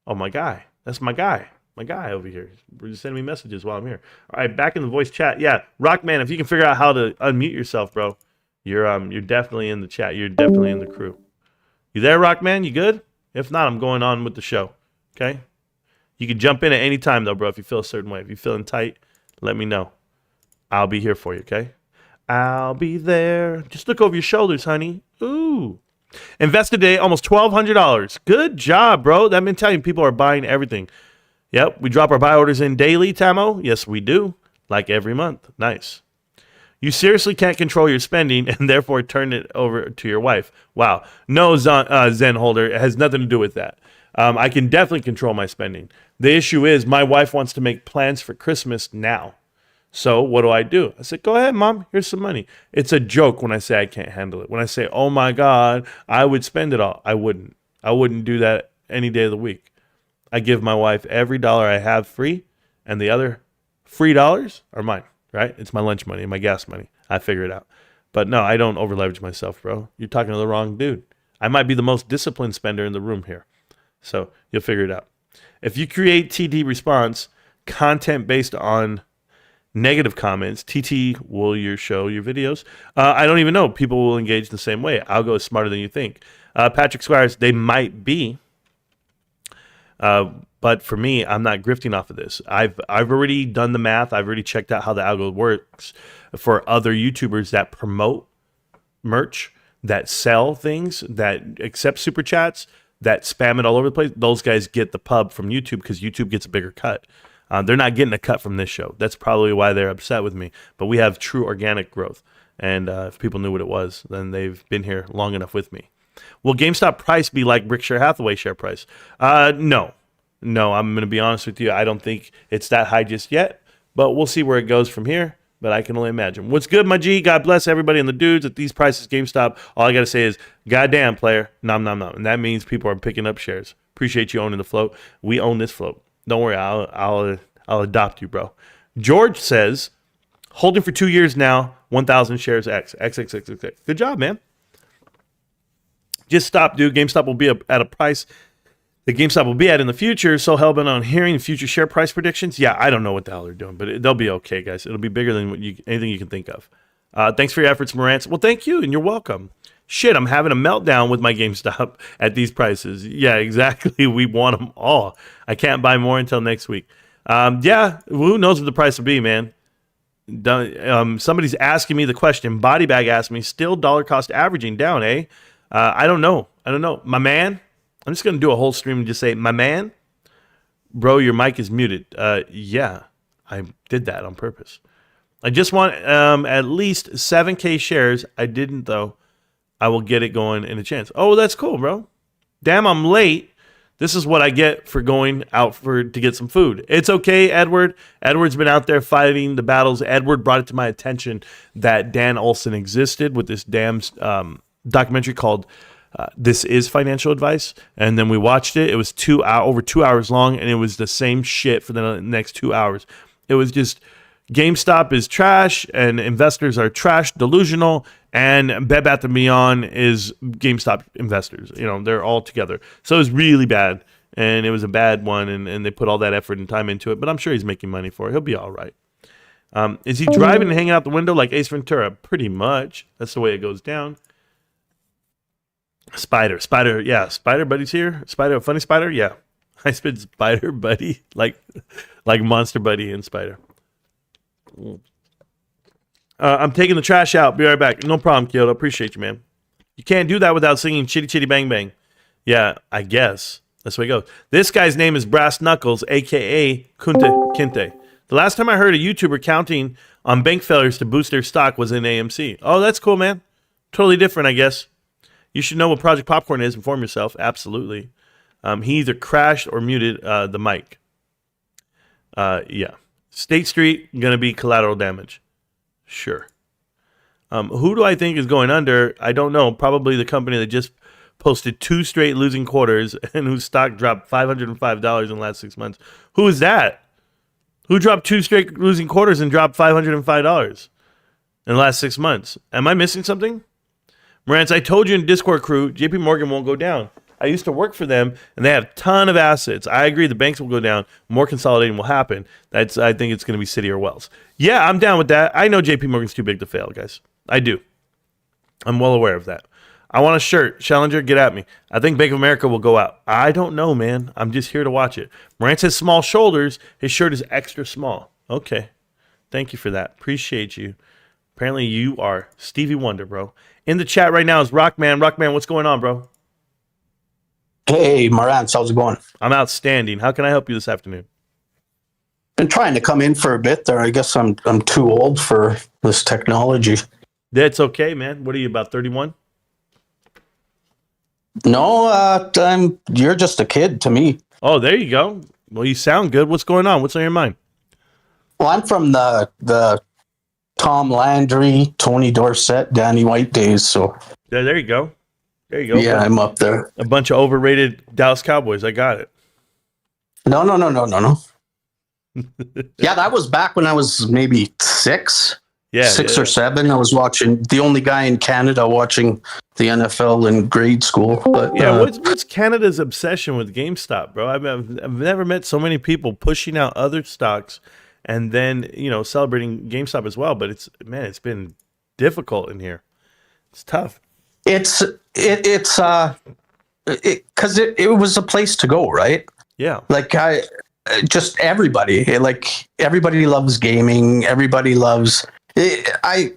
Oh, my guy. That's my guy. My guy over here. We're just sending me messages while I'm here. All right, back in the voice chat. Yeah, Rockman, if you can figure out how to unmute yourself, bro, you're definitely in the chat. You're definitely in the crew. You there, Rockman? You good? If not, I'm going on with the show. Okay? You can jump in at any time, though, bro, if you feel a certain way. If you're feeling tight, let me know. I'll be here for you, okay? I'll be there. Just look over your shoulders, honey. Ooh. Invest today, almost $1,200. Good job, bro. That means telling you people are buying everything. Yep, we drop our buy orders in daily, Tamo. Yes, we do. Like every month. Nice. You seriously can't control your spending and therefore turn it over to your wife. Wow. No, Zen holder. It has nothing to do with that. I can definitely control my spending. The issue is my wife wants to make plans for Christmas now. So what do? I said, go ahead, Mom. Here's some money. It's a joke when I say I can't handle it. When I say, oh, my God, I would spend it all. I wouldn't. I wouldn't do that any day of the week. I give my wife every dollar I have free, and the other free dollars are mine, right? It's my lunch money and my gas money. I figure it out. But no, I don't over leverage myself, bro. You're talking to the wrong dude. I might be the most disciplined spender in the room here. So you'll figure it out. If you create TD response content based on negative comments, TT will show your videos. I don't even know. People will engage the same way. Algo is smarter than you think. Patrick Squires, they might be. But for me, I'm not grifting off of this. I've already done the math. I've already checked out how the algo works for other YouTubers that promote merch, that sell things, that accept super chats, that spam it all over the place. Those guys get the pub from YouTube because YouTube gets a bigger cut. They're not getting a cut from this show. That's probably why they're upset with me. But we have true organic growth. And if people knew what it was, then they've been here long enough with me. Will GameStop price be like Berkshire Hathaway share price? No, I'm going to be honest with you. I don't think it's that high just yet, but we'll see where it goes from here. But I can only imagine. What's good, my G? God bless everybody and the dudes at these prices. GameStop, all I got to say is, goddamn, player, nom, nom, nom. And that means people are picking up shares. Appreciate you owning the float. We own this float. Don't worry, I'll adopt you, bro. George says, holding for 2 years now, 1,000 shares X. Good job, man. Just stop, dude. GameStop will be at a price that GameStop will be at in the future. So hellbent on hearing future share price predictions. Yeah, I don't know what the hell they're doing, but they'll be okay, guys. It'll be bigger than anything you can think of. Thanks for your efforts, Marantz. Well, thank you, and you're welcome. Shit, I'm having a meltdown with my GameStop at these prices. Yeah, exactly. We want them all. I can't buy more until next week. Yeah, who knows what the price will be, man. Somebody's asking me the question. Body Bag asked me, still dollar cost averaging down, eh? I don't know. My man, I'm just going to do a whole stream and just say, my man, bro, your mic is muted. Yeah, I did that on purpose. I just want at least 7K shares. I didn't, though. I will get it going in a chance. Oh, that's cool, bro. Damn, I'm late. This is what I get for going out to get some food. It's okay, Edward. Edward's been out there fighting the battles. Edward brought it to my attention that Dan Olson existed with this damn documentary called This Is Financial Advice. And then we watched it. It was over 2 hours long, and it was the same shit for the next 2 hours. It was just GameStop is trash, and investors are trash, delusional, and Bed Bath & Beyond is GameStop investors. You know, they're all together. So it was really bad, and it was a bad one, and they put all that effort and time into it, but I'm sure he's making money for it. He'll be all right. Is he driving and hanging out the window like Ace Ventura? Pretty much. That's the way it goes down. Spider, yeah. Spider Buddy's here. Spider, funny Spider, yeah. I spit Spider Buddy like Monster Buddy and Spider. I'm taking the trash out. Be right back. No problem, Kyoto. Appreciate you, man. You can't do that without singing Chitty Chitty Bang Bang. Yeah, I guess. That's the way it goes. This guy's name is Brass Knuckles, a.k.a. Kinte. The last time I heard a YouTuber counting on bank failures to boost their stock was in AMC. Oh, that's cool, man. Totally different, I guess. You should know what Project Popcorn is. Inform yourself. Absolutely. He either crashed or muted the mic. Yeah. State Street, going to be collateral damage. Sure. Who do I think is going under? I don't know. Probably the company that just posted 2 straight losing quarters and whose stock dropped $505 in the last 6 months. Who is that? Who dropped 2 straight losing quarters and dropped $505 in the last 6 months? Am I missing something? Marantz, I told you in Discord crew, JP Morgan won't go down. I used to work for them, and they have a ton of assets. I agree the banks will go down. More consolidating will happen. I think it's going to be Citi or Wells. Yeah, I'm down with that. I know JP Morgan's too big to fail, guys. I do. I'm well aware of that. I want a shirt. Challenger, get at me. I think Bank of America will go out. I don't know, man. I'm just here to watch it. Marantz has small shoulders. His shirt is extra small. Okay. Thank you for that. Appreciate you. Apparently you are Stevie Wonder, bro. In the chat right now is Rockman. Rockman, what's going on, bro? Hey, Marantz, how's it going? I'm outstanding. How can I help you this afternoon? Been trying to come in for a bit there. I guess I'm too old for this technology. That's okay, man. What are you, about 31? No, you're just a kid to me. Oh, there you go. Well, you sound good. What's going on? What's on your mind? Well, I'm from the Tom Landry, Tony Dorsett, Danny White days. So there you go. There you go. Yeah, I'm up there. A bunch of overrated Dallas Cowboys. I got it. No. Yeah, that was back when I was maybe six. Yeah, six or seven. I was watching, the only guy in Canada watching the NFL in grade school. But yeah, what's Canada's obsession with GameStop, bro? I've never met so many people pushing out other stocks and then, celebrating GameStop as well. But it's been difficult in here. It's tough. It's because it was a place to go, right? Yeah. Like everybody loves gaming. Everybody loves. I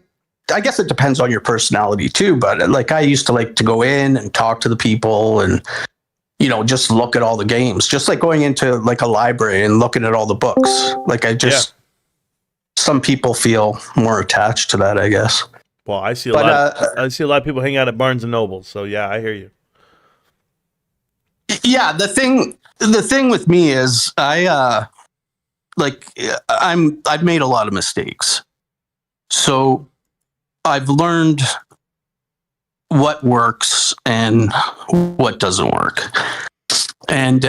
guess it depends on your personality too, but like I used to like to go in and talk to the people and just look at all the games, just like going into like a library and looking at all the books. Like some people feel more attached to that, I guess. Well, I see a lot of people hang out at Barnes and Noble, so yeah, I hear you. Yeah, the thing with me is I've made a lot of mistakes. So I've learned what works and what doesn't work. And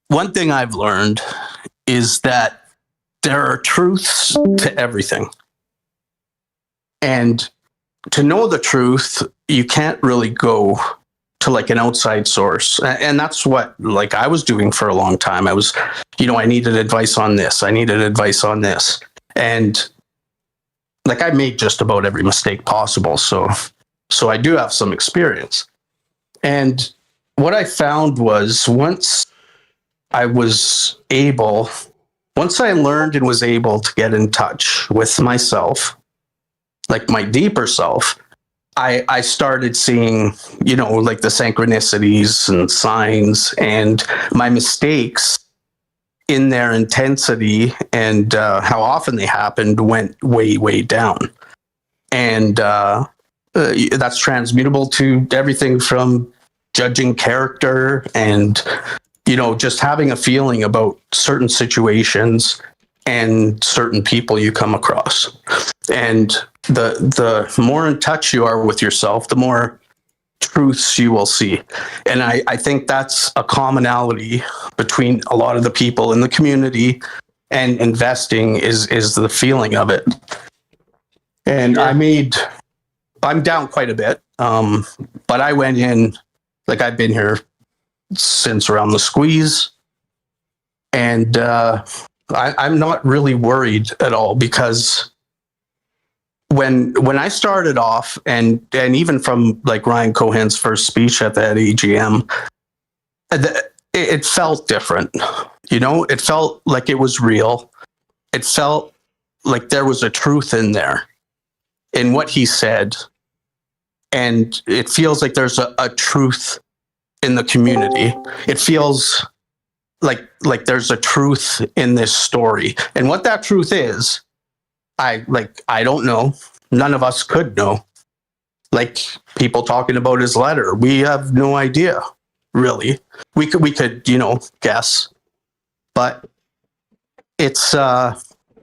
one thing I've learned is that there are truths to everything. And to know the truth, you can't really go to like an outside source. And that's what like I was doing for a long time. I was, I needed advice on this. I needed advice on this. And like I made just about every mistake possible. So I do have some experience. And what I found was once I learned and was able to get in touch with myself, like my deeper self, I started seeing, like the synchronicities and signs and my mistakes in their intensity and how often they happened went way, way down. And that's transmutable to everything from judging character and, just having a feeling about certain situations and certain people you come across. And the more in touch you are with yourself, the more truths you will see. And I think that's a commonality between a lot of the people in the community and investing is the feeling of it. And I'm down quite a bit. But I went in, like I've been here since around the squeeze. And I'm not really worried at all because when I started off and even from like Ryan Cohen's first speech at that AGM, it felt different. It felt like it was real. It felt like there was a truth in there in what he said. And it feels like there's a truth in the community. It feels like there's a truth in this story. And what that truth is, I don't know. None of us could know. Like people talking about his letter, we have no idea, really. We could, guess. But it's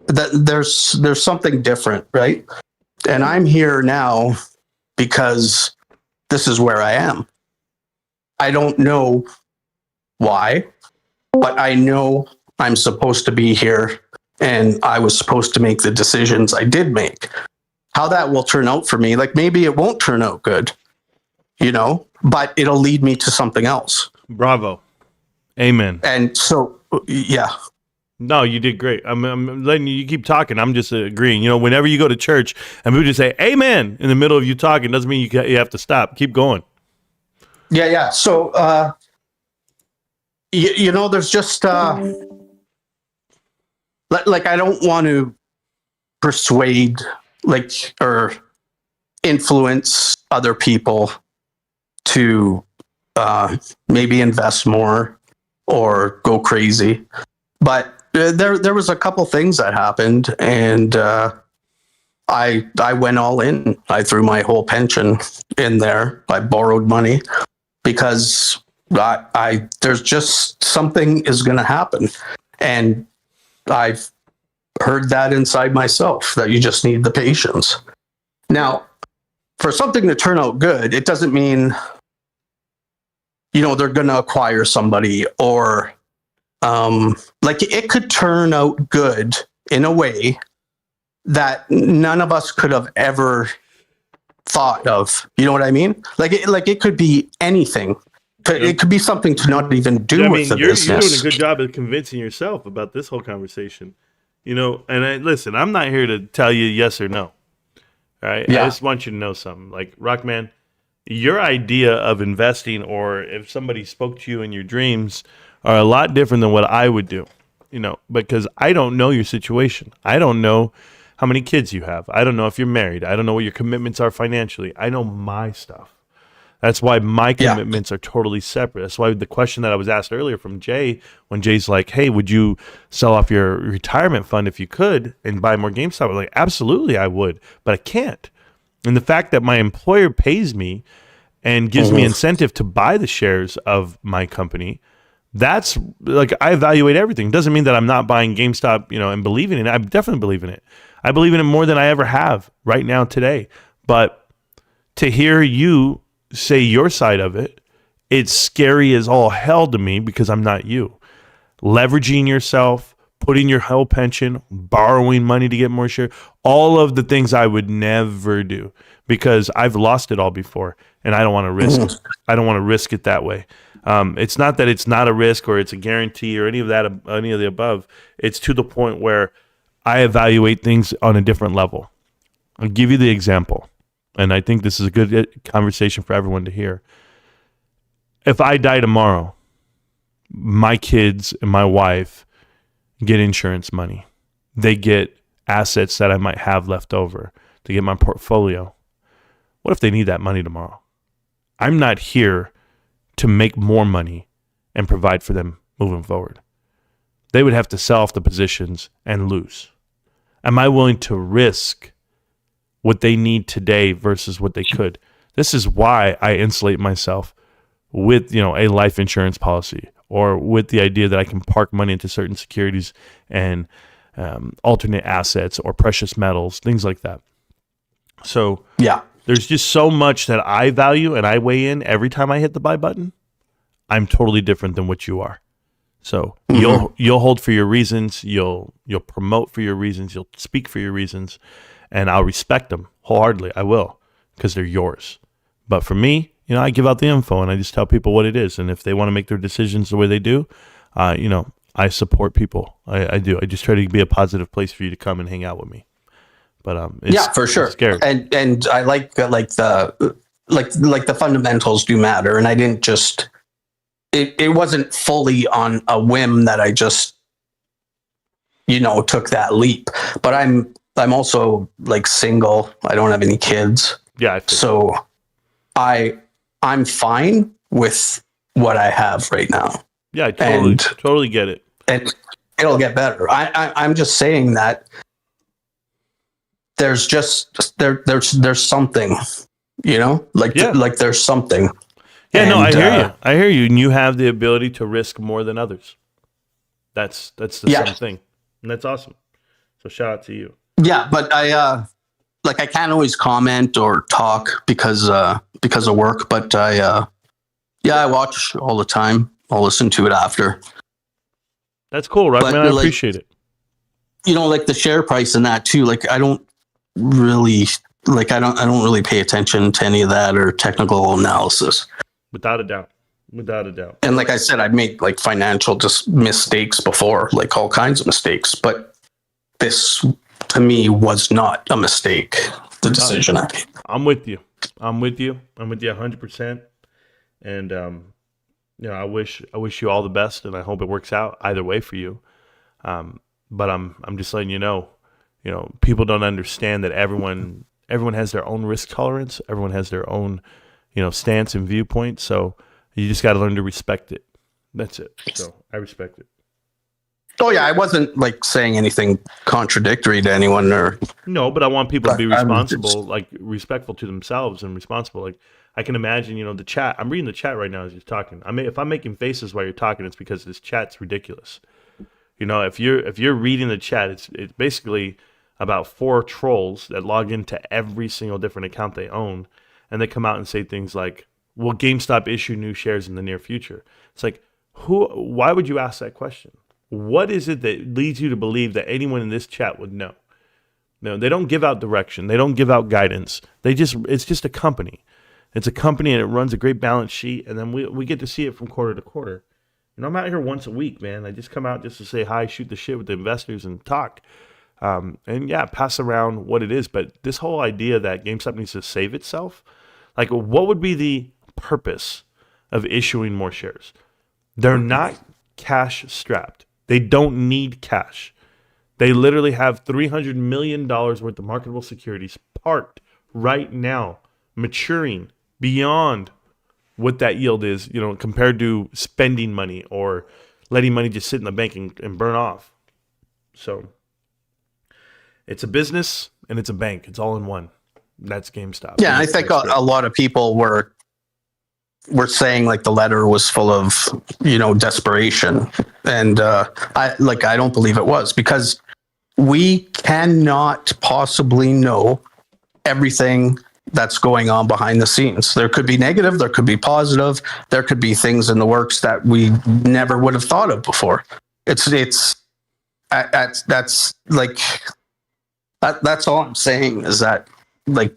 there's something different, right? And I'm here now because this is where I am. I don't know why, but I know I'm supposed to be here and I was supposed to make the decisions I did make. How that will turn out for me, like maybe it won't turn out good, but it'll lead me to something else. Bravo. Amen. And so, yeah. No, you did great. I'm letting you keep talking. I'm just agreeing. Whenever you go to church and people just say "Amen" in the middle of you talking, doesn't mean you have to stop. Keep going. Yeah. So, there's just like I don't want to persuade or influence other people to maybe invest more or go crazy, but there was a couple things that happened, and I went all in. I threw my whole pension in there. I borrowed money because there's just something is going to happen, and I've heard that inside myself, that you just need the patience. Now, for something to turn out good, it doesn't mean they're going to acquire somebody, or it could turn out good in a way that none of us could have ever thought of. You know what I mean? It could be anything. It could be something to not even do with the business. You're doing a good job of convincing yourself about this whole conversation. And listen, I'm not here to tell you yes or no. All right? Yeah. I just want you to know something. Like, Rockman, your idea of investing, or if somebody spoke to you in your dreams, are a lot different than what I would do, because I don't know your situation. I don't know how many kids you have. I don't know if you're married. I don't know what your commitments are financially. I know my stuff. That's why my commitments are totally separate. That's why the question that I was asked earlier from Jay, when Jay's like, hey, would you sell off your retirement fund if you could and buy more GameStop? I was like, absolutely, I would, but I can't. And the fact that my employer pays me and gives me incentive to buy the shares of my company, that's like, I evaluate everything. It doesn't mean that I'm not buying GameStop, and believing in it. I definitely believe in it. I believe in it more than I ever have right now today. But to hear you say your side of it, it's scary as all hell to me, because I'm not you. Leveraging yourself, putting your whole pension, borrowing money to get more share, all of the things I would never do, because I've lost it all before, and I don't want to risk. I don't want to risk it that way. It's not that it's not a risk or it's a guarantee or any of that, any of the above. It's to the point where I evaluate things on a different level. I'll give you the example, and I think this is a good conversation for everyone to hear. If I die tomorrow, my kids and my wife get insurance money. They get assets that I might have left over to get my portfolio. What if they need that money tomorrow? I'm not here to make more money and provide for them moving forward. They would have to sell off the positions and lose. Am I willing to risk what they need today versus what they could? This is why I insulate myself with, a life insurance policy, or with the idea that I can park money into certain securities and alternate assets or precious metals, things like that. So there's just so much that I value and I weigh in every time I hit the buy button. I'm totally different than what you are. So you'll hold for your reasons, you'll promote for your reasons, you'll speak for your reasons, and I'll respect them wholeheartedly. I will, because they're yours. But for me, I give out the info and I just tell people what it is. And if they want to make their decisions the way they do, I support people. I do. I just try to be a positive place for you to come and hang out with me. But for sure. And I like the fundamentals do matter. And I didn't just. It wasn't fully on a whim that I just, took that leap. But I'm also single. I don't have any kids. Yeah. So I'm fine with what I have right now. Yeah, I totally get it. And it'll get better. I'm just saying that there's there's something, there's something. Yeah, no, I hear you. I hear you. And you have the ability to risk more than others. That's the same thing. And that's awesome. So shout out to you. Yeah, but I can't always comment or talk because of work, but I watch all the time. I'll listen to it after. That's cool, right, man? I appreciate it. The share price and that too. I don't really pay attention to any of that or technical analysis. Without a doubt. Without a doubt. And like I said, I've made like financial just mistakes before, like all kinds of mistakes. But this, to me, was not a mistake. The decision I made. I'm with you. I'm with you 100%. And I wish you all the best, and I hope it works out either way for you. But I'm just letting you know, people don't understand that everyone has their own risk tolerance. Everyone has their own, stance and viewpoint. So you just got to learn to respect it. That's it. So I respect it. Oh yeah, I wasn't like saying anything contradictory to anyone or. No, but I want people to be responsible, like respectful to themselves and responsible. Like I can imagine, the chat. I'm reading the chat right now as you're talking. If I'm making faces while you're talking, it's because this chat's ridiculous. If you're reading the chat, it's basically about 4 trolls that log into every single different account they own, and they come out and say things like, "Will GameStop issue new shares in the near future?" It's like, why would you ask that question? What is it that leads you to believe that anyone in this chat would know? No, they don't give out direction. They don't give out guidance. It's just a company. It's a company, and it runs a great balance sheet, and then we get to see it from quarter to quarter. I'm out here once a week, man. I just come out just to say hi, shoot the shit with the investors, and talk. Pass around what it is. But this whole idea that GameStop needs to save itself, like, what would be the purpose of issuing more shares? They're not cash strapped. They don't need cash. They literally have $300 million worth of marketable securities parked right now, maturing beyond what that yield is, compared to spending money or letting money just sit in the bank and burn off. So it's a business and it's a bank. It's all in one. That's GameStop. Yeah, I think a lot of people were saying like the letter was full of, desperation. And I don't believe it was, because we cannot possibly know everything that's going on behind the scenes. There could be negative, there could be positive, there could be things in the works that we never would have thought of before. That's all I'm saying is that, like,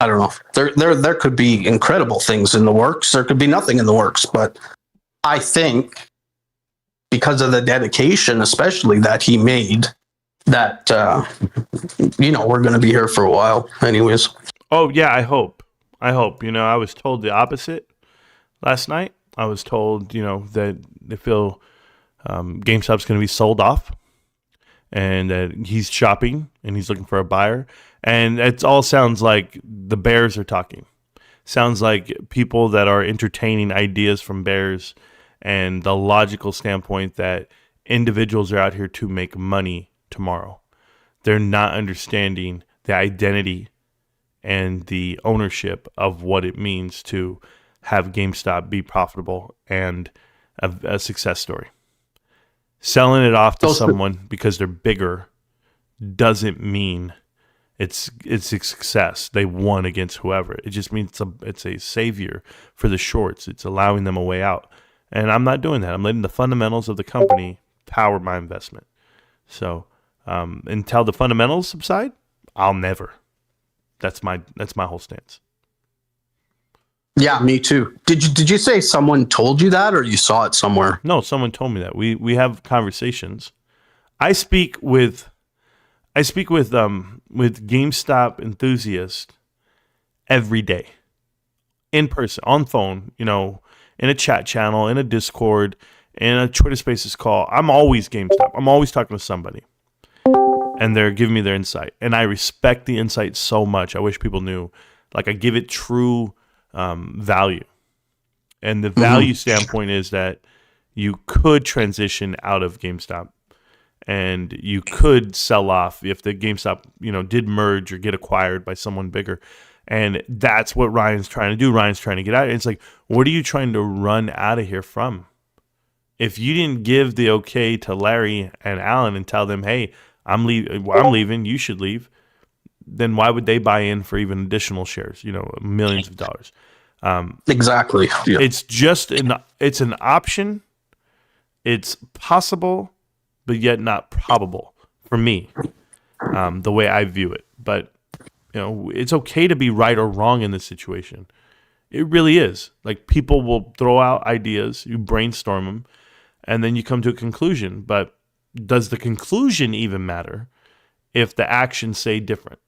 I don't know. There could be incredible things in the works. There could be nothing in the works, but I think because of the dedication, especially that he made, that we're going to be here for a while, anyways. Oh yeah, I hope. I was told the opposite last night. I was told, that they feel GameStop's going to be sold off, and that he's shopping and he's looking for a buyer. And it all sounds like the bears are talking. Sounds like people that are entertaining ideas from bears, and the logical standpoint that individuals are out here to make money tomorrow. They're not understanding the identity and the ownership of what it means to have GameStop be profitable and a success story. Selling it off to someone because they're bigger doesn't mean it's a success. They won against whoever. It just means it's a savior for the shorts. It's allowing them a way out. And I'm not doing that. I'm letting the fundamentals of the company power my investment. So until the fundamentals subside, I'll never. That's my whole stance. Yeah, me too. Did you say someone told you that, or you saw it somewhere? No, someone told me that. We have conversations. I speak with GameStop enthusiasts every day, in person, on phone, in a chat channel, in a Discord, in a Twitter Spaces call. I'm always GameStop. I'm always talking to somebody, and they're giving me their insight, and I respect the insight so much. I wish people knew. Like, I give it true value, and the value standpoint is that you could transition out of GameStop. And you could sell off if the GameStop, did merge or get acquired by someone bigger. And that's what Ryan's trying to do. Ryan's trying to get out. It's like, what are you trying to run out of here from? If you didn't give the okay to Larry and Alan and tell them, hey, I'm leaving, you should leave, then why would they buy in for even additional shares, millions of dollars? Exactly. Yeah. It's just it's an option. It's possible, but yet not probable for me, the way I view it. But, it's okay to be right or wrong in this situation. It really is. Like, people will throw out ideas, you brainstorm them, and then you come to a conclusion. But does the conclusion even matter if the actions say different?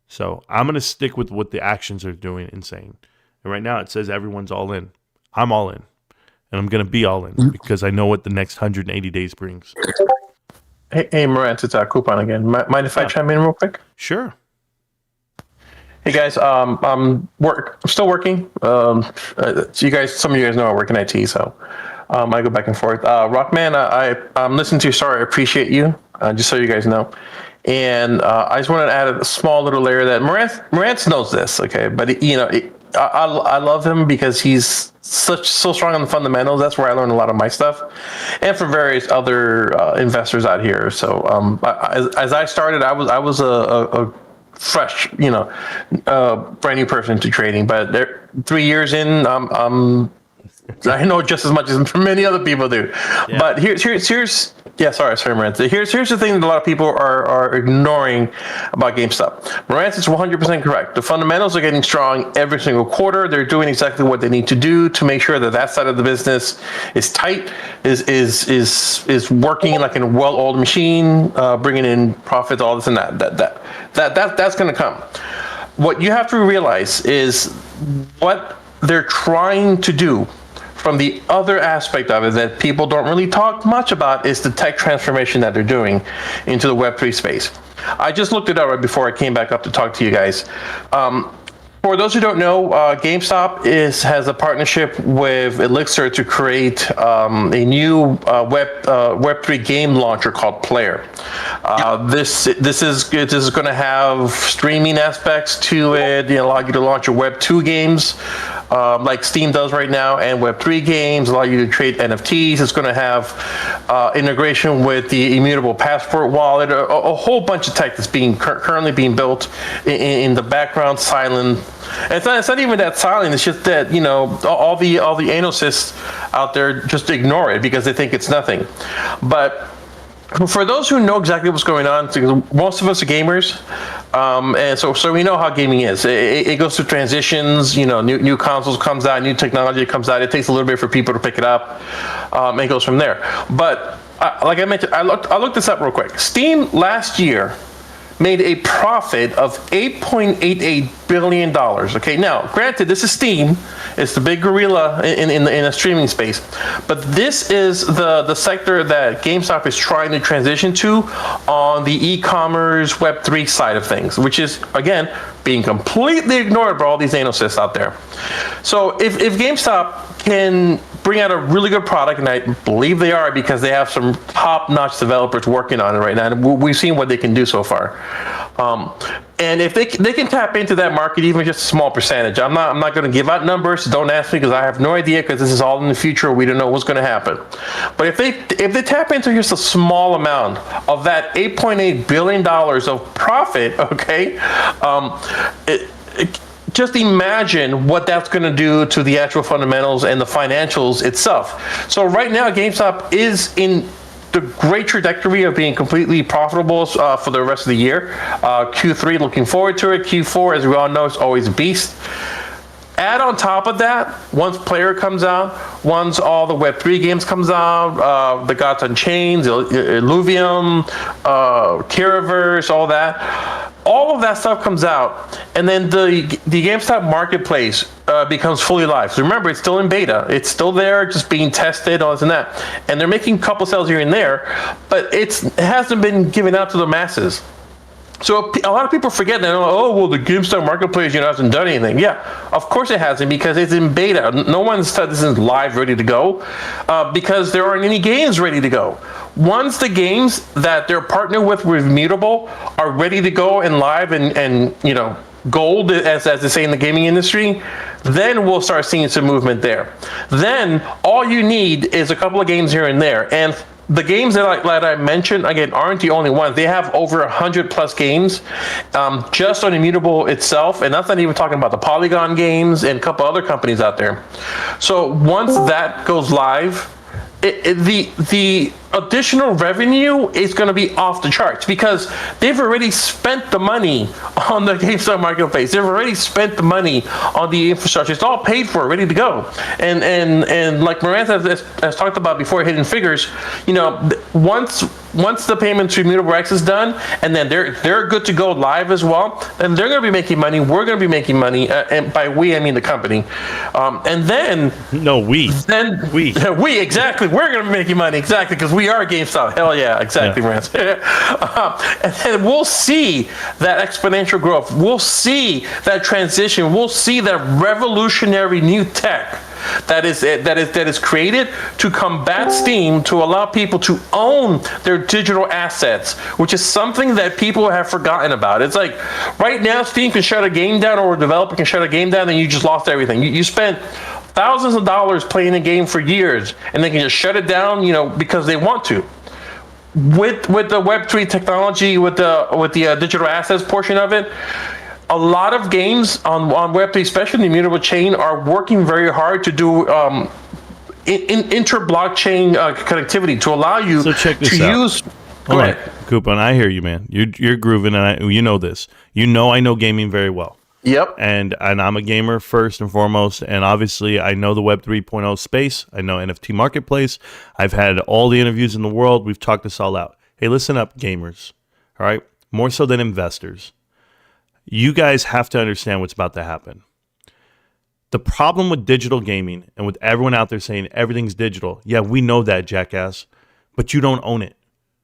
So I'm going to stick with what the actions are doing and saying. And right now it says everyone's all in. I'm all in. And I'm going to be all in because I know what the next 180 days brings. Hey, Marantz, it's Coupon again. Mind if I chime in real quick? Sure. Hey guys, I'm still working. So some of you guys know I work in IT, so I go back and forth. Rockman, I'm listening to your story. I appreciate you. Just so you guys know. And I just want to add a small little layer that Marantz knows this, okay? But I love him because he's so strong on the fundamentals. That's where I learned a lot of my stuff, and from various other investors out here. So as I started, I was a fresh, brand new person to trading. But 3 years in, I know just as much as many other people do. Yeah. But here's sorry, Marantz. Here's the thing that a lot of people are ignoring about GameStop. Marantz is 100% correct. The fundamentals are getting strong every single quarter. They're doing exactly what they need to do to make sure that side of the business is tight, is working like a well-oiled machine, bringing in profits, all this and that's going to come. What you have to realize is what they're trying to do. From the other aspect of it that people don't really talk much about is the tech transformation that they're doing into the Web3 space. I just looked it up right before I came back up to talk to you guys. For those who don't know, GameStop has a partnership with Elixir to create a new Web3 game launcher called Player. This is going to have streaming aspects to it. Allow you to launch your Web2 games like Steam does right now, and Web3 games, allow you to trade NFTs. It's going to have integration with the immutable passport wallet, a whole bunch of tech that's currently being built in the background, silent. And it's not even that silent. It's just that all the analysts out there just ignore it because they think it's nothing. But for those who know exactly what's going on, most of us are gamers, and so we know how gaming is. It goes through transitions. New consoles comes out, new technology comes out. It takes a little bit for people to pick it up, and it goes from there. But like I mentioned, I looked this up real quick. Steam last year made a profit of $8.88 billion. Okay, now granted, this is Steam. It's the big gorilla in the streaming space. But this is the sector that GameStop is trying to transition to on the e-commerce Web3 side of things, which is, again, being completely ignored by all these analysts out there. So if GameStop can bring out a really good product, and I believe they are because they have some top-notch developers working on it right now, and we've seen what they can do so far. And if they can tap into that market, even just a small percentage, I'm not going to give out numbers. Don't ask me because I have no idea because this is all in the future. We don't know what's going to happen. But if they tap into just a small amount of that $8.8 billion of profit, okay, just imagine what that's going to do to the actual fundamentals and the financials itself. So right now, GameStop is in the great trajectory of being completely profitable for the rest of the year. Q3, looking forward to it. Q4, as we all know, is always a beast. Add on top of that, once Player comes out, once all the Web3 games comes out, the Gods Unchained, Illuvium, Kiraverse, all of that stuff comes out, and then the GameStop marketplace becomes fully live. So remember, it's still in beta. It's still there, just being tested, all this and that. And they're making a couple sales here and there, but it hasn't been given out to the masses. So a lot of people forget that, the GameStop marketplace, hasn't done anything. Yeah, of course it hasn't because it's in beta. No one said this is live, ready to go, because there aren't any games ready to go. Once the games that they're partnered with Immutable are ready to go and live and gold, as they say in the gaming industry, then we'll start seeing some movement there. Then all you need is a couple of games here and there. And the games that I mentioned, again, aren't the only ones. They have over 100 plus games just on Immutable itself, and that's not even talking about the Polygon games and a couple other companies out there. So once that goes live, the additional revenue is going to be off the charts because they've already spent the money on the GameStop marketplace. They've already spent the money on the infrastructure. It's all paid for, ready to go. And like Marantz has talked about before, hidden figures. You know, once the payment to Immutable X is done, and then they're good to go live as well, then they're going to be making money. We're going to be making money, and by we I mean the company. And then we exactly. We're going to be making money exactly because we are GameStop. Hell yeah, exactly, Marantz. And then we'll see that exponential growth. We'll see that transition. We'll see that revolutionary new tech that is created to combat Steam, to allow people to own their digital assets, which is something that people have forgotten about. It's like right now Steam can shut a game down, or a developer can shut a game down, and you just lost everything. You spent thousands of dollars playing a game for years, and they can just shut it down, you know, because they want to. With the Web3 technology, with the digital assets portion of it, a lot of games on Web3, especially the Immutable chain, are working very hard to do inter-blockchain connectivity to allow you to use. Go ahead, Coupon. I hear you, man. You're grooving, and you know this. You know I know gaming very well. Yep. And I'm a gamer first and foremost, and obviously I know the Web 3.0 space. I know NFT marketplace. I've had all the interviews in the world. We've talked this all out. Hey, listen up, gamers. All right, more so than investors. You guys have to understand what's about to happen. The problem with digital gaming and with everyone out there saying everything's digital, yeah, we know that, jackass, but you don't own it.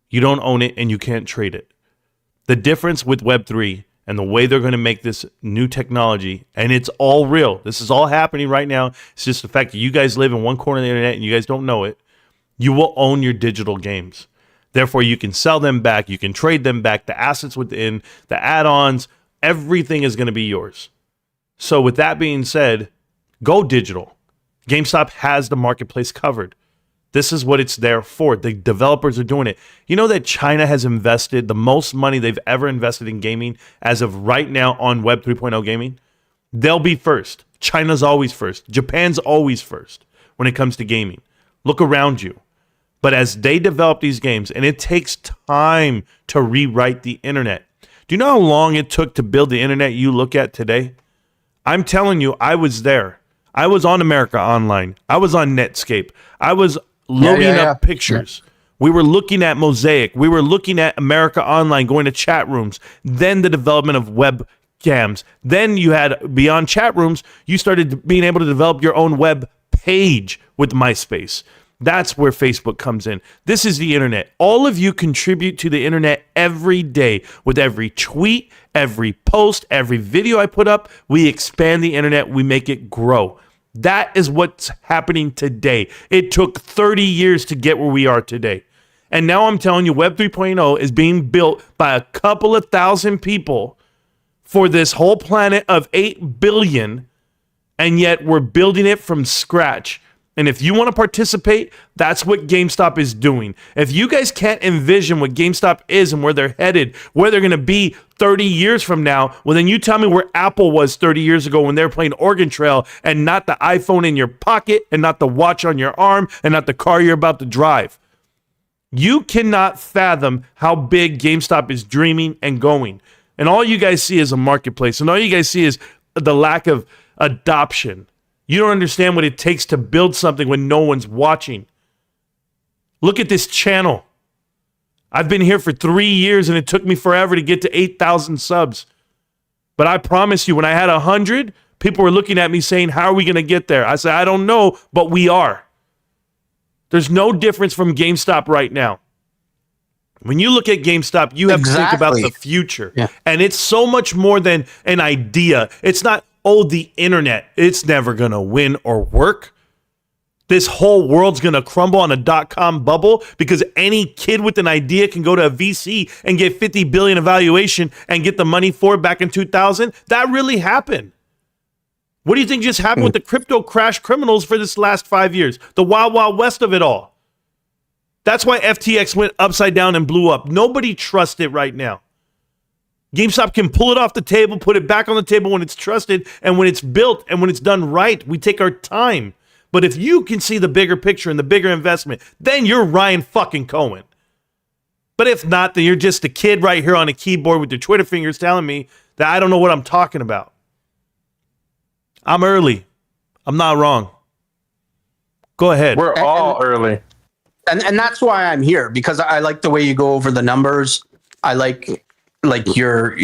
You don't own it, and you can't trade it. The difference with Web3 and the way they're going to make this new technology, and it's all real. This is all happening right now. It's just the fact that you guys live in one corner of the internet and you guys don't know it. You will own your digital games. Therefore, you can sell them back. You can trade them back. The assets within, the add-ons, everything is going to be yours. So with that being said, go digital. GameStop has the marketplace covered. This is what it's there for. The developers are doing it. You know that China has invested the most money they've ever invested in gaming as of right now on Web 3.0 gaming? They'll be first. China's always first. Japan's always first when it comes to gaming. Look around you. But as they develop these games, and it takes time to rewrite the internet. Do you know how long it took to build the internet you look at today? I'm telling you, I was there. I was on America Online. I was on Netscape. I was loading up pictures. Yeah. We were looking at Mosaic. We were looking at America Online, going to chat rooms. Then the development of webcams. Then you had, beyond chat rooms, you started being able to develop your own web page with MySpace. That's where Facebook comes in. This is the internet. All of you contribute to the internet every day. With every tweet, every post, every video I put up, we expand the internet. We make it grow. That is what's happening today. It took 30 years to get where we are today. And now I'm telling you, Web 3.0 is being built by a couple of thousand people for this whole planet of 8 billion, and yet we're building it from scratch. And if you want to participate, that's what GameStop is doing. If you guys can't envision what GameStop is and where they're headed, where they're going to be 30 years from now, well, then you tell me where Apple was 30 years ago when they were playing Oregon Trail and not the iPhone in your pocket and not the watch on your arm and not the car you're about to drive. You cannot fathom how big GameStop is dreaming and going. And all you guys see is a marketplace. And all you guys see is the lack of adoption. You don't understand what it takes to build something when no one's watching. Look at this channel. I've been here for 3 years and it took me forever to get to 8,000 subs. But I promise you, when I had 100, people were looking at me saying, how are we going to get there? I said, I don't know, but we are. There's no difference from GameStop right now. When you look at GameStop, you have to think about the future. Yeah. And it's so much more than an idea. It's not, oh, the internet, it's never going to win or work. This whole world's going to crumble on a .com bubble because any kid with an idea can go to a VC and get 50 billion evaluation and get the money for it back in 2000. That really happened. What do you think just happened with the crypto crash criminals for this last 5 years? The wild, wild west of it all. That's why FTX went upside down and blew up. Nobody trusts it right now. GameStop can pull it off the table, put it back on the table when it's trusted and when it's built and when it's done right. We take our time. But if you can see the bigger picture and the bigger investment, then you're Ryan fucking Cohen. But if not, then you're just a kid right here on a keyboard with your Twitter fingers telling me that I don't know what I'm talking about. I'm early. I'm not wrong. Go ahead. We're all early. And that's why I'm here, because I like the way you go over the numbers. I like your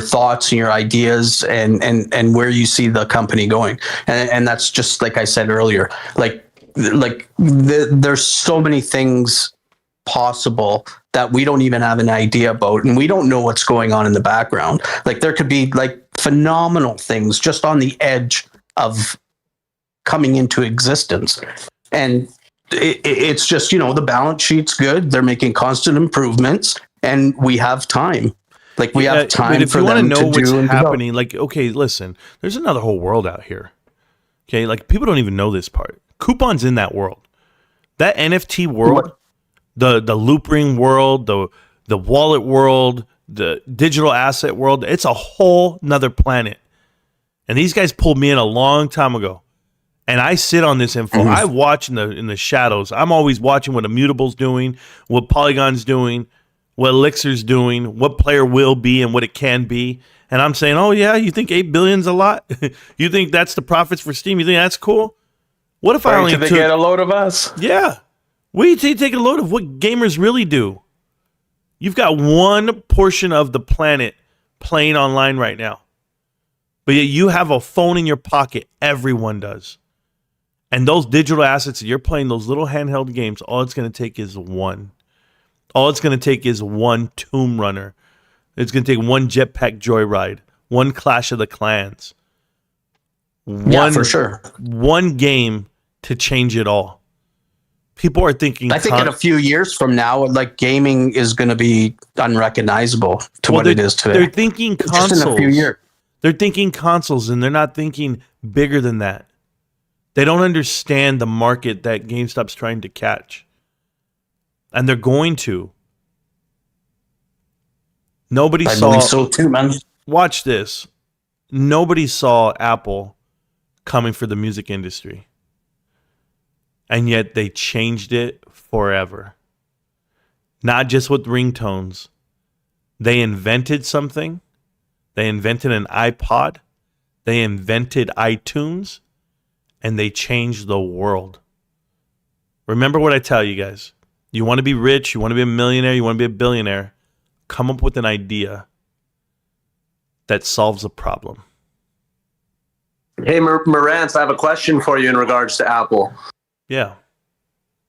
thoughts and your ideas and where you see the company going. And that's just like I said earlier, there's so many things possible that we don't even have an idea about, and we don't know what's going on in the background. Like there could be like phenomenal things just on the edge of coming into existence. And it's just, the balance sheet's good. They're making constant improvements, and we have time. Like we have time. But if you want to know what's happening, like, okay, listen, there's another whole world out here. Okay, like people don't even know this part. Coupon's in that world. That NFT world, the loop ring world, the wallet world, the digital asset world, it's a whole nother planet. And these guys pulled me in a long time ago. And I sit on this info. I watch in the shadows. I'm always watching what Immutable's doing, what Polygon's doing, what Elixir's doing, what player will be and what it can be. And I'm saying, oh yeah, you think 8 billion's a lot? You think that's the profits for Steam? You think that's cool? What if I only took... get a load of us? Yeah. We take a load of what gamers really do. You've got one portion of the planet playing online right now. But yet you have a phone in your pocket. Everyone does. And those digital assets that you're playing, those little handheld games, all it's going to take is one. All it's going to take is one Tomb Runner. It's going to take one Jetpack Joyride, one Clash of the Clans. Yeah, for sure. One game to change it all. People are thinking... I think in a few years from now, like gaming is going to be unrecognizable to what it is today. They're thinking consoles. Just in a few years. They're thinking consoles, and they're not thinking bigger than that. They don't understand the market that GameStop's trying to catch. And they're going to. Nobody saw... I believe so too, man. Watch this. Nobody saw Apple coming for the music industry. And yet they changed it forever. Not just with ringtones. They invented something. They invented an iPod. They invented iTunes. And they changed the world. Remember what I tell you guys. You want to be rich, you want to be a millionaire, you want to be a billionaire. Come up with an idea that solves a problem. Hey, Marantz, I have a question for you in regards to Apple. Yeah.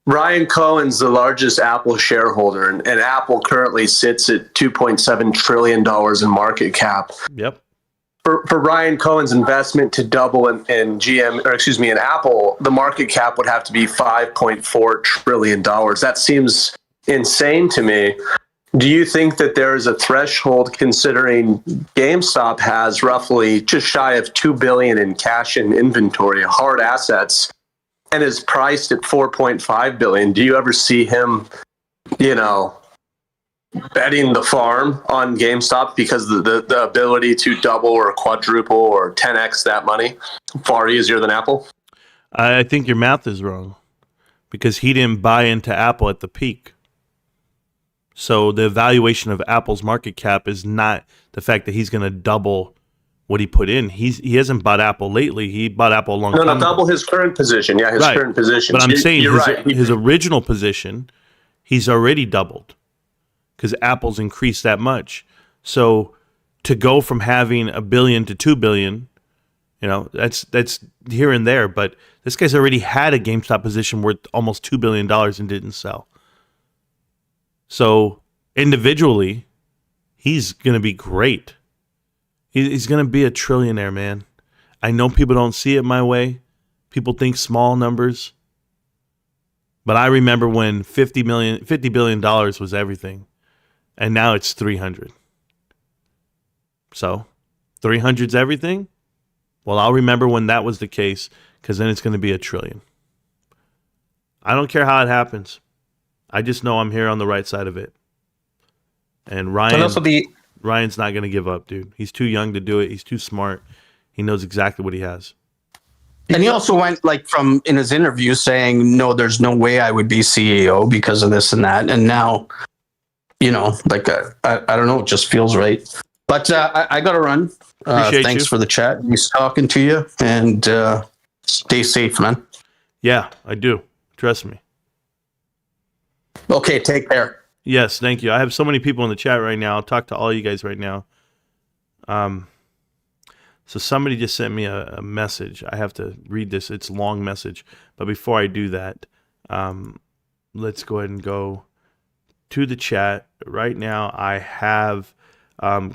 Ryan Cohen's the largest Apple shareholder, and Apple currently sits at $2.7 trillion in market cap. Yep. For Ryan Cohen's investment to double in Apple, the market cap would have to be $5.4 trillion. That seems insane to me. Do you think that there is a threshold, considering GameStop has roughly just shy of $2 billion in cash and inventory, hard assets, and is priced at $4.5 billion? Do you ever see him, betting the farm on GameStop because the ability to double or quadruple or 10x that money far easier than Apple? I think your math is wrong, because he didn't buy into Apple at the peak. So the evaluation of Apple's market cap is not the fact that he's going to double what he put in. He hasn't bought Apple lately. He bought Apple a long time ago. Double his current position. Yeah, his current position. But I'm saying his original position, he's already doubled, because Apple's increased that much. So to go from having $1 billion to $2 billion, that's here and there. But this guy's already had a GameStop position worth almost $2 billion and didn't sell. So individually, he's going to be great. He's going to be a trillionaire, man. I know people don't see it my way. People think small numbers. But I remember when $50 billion was everything. And now it's 300. So 300's everything? Well, I'll remember when that was the case, because then it's going to be $1 trillion. I don't care how it happens. I just know I'm here on the right side of it. And Ryan's not going to give up, dude. He's too young to do it. He's too smart. He knows exactly what he has. And he also went like from in his interview saying, no, there's no way I would be CEO because of this and that. And now, like, I don't know, it just feels right. But I got to run. Thanks for the chat. Nice talking to you. And stay safe, man. Yeah, I do. Trust me. Okay, take care. Yes, thank you. I have so many people in the chat right now. I'll talk to all you guys right now. So somebody just sent me a message. I have to read this. It's a long message. But before I do that, let's go ahead and go to the chat. Right now, I have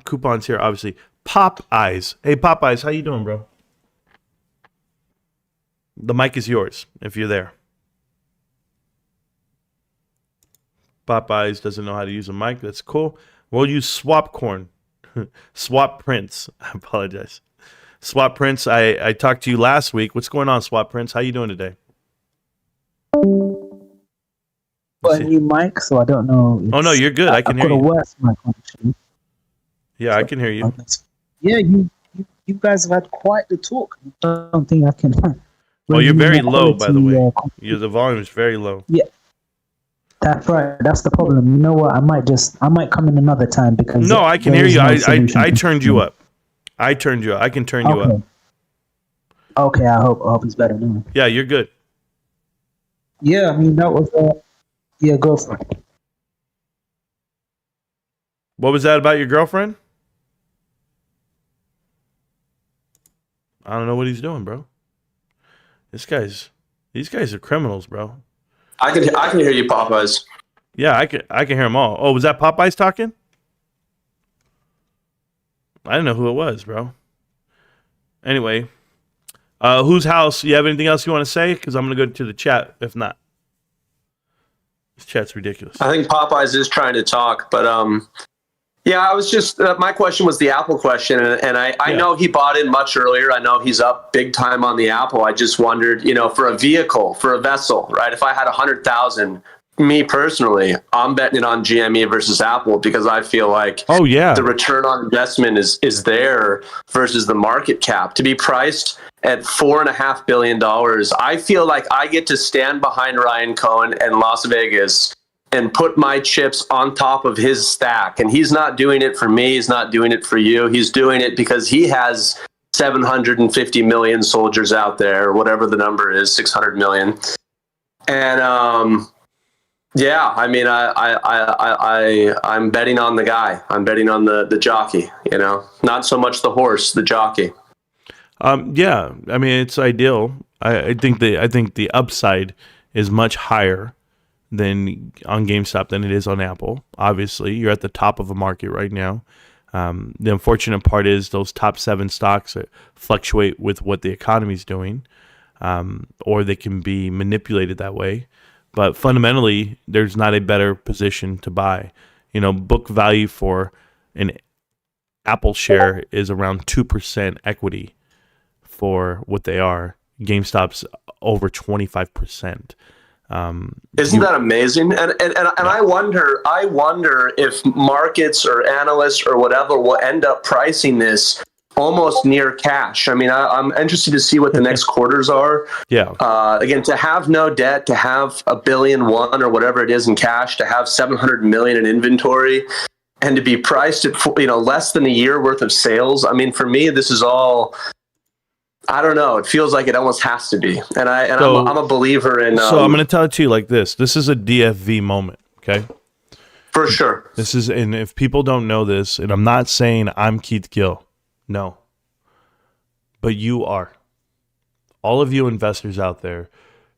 coupons here, obviously. Pop Eyes. Hey, Pop Eyes, how you doing, bro? The mic is yours if you're there. Pop Eyes doesn't know how to use a mic. That's cool. We'll use Swap Corn. Swap Prince. I apologize. Swap Prince, I talked to you last week. What's going on, Swap Prince? How you doing today? Got a new mic, so I don't know. Oh, no, you're good. I can hear you. I've got a worse mic, actually. Yeah, I can hear you. Yeah, you guys have had quite the talk. I don't think I can. Well, you're very low, by the way. The volume is very low. Yeah. That's right. That's the problem. You know what? I might come in another time because no, I can hear you. I turned you up. I can turn you up. Okay, I hope it's better now. Yeah, you're good. Yeah, I mean that was yeah, go for it. What was that about your girlfriend? I don't know what he's doing, bro. These guys are criminals, bro. I can hear you, Popeyes. Yeah, I can hear them all. Oh, was that Popeyes talking? I didn't know who it was, bro. Anyway, whose house? You have anything else you want to say? Because I'm going to go to the chat. If not, this chat's ridiculous. I think Popeyes is trying to talk, but yeah, I was just my question was the Apple question, and I know he bought in much earlier. I know he's up big time on the Apple. I just wondered, for a vehicle, for a vessel, right? If I had 100,000, me personally, I'm betting it on GME versus Apple because I feel like the return on investment is there versus the market cap. To be priced at $4.5 billion, I feel like I get to stand behind Ryan Cohen and Las Vegas and put my chips on top of his stack. And he's not doing it for me. He's not doing it for you. He's doing it because he has 750 million soldiers out there, whatever the number is, 600 million. And yeah, I mean, I'm betting on the guy. I'm betting on the jockey. Not so much the horse, the jockey. Yeah, I mean, it's ideal. I think the upside is much higher than on GameStop than it is on Apple. Obviously, you're at the top of a market right now. The unfortunate part is those top 7 stocks fluctuate with what the economy's doing, or they can be manipulated that way. But fundamentally, there's not a better position to buy. Book value for an Apple share is around 2% equity for what they are. GameStop's over 25%. Isn't that amazing? And I wonder if markets or analysts or whatever will end up pricing this almost near cash. I mean, I'm interested to see what the next quarters are. Yeah. Again, to have no debt, to have $1.1 billion or whatever it is in cash, to have 700 million in inventory, and to be priced at less than a year worth of sales. I mean, for me, this is all. I don't know. It feels like it almost has to be, and I'm a believer in. So I'm going to tell it to you like this: this is a DFV moment, okay? For sure. This is, and if people don't know this, and I'm not saying I'm Keith Gill, no, but you are. All of you investors out there,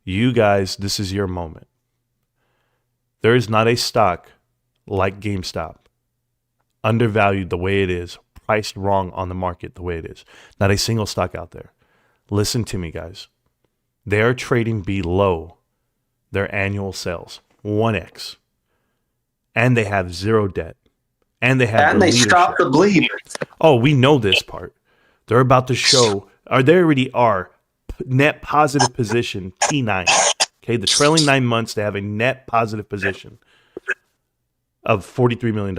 you guys, this is your moment. There is not a stock like GameStop, undervalued the way it is, priced wrong on the market the way it is. Not a single stock out there. Listen to me, guys. They are trading below their annual sales, 1x. And they have zero debt. And they have they stopped the bleed. Oh, we know this part. They're about to show, or they already are, net positive position, T9. Okay, the trailing 9 months, they have a net positive position of $43 million.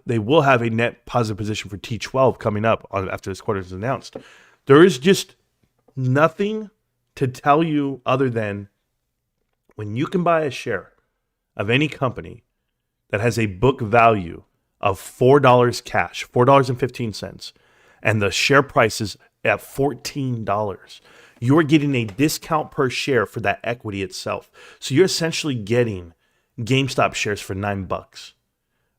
They will have a net positive position for T12 coming up after this quarter is announced. There is just nothing to tell you other than when you can buy a share of any company that has a book value of $4 cash, $4.15, and the share price is at $14, you're getting a discount per share for that equity itself. So you're essentially getting GameStop shares for $9.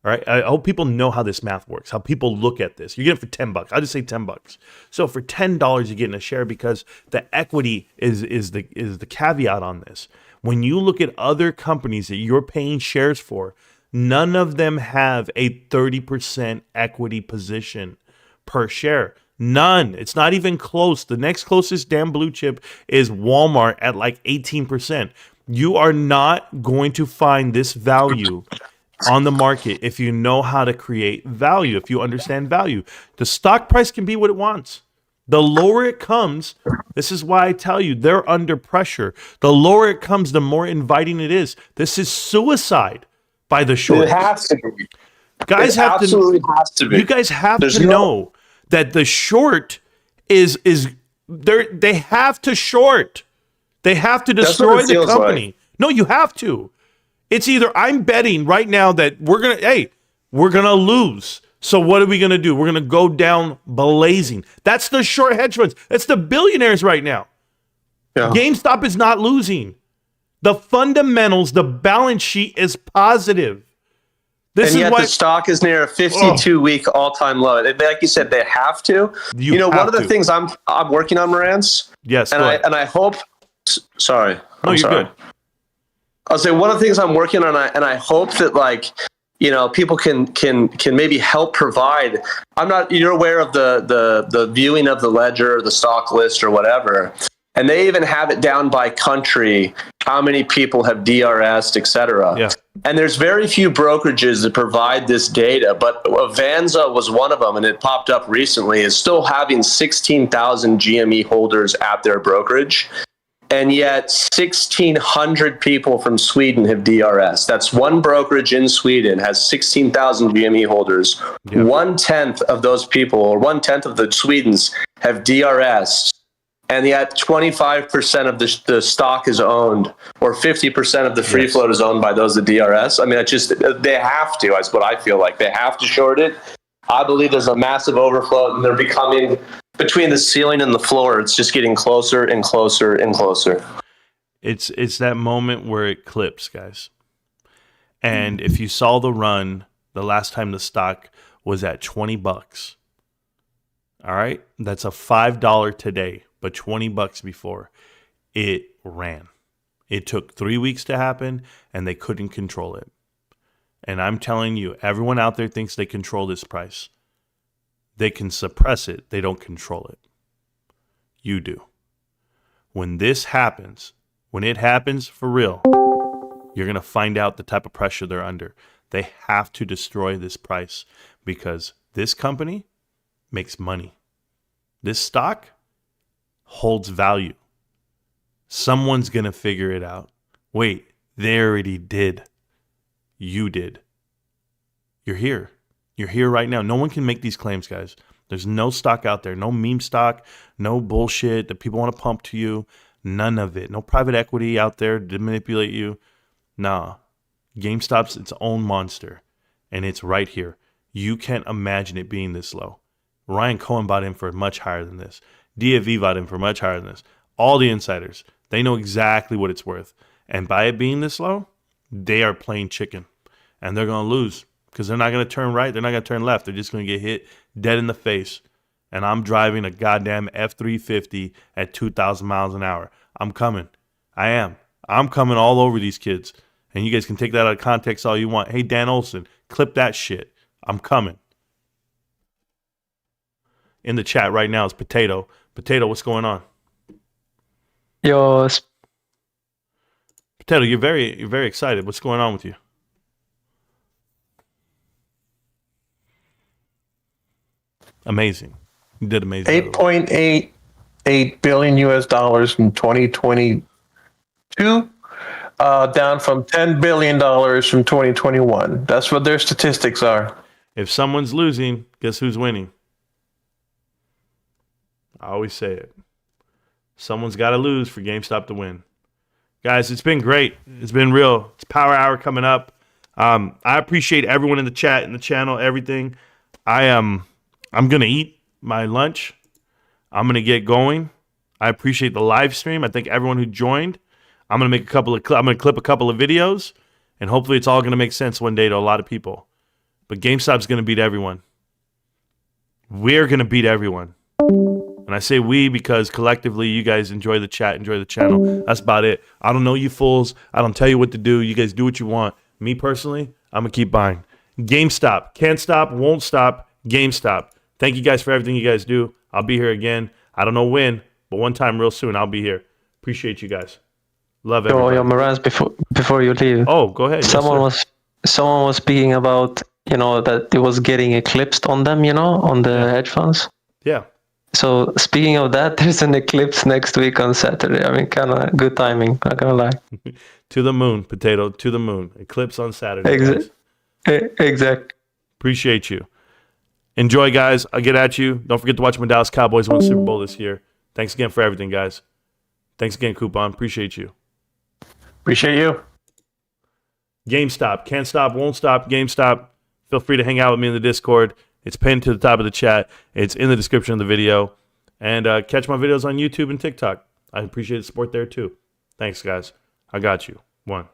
All right. I hope people know how this math works, how people look at this. You get it for $10. I'll just say $10. So for $10, you're getting a share because the equity is the caveat on this. When you look at other companies that you're paying shares for, none of them have a 30% equity position per share. None. It's not even close. The next closest damn blue chip is Walmart at like 18%. You are not going to find this value on the market if you know how to create value, if you understand value. The stock price can be what it wants. The lower it comes, this is why I tell you, they're under pressure. The lower it comes, the more inviting it is. This is suicide by the short. It has to be. Guys it have absolutely to, has to be. You guys have There's to know that the short is they have to short. They have to destroy the company. Like. No, you have to. It's either I'm betting right now that we're gonna lose. So what are we gonna do? We're gonna go down blazing. That's the short hedge funds. That's the billionaires right now. Yeah. GameStop is not losing. The fundamentals, the balance sheet is positive. And yet the stock is near a 52-week all-time low. Like you said, they have to. You know, one of the things I'm working on, Marantz. Yes, and I hope. Sorry. No, you're good. I'll say one of the things I'm working on, and I hope that people can maybe help provide. You're aware of the viewing of the ledger, or the stock list, or whatever, and they even have it down by country, how many people have DRS'd, et cetera. Yeah. And there's very few brokerages that provide this data, but Avanza was one of them, and it popped up recently, is still having 16,000 GME holders at their brokerage. And yet 1,600 people from Sweden have DRS. That's one brokerage in Sweden has 16,000 GME holders. Yeah. 1/10 of those people, or 1/10 of the Swedens, have DRS. And yet 25% of the stock is owned, or 50% of the free float is owned by those that DRS. I mean, they have to. That's what I feel like. They have to short it. I believe there's a massive overflow, and they're becoming, between the ceiling and the floor, it's just getting closer and closer and closer. It's that moment where it clips, guys. And if you saw the run the last time the stock was at $20, all right, that's a $5 today, but $20 before it ran. It took 3 weeks to happen, and they couldn't control it. And I'm telling you, everyone out there thinks they control this price. They can suppress it. They don't control it. You do. When this happens, when it happens for real, you're going to find out the type of pressure they're under. They have to destroy this price because this company makes money. This stock holds value. Someone's going to figure it out. Wait, they already did. You did. You're here. You're here right now. No one can make these claims, guys. There's no stock out there. No meme stock. No bullshit that people want to pump to you. None of it. No private equity out there to manipulate you. Nah. GameStop's its own monster. And it's right here. You can't imagine it being this low. Ryan Cohen bought in for much higher than this. DFV bought in for much higher than this. All the insiders, they know exactly what it's worth. And by it being this low, they are playing chicken. And they're going to lose because they're not going to turn right. They're not going to turn left. They're just going to get hit dead in the face. And I'm driving a goddamn F-350 at 2,000 miles an hour. I'm coming. I am. I'm coming all over these kids. And you guys can take that out of context all you want. Hey, Dan Olson, clip that shit. I'm coming. In the chat right now is Potato. Potato, what's going on? Yo, Potato, you're very excited. What's going on with you? Amazing. You did amazing. $8.88 billion US dollars in 2022, down from $10 billion from 2021. That's what their statistics are. If someone's losing, guess who's winning? I always say it. Someone's got to lose for GameStop to win. Guys, it's been great. It's been real. It's Power Hour coming up. I appreciate everyone in the chat, in the channel, everything. I'm gonna eat my lunch. I'm gonna get going. I appreciate the live stream. I thank everyone who joined. I'm gonna make I'm gonna clip a couple of videos, and hopefully it's all gonna make sense one day to a lot of people. But GameStop's gonna beat everyone. We're gonna beat everyone. And I say we because collectively you guys enjoy the chat, enjoy the channel. That's about it. I don't know you fools. I don't tell you what to do. You guys do what you want. Me personally, I'm going to keep buying. GameStop. Can't stop, won't stop. GameStop. Thank you guys for everything you guys do. I'll be here again. I don't know when, but one time real soon I'll be here. Appreciate you guys. Love everybody. Yo, Marantz, before you leave. Oh, go ahead. Someone was speaking about, that it was getting eclipsed on them, on the hedge funds. Yeah. So speaking of that, there's an eclipse next week on Saturday. I mean, kind of good timing, not gonna lie. To the moon, potato, to the moon. Eclipse on Saturday. Exactly. Appreciate you. Enjoy, guys. I'll get at you. Don't forget to watch my Dallas Cowboys win the Super Bowl this year. Thanks again for everything, guys. Thanks again, Coupon. Appreciate you. Appreciate you. GameStop. Can't stop, won't stop. GameStop. Feel free to hang out with me in the Discord. It's pinned to the top of the chat. It's in the description of the video. And catch my videos on YouTube and TikTok. I appreciate the support there too. Thanks, guys. I got you. One.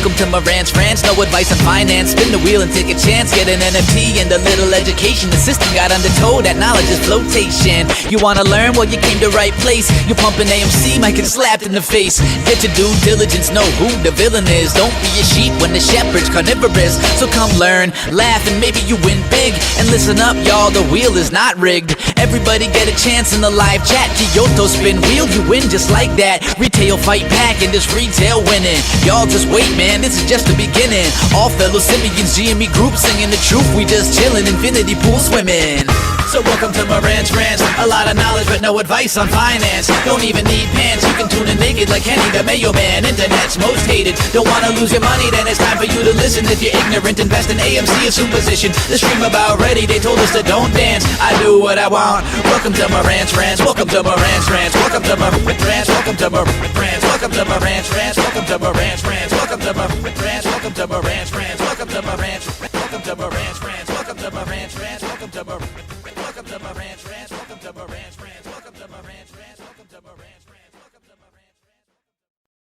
Welcome to Marantz Rantz, no advice on finance. Spin the wheel and take a chance. Get an NFT and a little education. The system got undertold, that knowledge is flotation. You wanna learn? Well, you came to right place. You're pumping AMC, might get slapped in the face. Get your due diligence, know who the villain is. Don't be a sheep when the shepherd's carnivorous. So come learn, laugh, and maybe you win big. And listen up, y'all, the wheel is not rigged. Everybody get a chance in the live chat. Kyoto spin wheel, you win just like that. Retail fight back and this retail winning. Y'all just wait, man, this is just the beginning. All fellow simians, GME group singing the truth. We just chillin', infinity pool swimming. So welcome to Marantz Rantz. A lot of knowledge but no advice on finance. Don't even need pants, you can tune in naked like Henny the Mayo Man. Internet's most hated. Don't wanna lose your money, then it's time for you to listen. If you're ignorant, invest in AMC or Superposition. The stream about ready, they told us to don't dance. I do what I want. Welcome to Marantz Rantz. Welcome to Marantz Rantz. Welcome to Marantz Rantz. Welcome to Marantz Rantz. Welcome to Marantz Rantz. Welcome to Marantz Rantz. Welcome to Marantz Rantz. Welcome to Marantz Rantz. Welcome to Marantz Rantz. Welcome to Marantz Rantz. Welcome to Marantz Rantz. Welcome to Marantz Rantz. Welcome to Marantz Rantz.